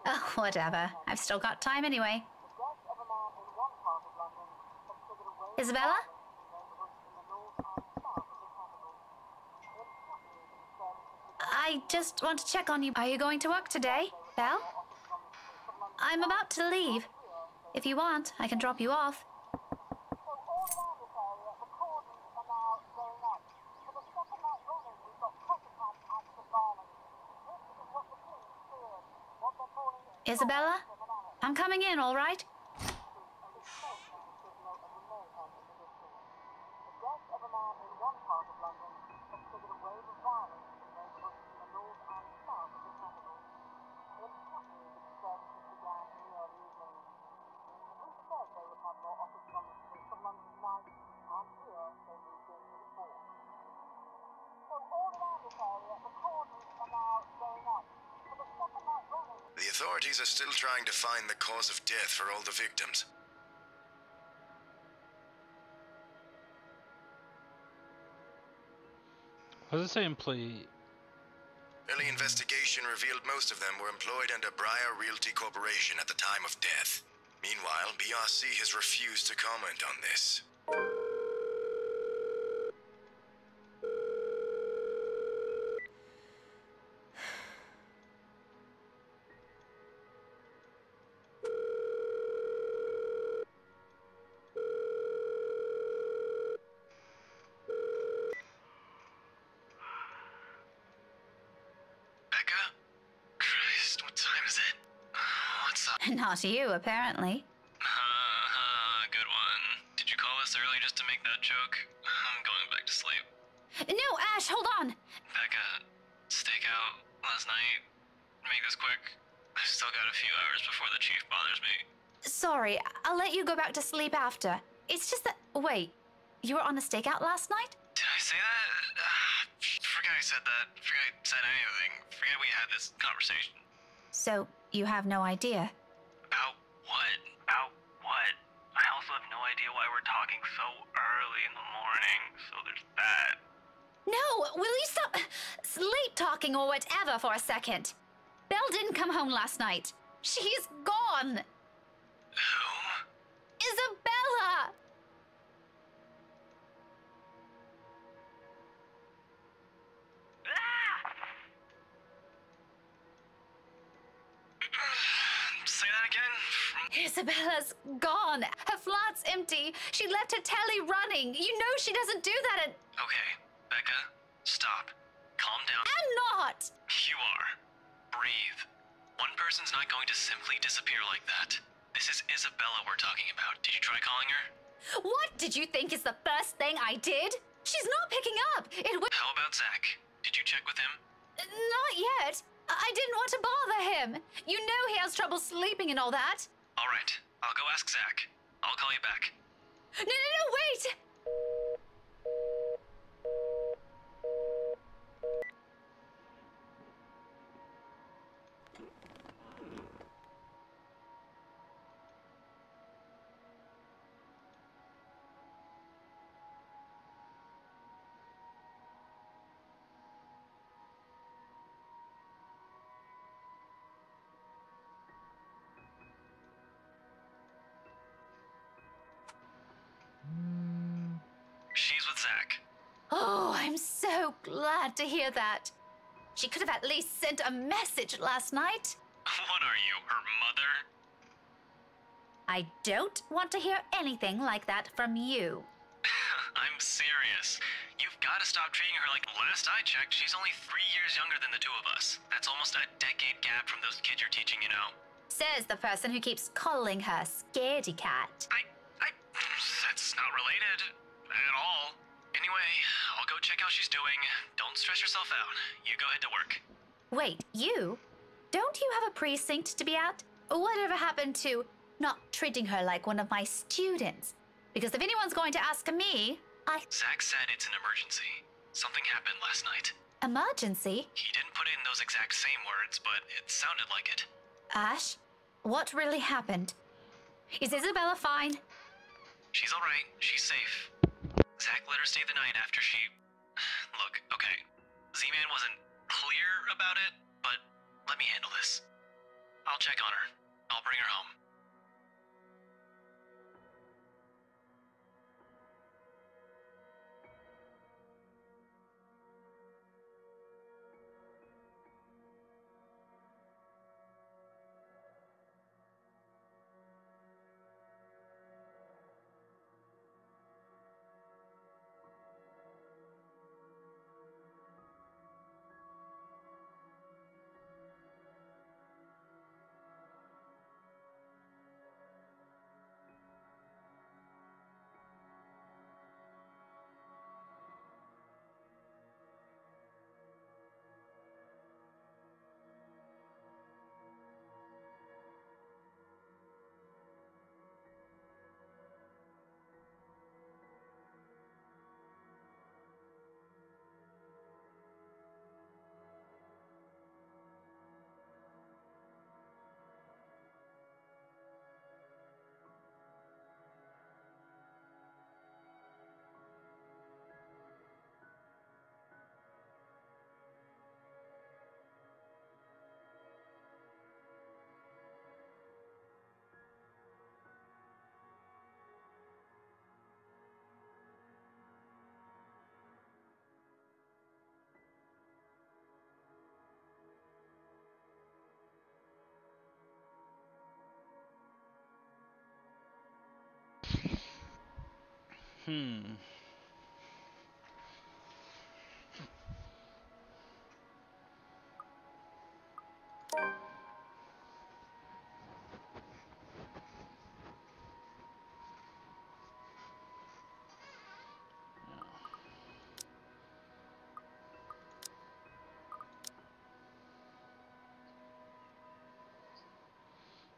N: Oh, whatever. I've still got time anyway. Isabella? I just want to check on you. Are you going to work today, Belle? I'm about to leave. If you want, I can drop you off. Isabella? I'm coming in, all right?
U: The authorities are still trying to find the cause of death for all the victims.
A: What does it say, employee?
U: Early investigation revealed most of them were employed under Briar Realty Corporation at the time of death. Meanwhile, BRC has refused to comment on this.
N: Not you, apparently.
J: Good one. Did you call us early just to make that joke? I'm going back to sleep.
N: No, Ash, hold on!
J: Becca, stakeout last night. Make this quick. I've still got a few hours before the chief bothers me.
N: Sorry, I'll let you go back to sleep after. It's just that... Wait, you were on a stakeout last night?
J: Did I say that? Forget I said that. Forget I said anything. Forget we had this conversation.
N: So, you have no idea?
J: About what? About what? I also have no idea why we're talking so early in the morning, so there's that.
N: No! Will you stop sleep talking or whatever for a second? Belle didn't come home last night. She's gone!
J: Who?
N: Isabella! Isabella's gone. Her flat's empty. She left her telly running. You know she doesn't do that at...
J: Okay, Becca, stop. Calm down.
N: I'm not!
J: You are. Breathe. One person's not going to simply disappear like that. This is Isabella we're talking about. Did you try calling her?
N: What did you think is the first thing I did? She's not picking up.
J: How about Zach? Did you check with him?
N: Not yet. I didn't want to bother him. You know he has trouble sleeping and all that.
J: All right, I'll go ask Zach. I'll call you back.
N: No, wait!
J: She's with Zach.
N: Oh, I'm so glad to hear that. She could have at least sent a message last night.
J: What are you, her mother?
N: I don't want to hear anything like that from you.
J: I'm serious. You've got to stop treating her like... Last I checked, she's only 3 years younger than the two of us. That's almost a decade gap from those kids you're teaching, you know.
N: Says the person who keeps calling her Scaredy Cat.
J: That's not related at all. Anyway, I'll go check how she's doing. Don't stress yourself out. You go ahead to work.
N: Wait, you? Don't you have a precinct to be at? Whatever happened to not treating her like one of my students? Because if anyone's going to ask me,
J: Zach said it's an emergency. Something happened last night.
N: Emergency?
J: He didn't put it in those exact same words, but it sounded like it.
N: Ash, what really happened? Is Isabella fine?
J: She's alright. She's safe. Zach let her stay the night after she... Look, okay. Z-Man wasn't clear about it, but let me handle this. I'll check on her. I'll bring her home.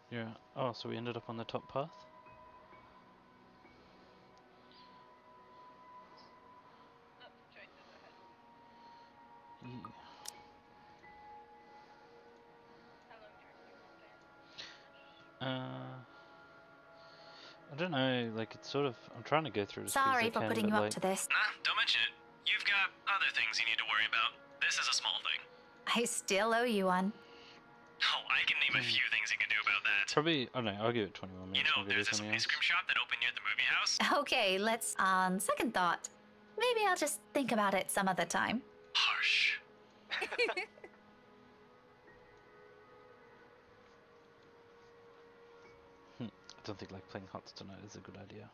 A: Yeah. Oh, so we ended up on the top path? I don't know, like it's sort of, I'm trying to go through it as quick as I
N: Sorry for
A: can,
N: putting
A: but,
N: you up
A: like,
N: to this.
J: Don't mention it. You've got other things you need to worry about. This is a small thing.
N: I still owe you one.
J: Oh, I can name a few things you can do about that.
A: Probably, I don't know, I'll give it 21 minutes.
J: You know,
A: maybe
J: there's
A: do
J: this
A: something
J: ice
A: else.
J: cream shop that opened near the movie house.
N: Okay, let's, on second thought, maybe I'll just think about it some other time.
J: Harsh.
A: don't think like playing HOTS tonight is a good idea.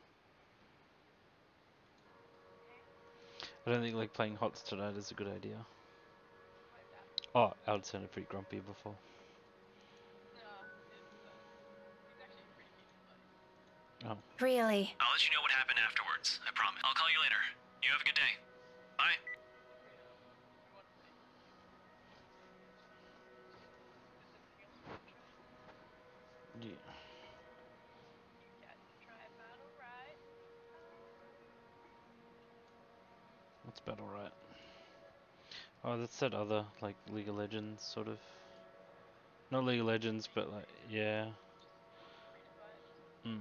A: I don't think like playing HOTS tonight is a good idea. Oh, Alex sounded pretty grumpy before. Oh.
J: Really? I'll let you know what happened afterwards. I promise. I'll call you later. You have a good day. Bye.
A: Yeah. What's Battle Right? Oh, that's that other, like, League of Legends, sort of. Not League of Legends, but, like, yeah. Hmm.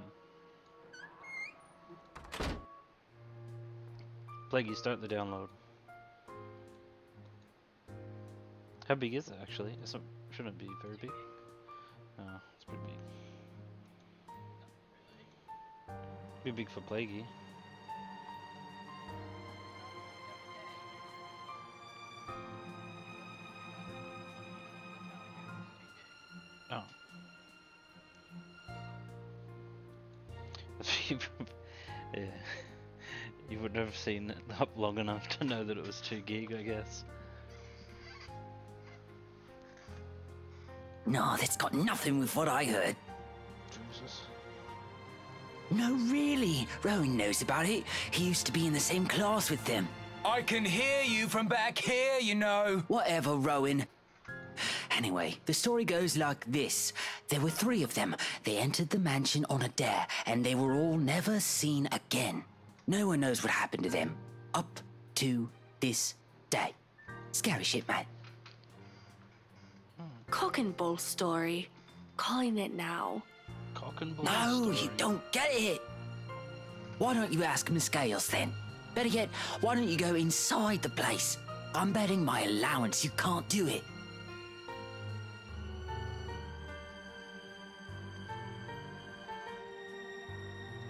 A: Plaguey, start the download. How big is it, actually? It's not, shouldn't be very big. Oh, it's pretty big. Be big for Plaguey. Oh. Yeah. You would have seen it up long enough to know that it was 2 gig, I guess.
D: No, that's got nothing with what I heard.
A: Jesus.
D: No, really. Rowan knows about it. He used to be in the same class with them. I can hear you from back here, you know. Whatever, Rowan. Anyway, the story goes like this. There were 3 of them. They entered the mansion on a dare, and they were all never seen again. No one knows what happened to them. Up to this day. Scary shit, mate.
V: Cock and bull story. Calling it now.
A: Cock and bull
D: No,
A: story.
D: you don't get it. Why don't you ask Miss Gales then? Better yet, why don't you go inside the place? I'm betting my allowance you can't do it.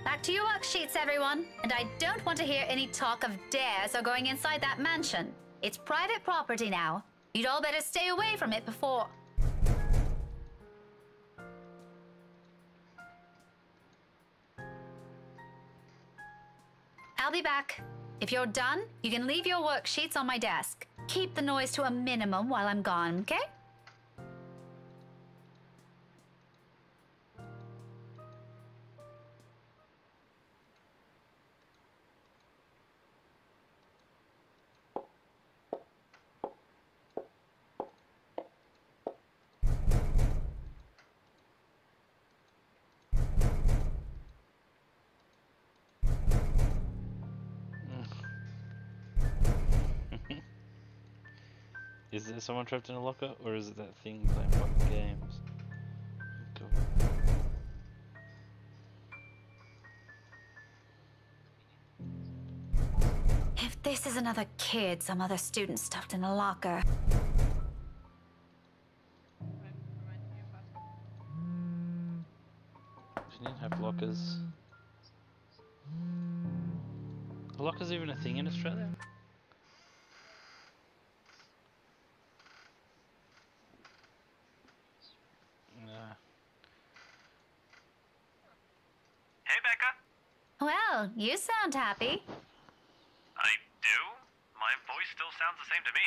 N: Back to your worksheets, everyone. And I don't want to hear any talk of dares or going inside that mansion. It's private property now. You'd all better stay away from it before... I'll be back. If you're done, you can leave your worksheets on my desk. Keep the noise to a minimum while I'm gone, okay?
A: Is there someone trapped in a locker, or is it that thing playing fucking games? Cool.
N: If this is another kid, some other student stuffed in a locker.
A: You didn't have lockers. Are lockers even a thing in Australia? Nah.
J: Hey, Becca.
N: Well, you sound happy.
J: I do? My voice still sounds the same to me.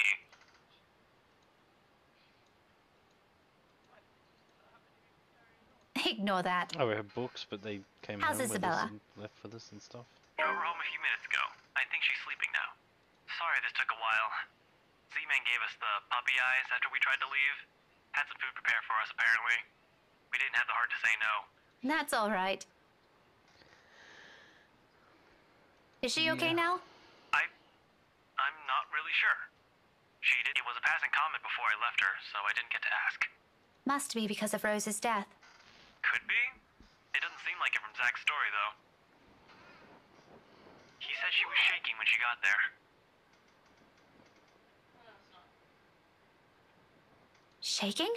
N: Ignore that.
A: Oh, we have books, but they came
N: How's
A: home with us
N: Isabella?
A: and left with us and stuff.
J: Got home a few minutes ago. I think she's sleeping now. Sorry this took a while. Z-Man gave us the puppy eyes after we tried to leave. Had some food prepared for us, apparently. We didn't have the heart to say no.
N: That's all right. Is she okay now?
J: I'm not really sure. It was a passing comment before I left her, so I didn't get to ask.
N: Must be because of Rose's death.
J: Could be. It doesn't seem like it from Zach's story, though. He said she was shaking when she got there.
N: Shaking?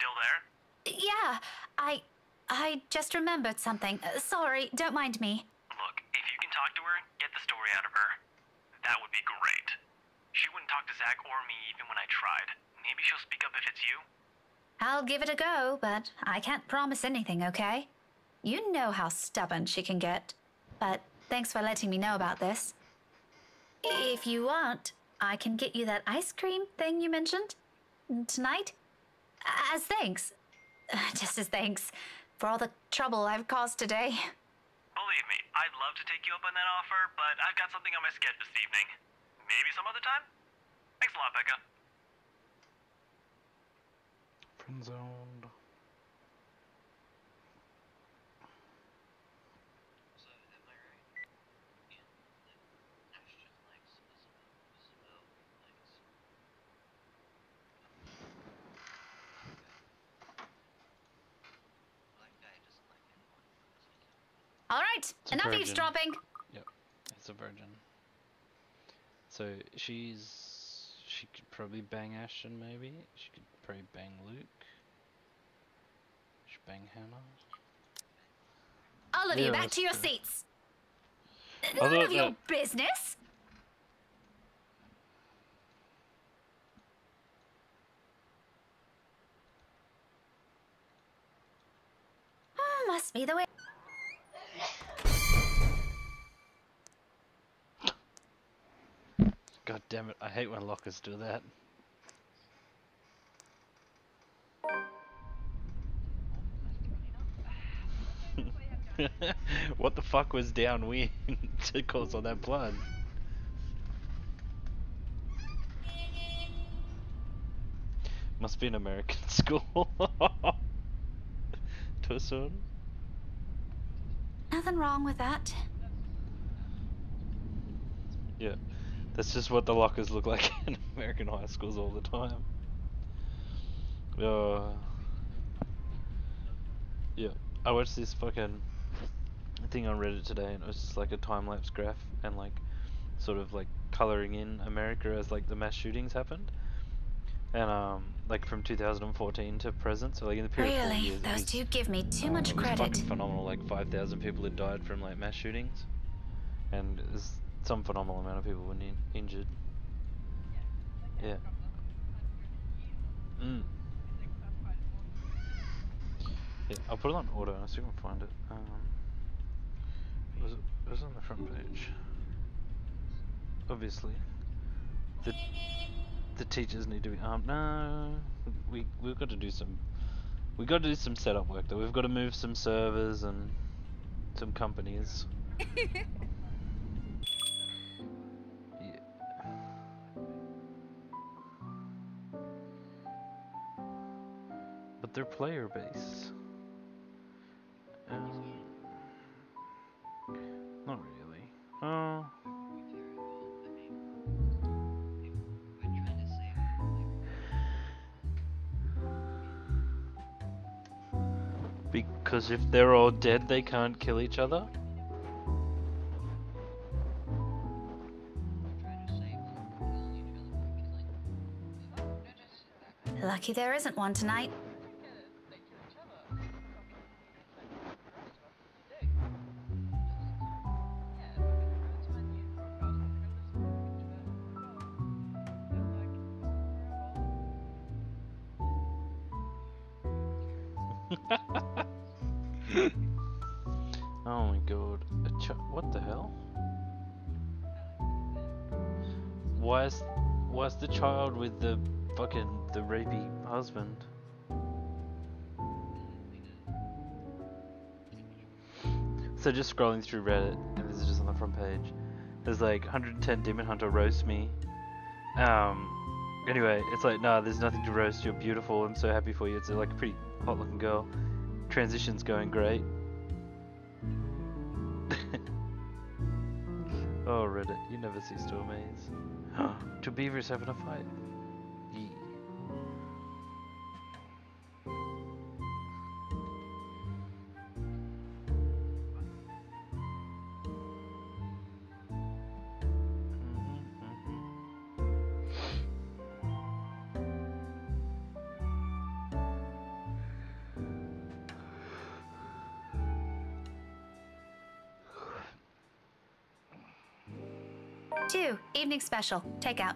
B: still there?
N: Yeah, I just remembered something. Sorry, don't mind me.
B: Look, if you can talk to her, get the story out of her. That would be great. She wouldn't talk to Zach or me even when I tried. Maybe she'll speak up if it's you.
N: I'll give it a go, but I can't promise anything, okay? You know how stubborn she can get. But thanks for letting me know about this. If you want, I can get you that ice cream thing you mentioned tonight. As thanks. Just as thanks for all the trouble I've caused today.
B: Believe me, I'd love to take you up on that offer, but I've got something on my schedule this evening. Maybe some other time? Thanks a lot, Becca.
A: Friend zoned.
N: All right, enough eavesdropping.
A: Yep, it's a virgin. So she could probably bang Ashton, maybe. She could probably bang Luke. She could bang Hannah.
N: All of you, back to your seats. None of your business. Must be the way.
A: God damn it, I hate when lockers do that. What the fuck was downwind to cause all that blood? Must be an American school. Tucson?
N: Nothing wrong with that.
A: Yeah, that's just what the lockers look like in American high schools all the time. Yeah, I watched this fucking thing on Reddit today, and it was just like a time-lapse graph and like sort of like coloring in America as like the mass shootings happened, and like from 2014 to present, so like in the period of 4
N: Really,
A: years,
N: those two give me too much
A: it was
N: credit.
A: fucking phenomenal. Like 5,000 people had died from like mass shootings, and some phenomenal amount of people were injured. Yeah. Yeah, I'll put it on auto and I'll see if I can find it. It was on the front page. Obviously. The teachers need to be armed. No, we've got to do some setup work though. We've got to move some servers and some companies. Yeah. But they're player based. Not really. Oh. Because if they're all dead, they can't kill each other?
N: Lucky there isn't one tonight.
A: Oh my god. What the hell? Why is the child with the rapey husband? So just scrolling through Reddit, and this is just on the front page. There's like 110 Demon Hunter roast me. Anyway, it's like, nah, there's nothing to roast. You're beautiful. I'm so happy for you. It's like a pretty hot looking girl. Transition's going great. Oh, Reddit, you never cease to amaze. Two beavers having a fight. Yee.
N: 2, evening special, takeout.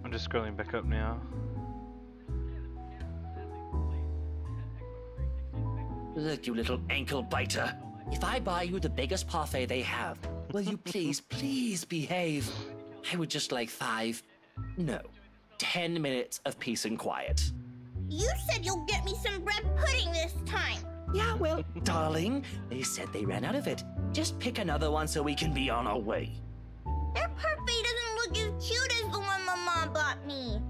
A: I'm just scrolling back up now.
P: Look, you little ankle biter. If I buy you the biggest parfait they have, will you please, please behave? I would just like 10 minutes of peace and quiet.
O: You said you'll get me some bread pudding this time.
P: Yeah, well, darling, they said they ran out of it. Just pick another one so we can be on our way.
O: Their parfait doesn't look as cute as the one my mom bought me.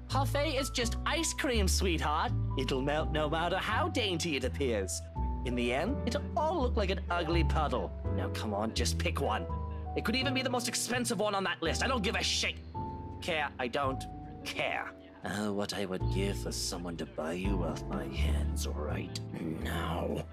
P: Parfait is just ice cream, sweetheart. It'll melt no matter how dainty it appears. In the end, it'll all look like an ugly puddle. Now come on, just pick one. It could even be the most expensive one on that list. I don't give a shit. I don't care. What I would give for someone to buy you off my hands right now.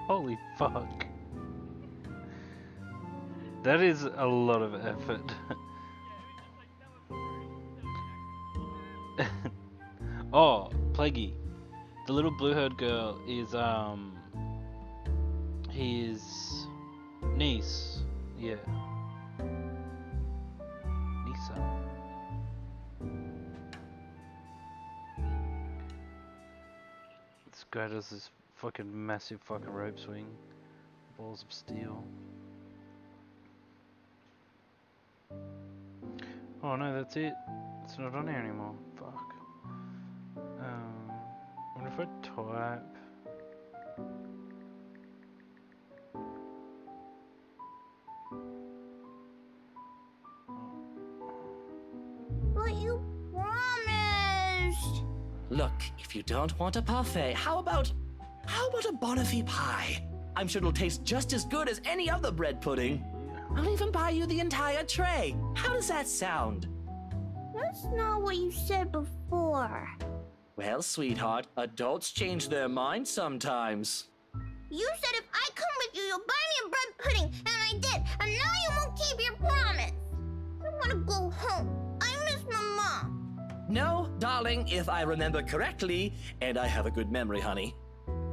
A: Holy fuck. That is a lot of effort. Oh, Plaguey. The little blue-haired girl is, his niece. Yeah. Nisa. This guy does this fucking massive fucking rope swing. Balls of steel. Oh no, that's it. It's not on here anymore. Fuck. I wonder if I type.
O: But you promised.
P: Look, if you don't want a parfait, how about a Bonifay pie? I'm sure it'll taste just as good as any other bread pudding. I'll even buy you the entire tray. How does that sound?
O: That's not what you said before.
P: Well, sweetheart, adults change their minds sometimes.
O: You said if I come with you, you'll buy me a bread pudding, and I did, and now you won't keep your promise. I want to go home. I miss my mom.
P: No, darling, if I remember correctly, and I have a good memory, honey.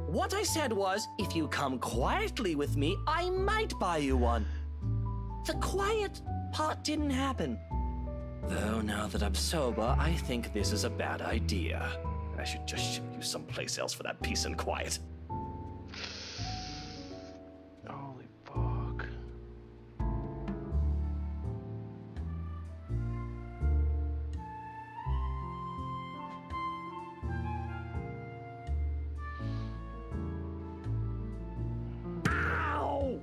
P: What I said was, if you come quietly with me, I might buy you one. The quiet part didn't happen. Though now that I'm sober, I think this is a bad idea. I should just ship you someplace else for that peace and quiet.
A: Holy fuck.
P: Ow!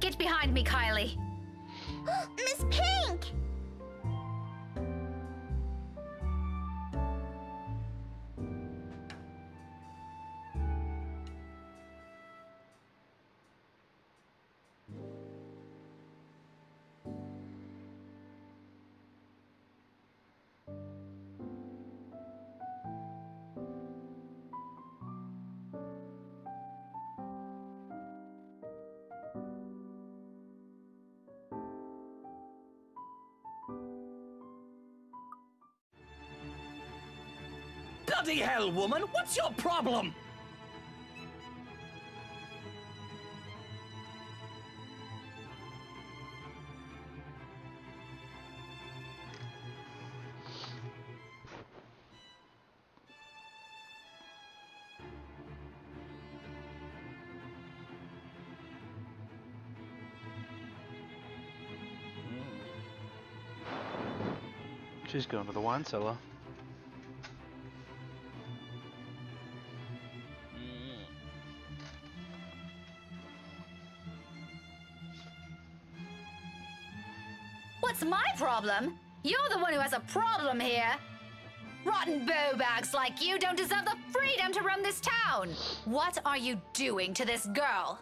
N: Get behind me, Kylie.
O: Miss Pink!
P: Bloody hell, woman! What's your problem?
A: She's going to the wine cellar.
N: What's my problem? You're the one who has a problem here. Rotten bowbags like you don't deserve the freedom to roam this town. What are you doing to this girl?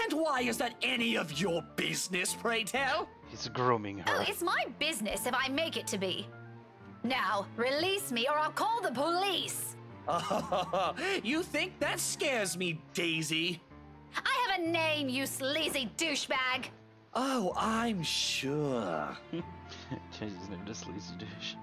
P: And why is that any of your business, pray tell?
A: He's grooming her.
N: Oh, it's my business if I make it to be. Now, release me or I'll call the police.
P: Oh, you think that scares me, Daisy?
N: I have a name, you sleazy douchebag.
P: Oh, I'm sure.
A: Change his name to Sleazy Douche.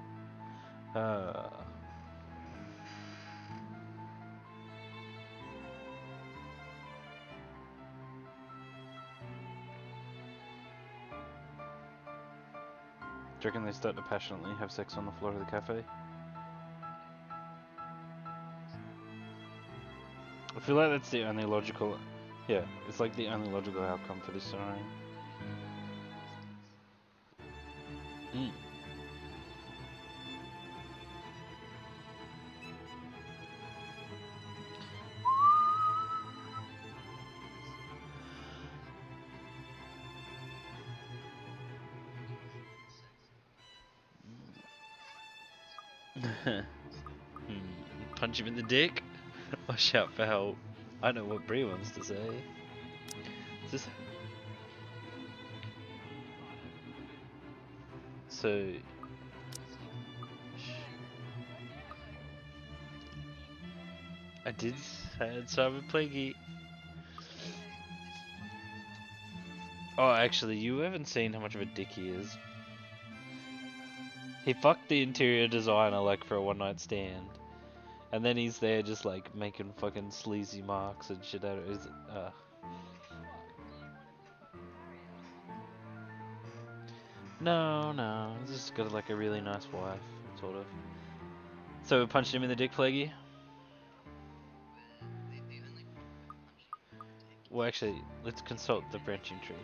A: Do you reckon they start to passionately have sex on the floor of the cafe? I feel like that's the only logical... Yeah, it's like the only logical outcome for this scenario. Punch him in the dick or shout for help. I know what Bree wants to say. Is this... So... I did say I'd start with Plaguey. Oh, actually, you haven't seen how much of a dick he is. He fucked the interior designer like for a one night stand. And then he's there just like making fucking sleazy marks and shit out of it. No, he's just got like a really nice wife, sort of. So we punched him in the dick, Plaguey? Well, actually, let's consult the branching tree.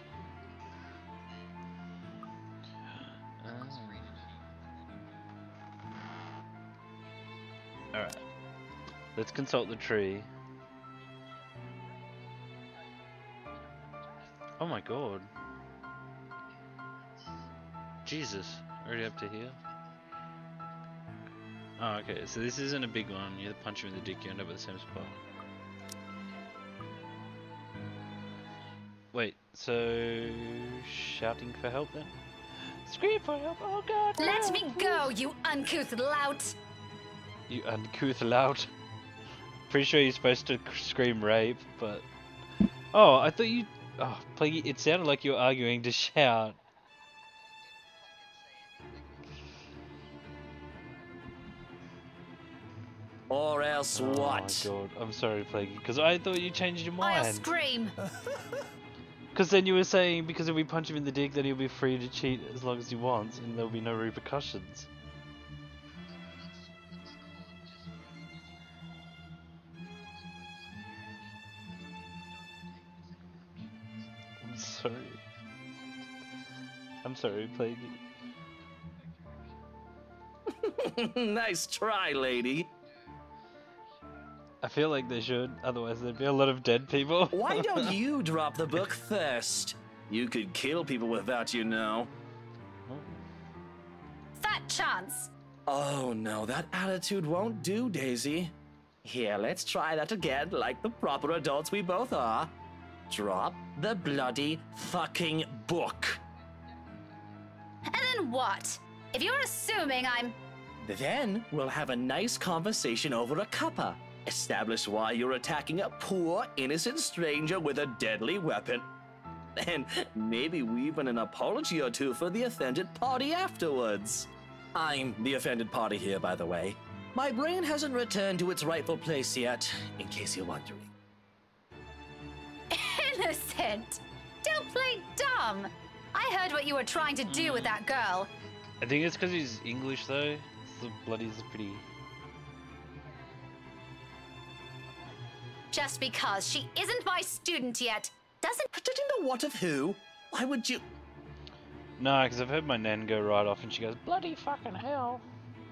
A: Alright. Let's consult the tree. Oh my god. Jesus. Already up to here? Oh, okay. So this isn't a big one. You punch him in the dick, you end up at the same spot. Wait, so... shouting for help then? Scream for help! Oh god!
N: Let me go, you uncouth lout!
A: You uncouth lout. Pretty sure you're supposed to scream rape, but... Oh, I thought you... Oh, Plaguey, it sounded like you were arguing to shout.
P: Or else what?
A: Oh my god, I'm sorry, Plaguey, because I thought you changed your mind.
N: I'll scream!
A: Because then you were saying, because if we punch him in the dick, then he'll be free to cheat as long as he wants, and there'll be no repercussions. I'm sorry, Plaguey.
P: Nice try, lady.
A: I feel like they should, otherwise there'd be a lot of dead people.
P: Why don't you drop the book first? You could kill people with that, you know.
N: Fat chance!
P: Oh no, that attitude won't do, Daisy. Here, let's try that again, like the proper adults we both are. Drop the bloody fucking book.
N: And then what? If you're assuming I'm...
P: Then we'll have a nice conversation over a cuppa. Establish why you're attacking a poor, innocent stranger with a deadly weapon. And maybe weave in an apology or two for the offended party afterwards. I'm the offended party here, by the way. My brain hasn't returned to its rightful place yet, in case you're wondering.
N: Innocent! Don't play dumb! I heard what you were trying to do with that girl.
A: I think it's because he's English, though. The bloody's pretty...
N: Just because she isn't my student yet, doesn't...
P: Put it in the what of who? Why would you...
A: No, because I've heard my nan go right off and she goes, bloody fucking hell.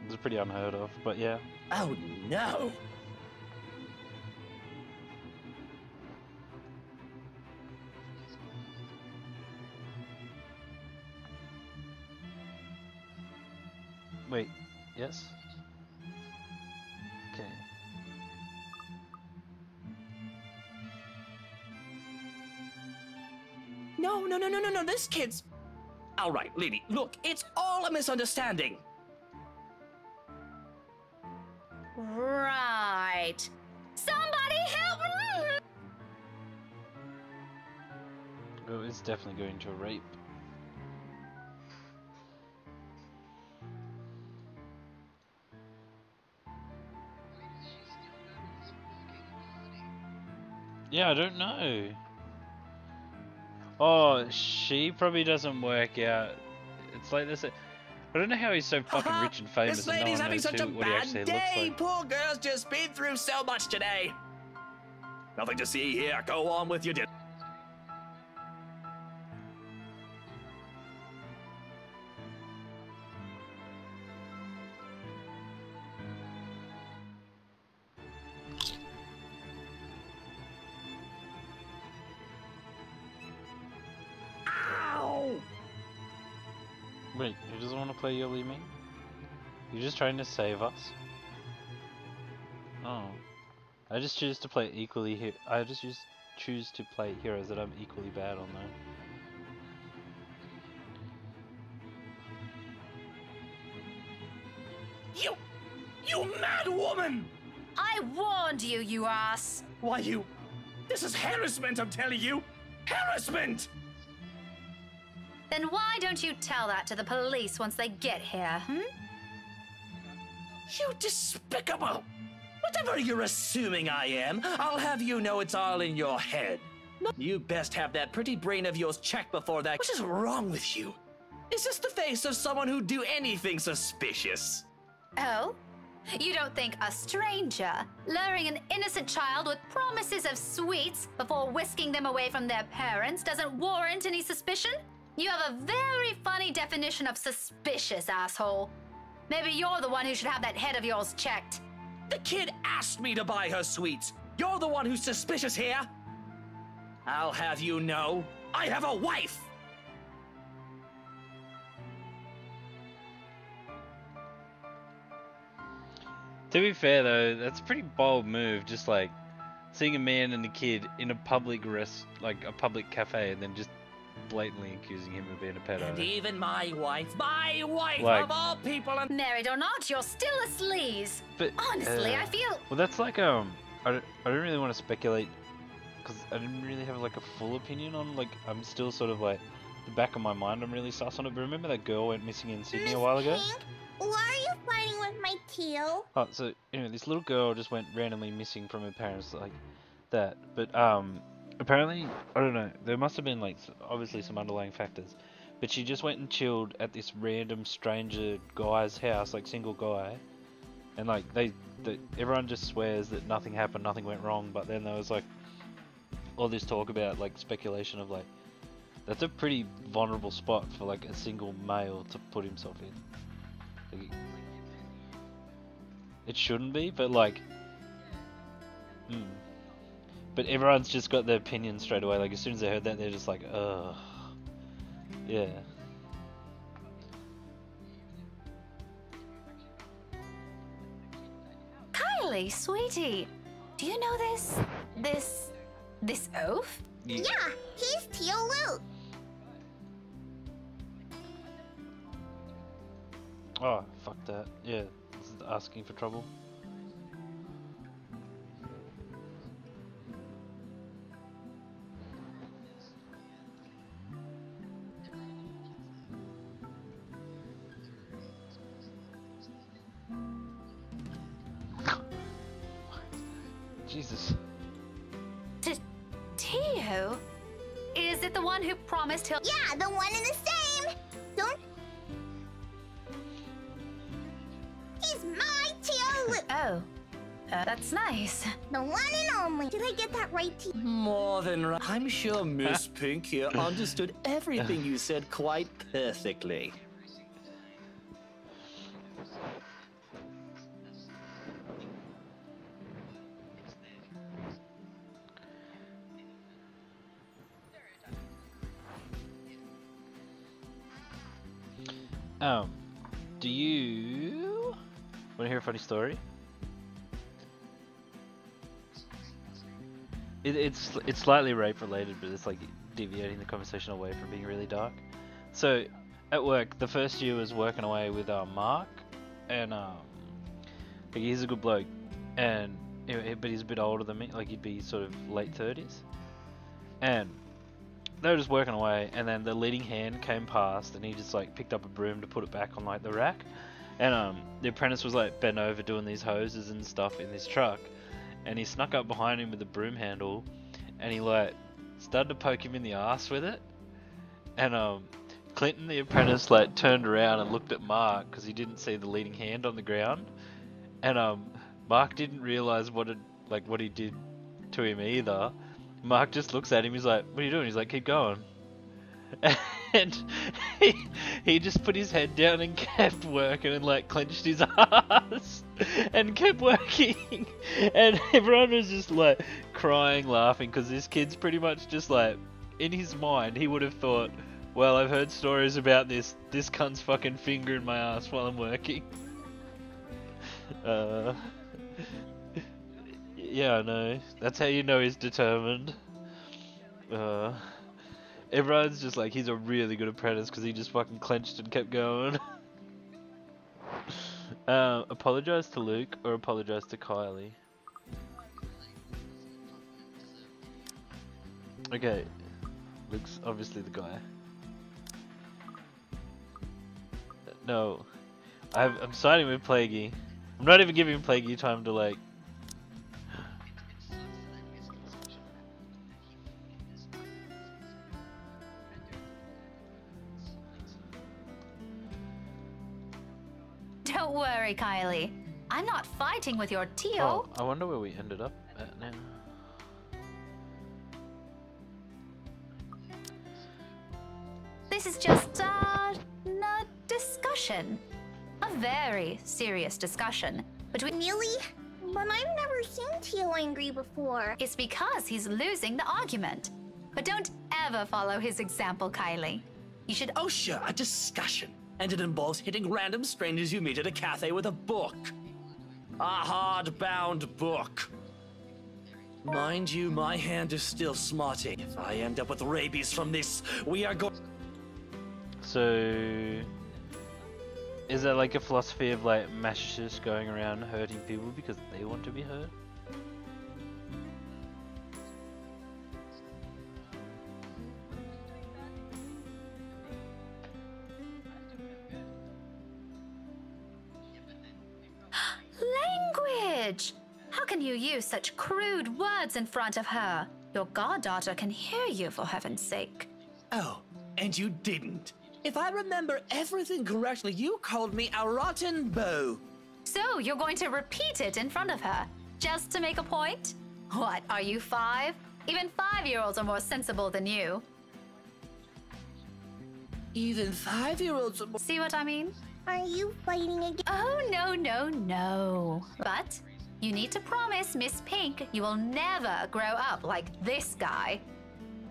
A: It's pretty unheard of, but yeah.
P: Oh no!
A: Wait, yes? Okay.
P: No, this kid's... All right, lady, look, it's all a misunderstanding.
N: Right. Somebody help me!
A: Oh, it's definitely going to a rape. Yeah, I don't know. Oh, she probably doesn't work out. It's like this. I don't know how he's so fucking rich and famous.
P: This
A: And no
P: lady's
A: one
P: having
A: knows
P: such a
A: what he actually
P: bad
A: looks
P: day.
A: like.
P: Poor girl's just been through so much today. Nothing to see here. Go on with your dinner.
A: Wait, who doesn't want to play Yo Li Ming? You're just trying to save us? Oh. I just choose to play equally I just choose to play heroes that I'm equally bad on though.
P: You mad woman!
N: I warned you, you ass!
P: Why, this is harassment, I'm telling you! Harassment!
N: Then why don't you tell that to the police once they get here, hmm?
P: You despicable! Whatever you're assuming I am, I'll have you know it's all in your head. You best have that pretty brain of yours checked before that. What is wrong with you? Is this the face of someone who'd do anything suspicious?
N: Oh? You don't think a stranger luring an innocent child with promises of sweets before whisking them away from their parents doesn't warrant any suspicion? You have a very funny definition of suspicious, asshole. Maybe you're the one who should have that head of yours checked.
P: The kid asked me to buy her sweets. You're the one who's suspicious here. I'll have you know, I have a wife!
A: To be fair though, that's a pretty bold move, just like seeing a man and a kid in a public like a public cafe and then just blatantly accusing him of being a pedo.
P: And even my wife
A: Like-
P: of all people, and
N: Married or not, you're still a sleaze.
A: But
N: Honestly, I feel...
A: Well, that's like I don't really want to speculate because I didn't really have like a full opinion on like I'm still sort of like the back of my mind I'm really sus on it. But remember that girl went missing in Sydney a while ago?
O: Pink, why are you fighting with my tail?
A: Oh, so anyway, this little girl just went randomly missing from her parents like that. But apparently, I don't know, there must have been like obviously some underlying factors. But she just went and chilled at this random stranger guy's house, like single guy. And like everyone just swears that nothing happened, nothing went wrong. But then there was like all this talk about like speculation of like that's a pretty vulnerable spot for like a single male to put himself in. Like, it shouldn't be, but like, but everyone's just got their opinion straight away. Like as soon as they heard that, they're just like, ugh, yeah.
N: Kylie, sweetie, do you know this oaf?
O: Yeah, he's Teal Luke.
A: Oh, fuck that. Yeah, this is asking for trouble. Jesus.
N: Tio? Is it the one who promised he'll...
O: Yeah, the one and the same. Don't... He's my Teal Luke.
N: Oh. That's nice.
O: The one and only. Did I get that right, Tio?
P: More than right. I'm sure Miss Pink here understood everything you said quite perfectly.
A: Do you want to hear a funny story? It's slightly rape related, but it's like deviating the conversation away from being really dark. So at work, the first year was working away with Mark, and he's a good bloke, and but he's a bit older than me. Like he'd be sort of late 30s, and they were just working away, and then the leading hand came past, and he just like picked up a broom to put it back on like the rack, and the apprentice was like bent over doing these hoses and stuff in this truck, and he snuck up behind him with the broom handle, and he like started to poke him in the ass with it, and Clinton the apprentice like turned around and looked at Mark because he didn't see the leading hand on the ground, and Mark didn't realize what he did to him either. Mark just looks at him, he's like, what are you doing? He's like, keep going. And he just put his head down and kept working and like clenched his ass and kept working. And everyone was just like crying, laughing, because this kid's pretty much just like, in his mind, he would have thought, well, I've heard stories about this cunt's fucking finger in my ass while I'm working. Yeah, I know. That's how you know he's determined. Everyone's just like, he's a really good apprentice because he just fucking clenched and kept going. Apologize to Luke or apologize to Kylie? Okay, Luke's obviously the guy. No, I'm siding with Plaguey. I'm not even giving Plaguey time to like.
N: Don't worry, Kylie. I'm not fighting with your Tio.
A: Oh, I wonder where we ended up at now.
N: This is just a discussion. A very serious discussion between...
O: Really? But I've never seen Tio angry before.
N: It's because he's losing the argument. But don't ever follow his example, Kylie. You should...
P: Oh sure, a discussion. And it involves hitting random strangers you meet at a cafe with a book. A hard-bound book. Mind you, my hand is still smarting. If I end up with rabies from this, we are going...
A: So... Is that like a philosophy of like masochists going around hurting people because they want to be hurt?
N: Language! How can you use such crude words in front of her? Your goddaughter can hear you, for heaven's sake.
P: Oh, and you didn't. If I remember everything correctly, you called me a rotten beau.
N: So you're going to repeat it in front of her, just to make a point? What, are you 5? Even 5-year-olds are more sensible than you.
P: Even 5-year-olds are more...
N: See what I mean?
O: Are you fighting again?
N: Oh, no. But you need to promise Miss Pink you will never grow up like this guy.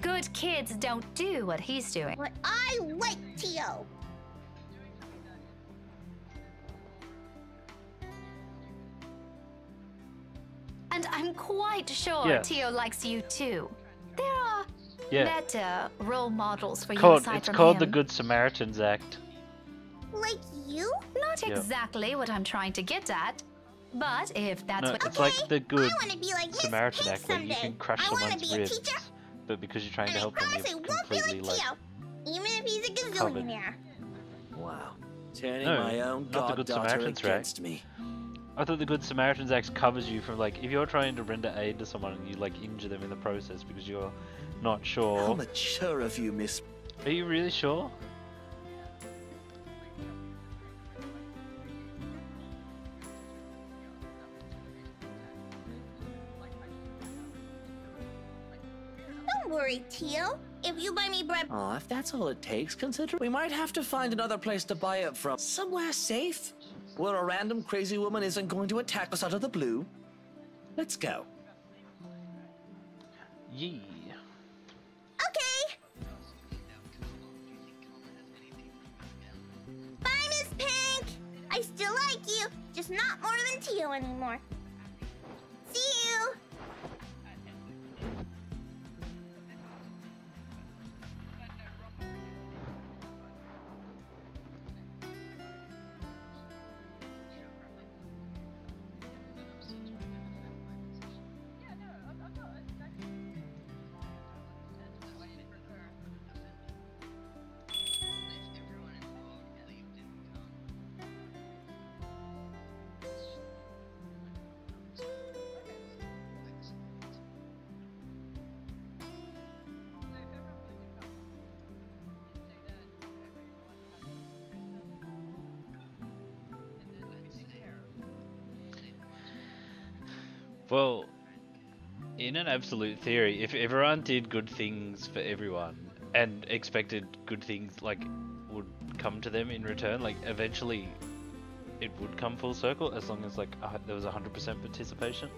N: Good kids don't do what he's doing.
O: But I like Tio.
N: And I'm quite sure
A: Yes.
N: Tio likes you too. There are better role models for you aside
A: It's
N: from
A: called
N: him.
A: the Good Samaritans Act.
O: Like you?
N: Not
A: Yeah.
N: exactly what I'm trying to get at. But if that's
A: No,
N: what...
A: it's like the Good
O: I want to be like Miss
A: Samaritan
O: Pink
A: Act where you
O: someday.
A: can crush
O: I want to
A: someone's
O: be a
A: ribs,
O: teacher,
A: but because you're trying
O: and
A: to
O: I
A: help them,
O: promise I
A: you're
O: won't be
A: completely
O: like
A: like
O: Tio, even if he's a
A: covered.
O: gazillionaire.
P: Wow. Turning
A: No,
P: my own
A: not the Good
P: goddaughter
A: Samaritans Act.
P: against me.
A: I thought the Good Samaritans Act covers you from like if you're trying to render aid to someone and you like injure them in the process because you're not
P: How
A: sure.
P: mature of you, Miss...
A: Are you really sure?
O: worry, Teal. If you buy me bread...
P: Oh, if that's all it takes, consider we might have to find another place to buy it from. Somewhere safe, where a random crazy woman isn't going to attack us out of the blue. Let's go.
A: Yee.
O: Okay. Bye, Miss Pink. I still like you, just not more than Teal anymore. See you.
A: Well, in an absolute theory, if everyone did good things for everyone and expected good things like would come to them in return, like eventually it would come full circle as long as like there was 100% participation.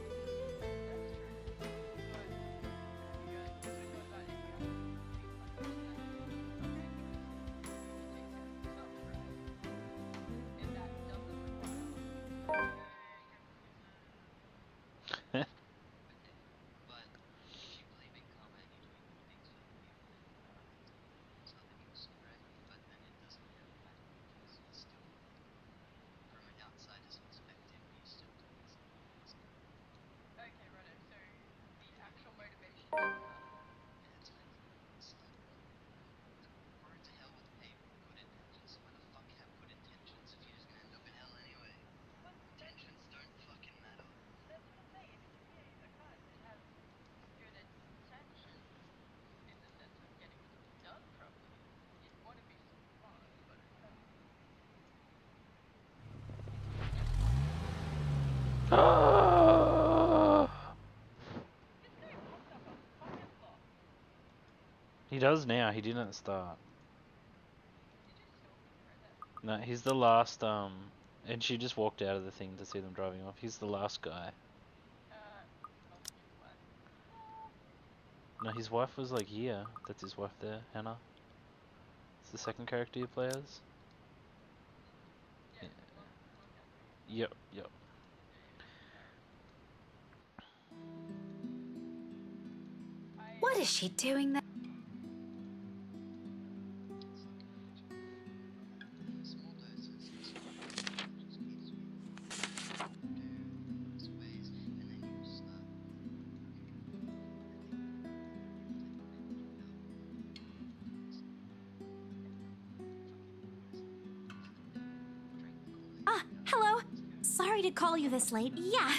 A: He does now, he didn't at the start. No, he's the last, and she just walked out of the thing to see them driving off. He's the last guy. No, his wife was like here. That's his wife there, Hannah. It's the second character you play as. Yeah. Yep.
N: What is she doing there?
S: Hello. Sorry to call you this late. Yeah.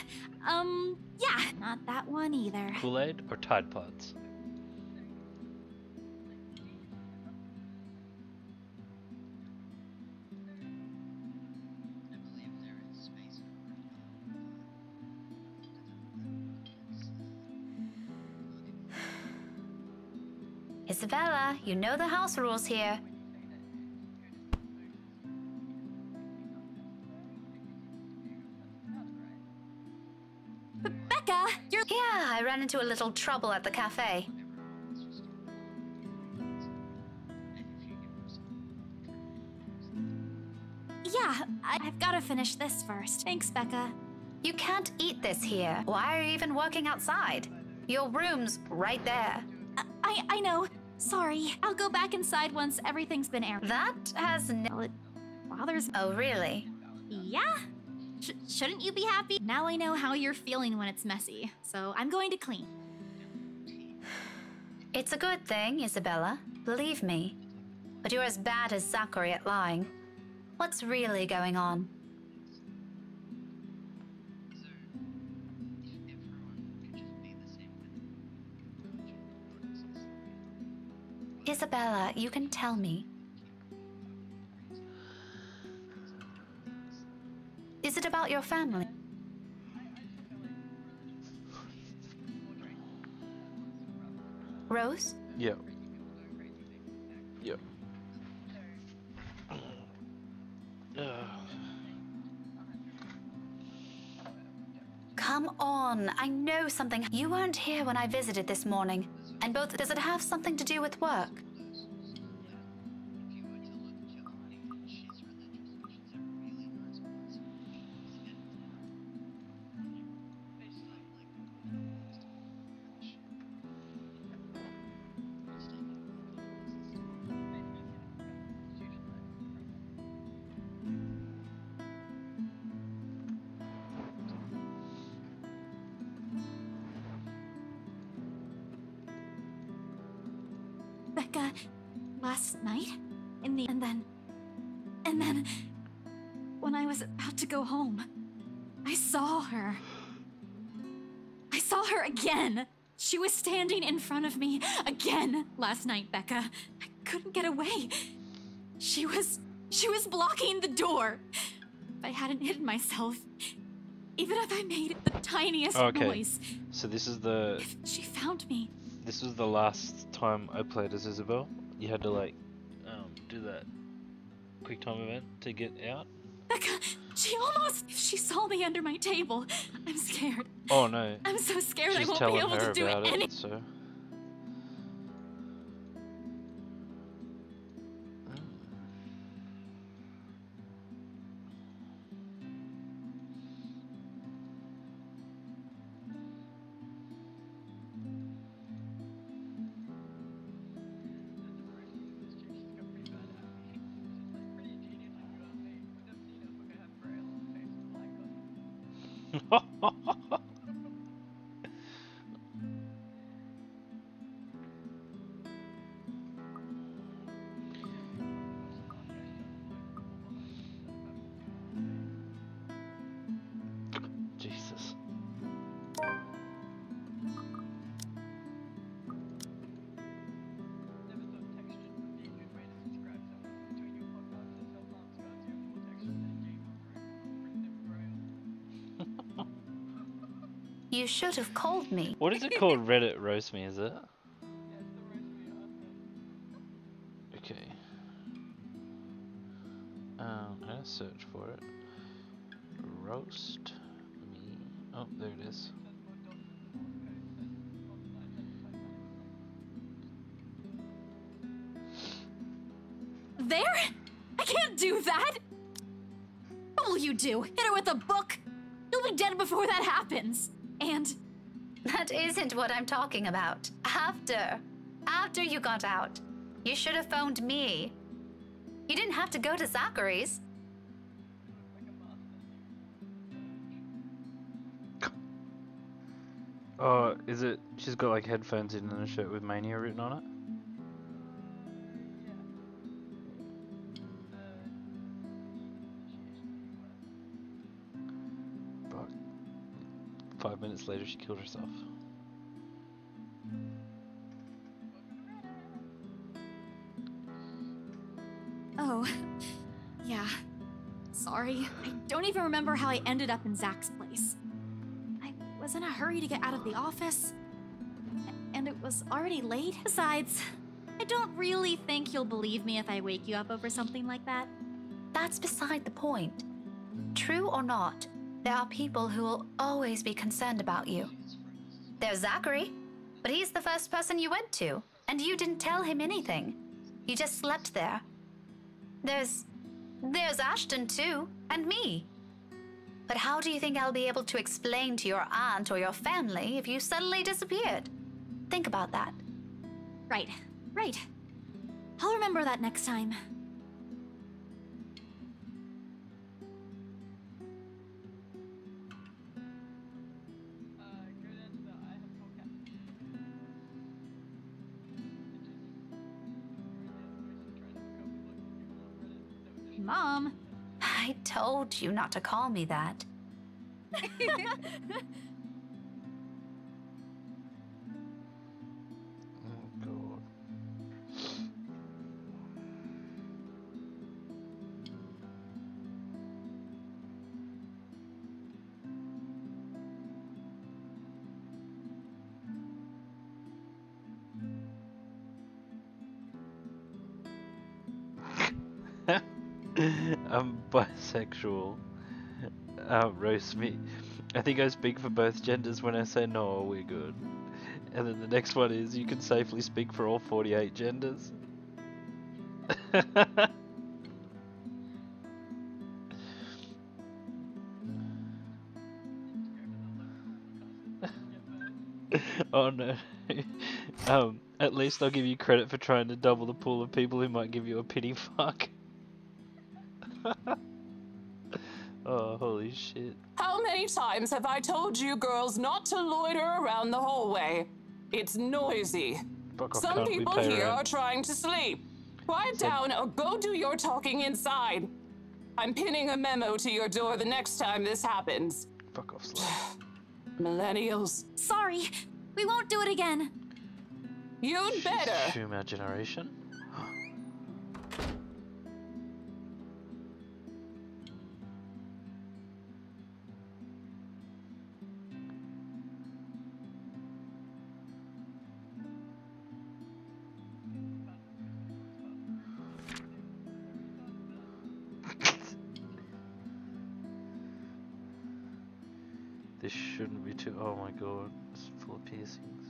S: Not that one either.
A: Kool-Aid or Tide Pods?
N: Isabella, you know the house rules here.
S: Becca, you're...
N: Yeah, I ran into a little trouble at the cafe.
S: Yeah, I've got to finish this first. Thanks, Becca.
N: You can't eat this here. Why are you even working outside? Your room's right there.
S: I know. Sorry. I'll go back inside once everything's been aired.
N: That has
S: Well, it bothers me.
N: Oh, really?
S: Yeah? Shouldn't you be happy? Now I know how you're feeling when it's messy, so I'm going to clean.
N: It's a good thing, Isabella. Believe me. But you're as bad as Zachary at lying. What's really going on? Isabella, you can tell me. Is it about your family? Rose?
A: Yeah. Yep.
N: Come on, I know something. You weren't here when I visited this morning. And both, does it have something to do with work?
S: Becca, last night, and then, when I was about to go home, I saw her. I saw her again. She was standing in front of me again last night, Becca. I couldn't get away. She was blocking the door. If I hadn't hidden myself, even if I made the tiniest noise.
A: So this is the...
S: If she found me.
A: This was the last time I played as Isabel. You had to like, do that quick time event to get out.
S: Becca, she almost... If she saw me under my table, I'm scared.
A: Oh no.
S: I'm so scared I
A: She's
S: won't be
A: telling
S: able
A: her
S: to do
A: about
S: it.
A: it, so... Jesus.
N: You should have called me.
A: What is it called? Reddit roast me, is it? Okay. I'm gonna search for it. Roast me. Oh, there it is.
S: There? I can't do that! What will you do? Hit her with a book? You'll be dead before that happens. And...
N: That isn't what I'm talking about. After you got out, you should have phoned me. You didn't have to go to Zachary's.
A: Oh, is it? She's got like headphones in and a shirt with Mania written on it. But 5 minutes later, she killed herself.
S: Oh, yeah. Sorry. I don't even remember how I ended up in Zach's place. I was in a hurry to get out of the office, and it was already late. Besides, I don't really think you'll believe me if I wake you up over something like that.
N: That's beside the point. True or not, there are people who will always be concerned about you. There's Zachary, but he's the first person you went to, and you didn't tell him anything. You just slept there. There's Ashton too, and me. But how do you think I'll be able to explain to your aunt or your family if you suddenly disappeared? Think about that.
S: Right. I'll remember that next time. Mom.
N: I told you not to call me that.
A: I'm bisexual. Roast me. I think I speak for both genders when I say no, we're good. And then the next one is, you can safely speak for all 48 genders. Oh no. At least I'll give you credit for trying to double the pool of people who might give you a pity fuck. Oh, holy shit.
F: How many times have I told you girls not to loiter around the hallway? It's noisy.
A: Fuck off,
F: Some
A: can't we
F: people
A: pay
F: here
A: rent?
F: are trying to sleep. Quiet down or go do your talking inside. I'm pinning a memo to your door the next time this happens.
A: Fuck off, Sly.
F: Millennials.
S: Sorry, we won't do it again.
F: You'd better.
A: Shoot our generation. This shouldn't be too. Oh my god, it's full of piercings.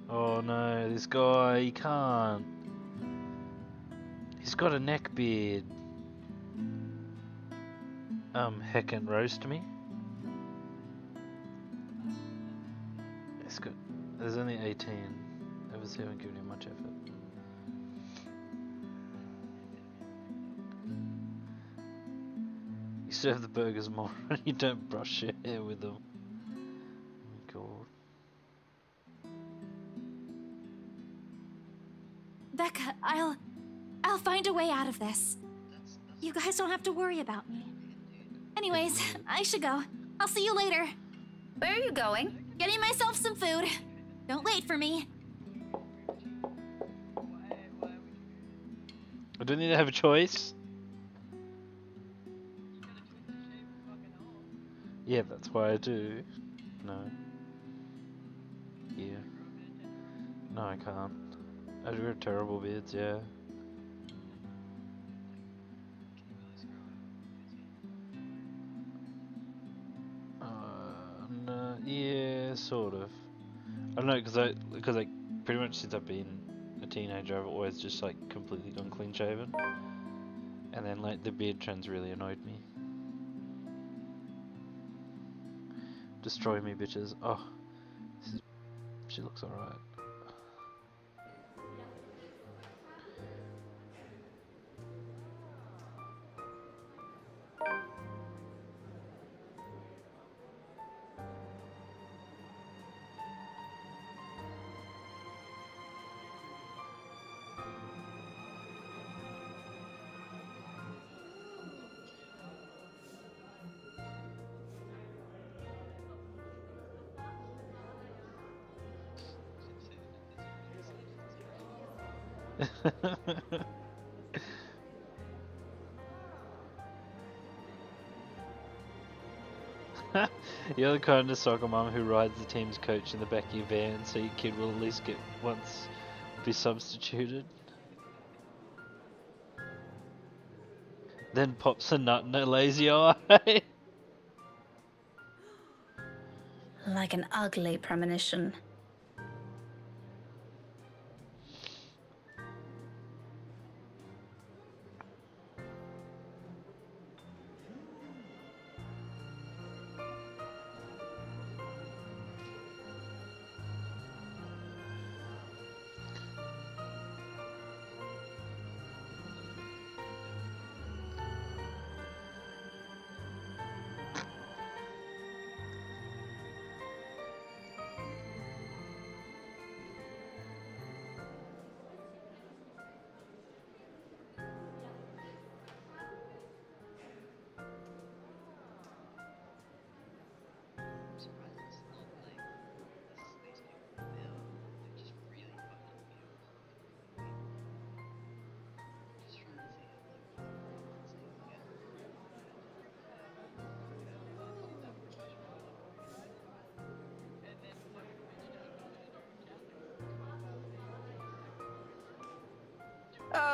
A: Oh no, this guy, he can't. He's got a neck beard. Heckin' roast me. It's got. There's only 18. Obviously, haven't given him much effort. You serve the burgers more and you don't brush your hair with them. God.
S: Becca, I'll find a way out of this. You guys don't have to worry about me. Anyways, I should go. I'll see you later.
N: Where are you going?
S: Getting myself some food. Don't wait for me.
A: I don't need to have a choice. Yeah, that's why I do. No. Yeah. No, I can't. I do have terrible beards, yeah. No, yeah, sort of. I don't know, because like pretty much since I've been a teenager, I've always just like completely gone clean shaven, and then like the beard trends really annoyed me. Destroy me, bitches. Oh, she looks alright. You're the kind of soccer mum who rides the team's coach in the back of your van so your kid will at least get once be substituted. Then pops a nut in a lazy eye.
N: Like an ugly premonition.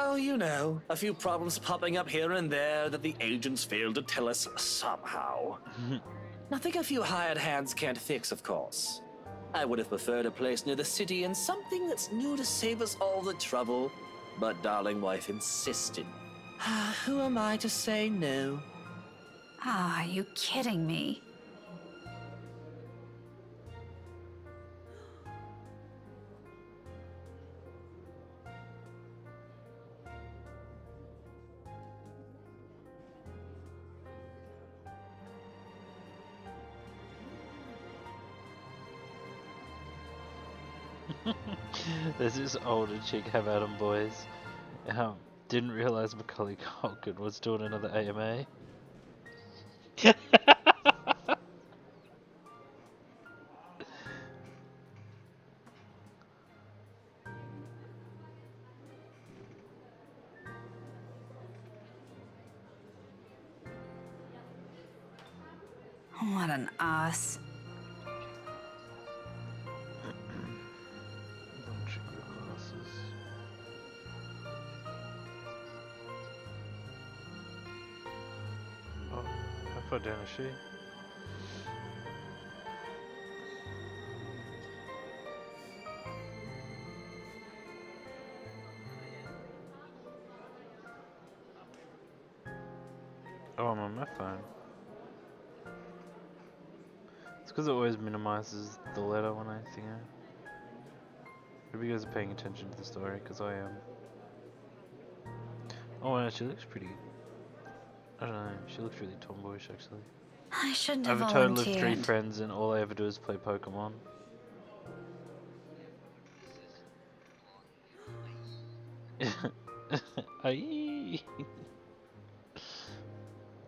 P: Oh, you know, a few problems popping up here and there that the agents failed to tell us somehow. Nothing a few hired hands can't fix, of course. I would have preferred a place near the city and something that's new to save us all the trouble, but darling wife insisted. Who am I to say no?
N: Ah, are you kidding me?
A: There's this older chick, have at 'em boys. Didn't realize Macaulay Culkin was doing another AMA.
N: What an ass.
A: Oh, how far down is she? Oh, I'm on my phone. It's because it always minimizes the letter when I think it. Hope you guys are paying attention to the story, because I am. Oh, yeah, she looks pretty. I don't know, she looks really tomboyish actually.
N: I shouldn't
A: I
N: have
A: have a total of
N: volunteered.
A: 3 friends and all I ever do is play Pokemon. Aye.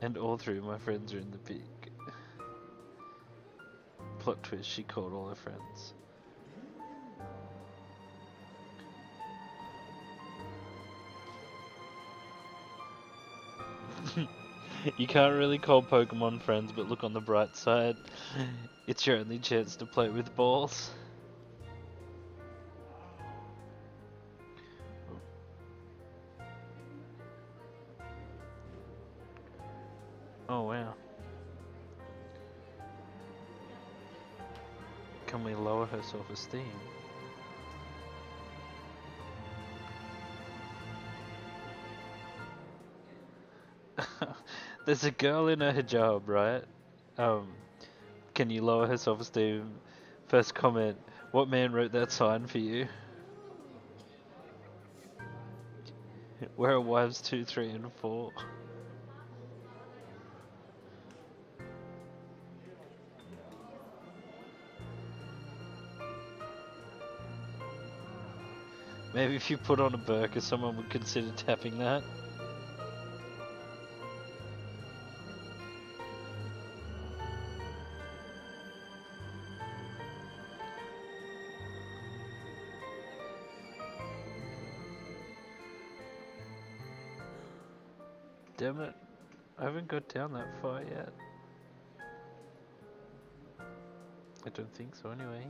A: And all 3 of my friends are in the peak. Plot twist, she called all her friends. You can't really call Pokemon friends, but look on the bright side. It's your only chance to play with balls. Oh wow. Can we lower her self-esteem? There's a girl in a hijab, right? Can you lower her self-esteem? First comment, what man wrote that sign for you? Where are wives 2, 3, and 4? Maybe if you put on a burqa, someone would consider tapping that. Damn it, I haven't got down that far yet. I don't think so anyway.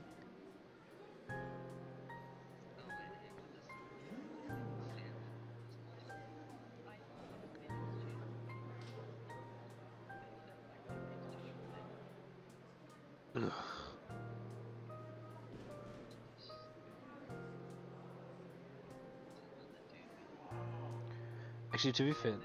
A: Ugh. Actually, to be fair,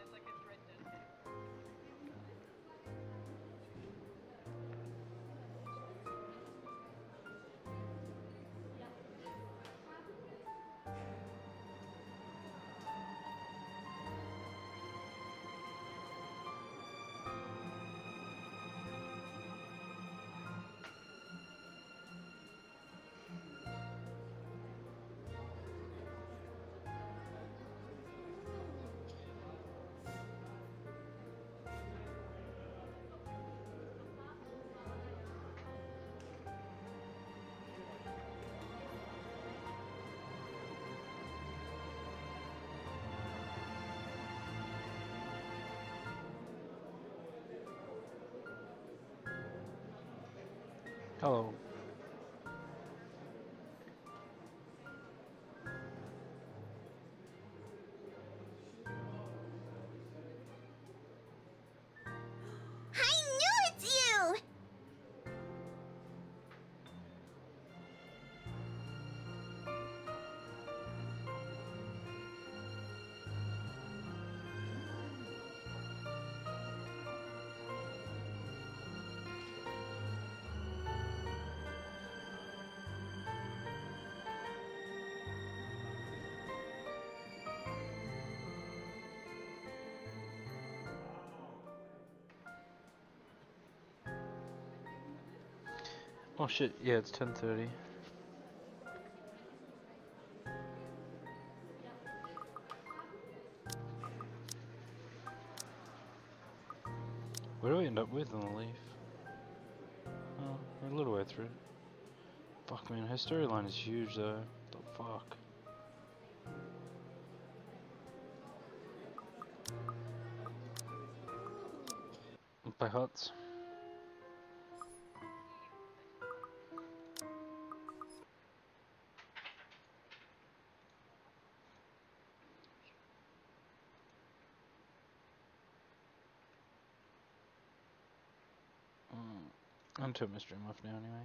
A: hello. Oh shit, yeah, it's 10:30. What do we end up with on the leaf? Oh, we're a little way through. Fuck man, her storyline is huge though. The fuck? By huts. I'm turning my stream off now anyway.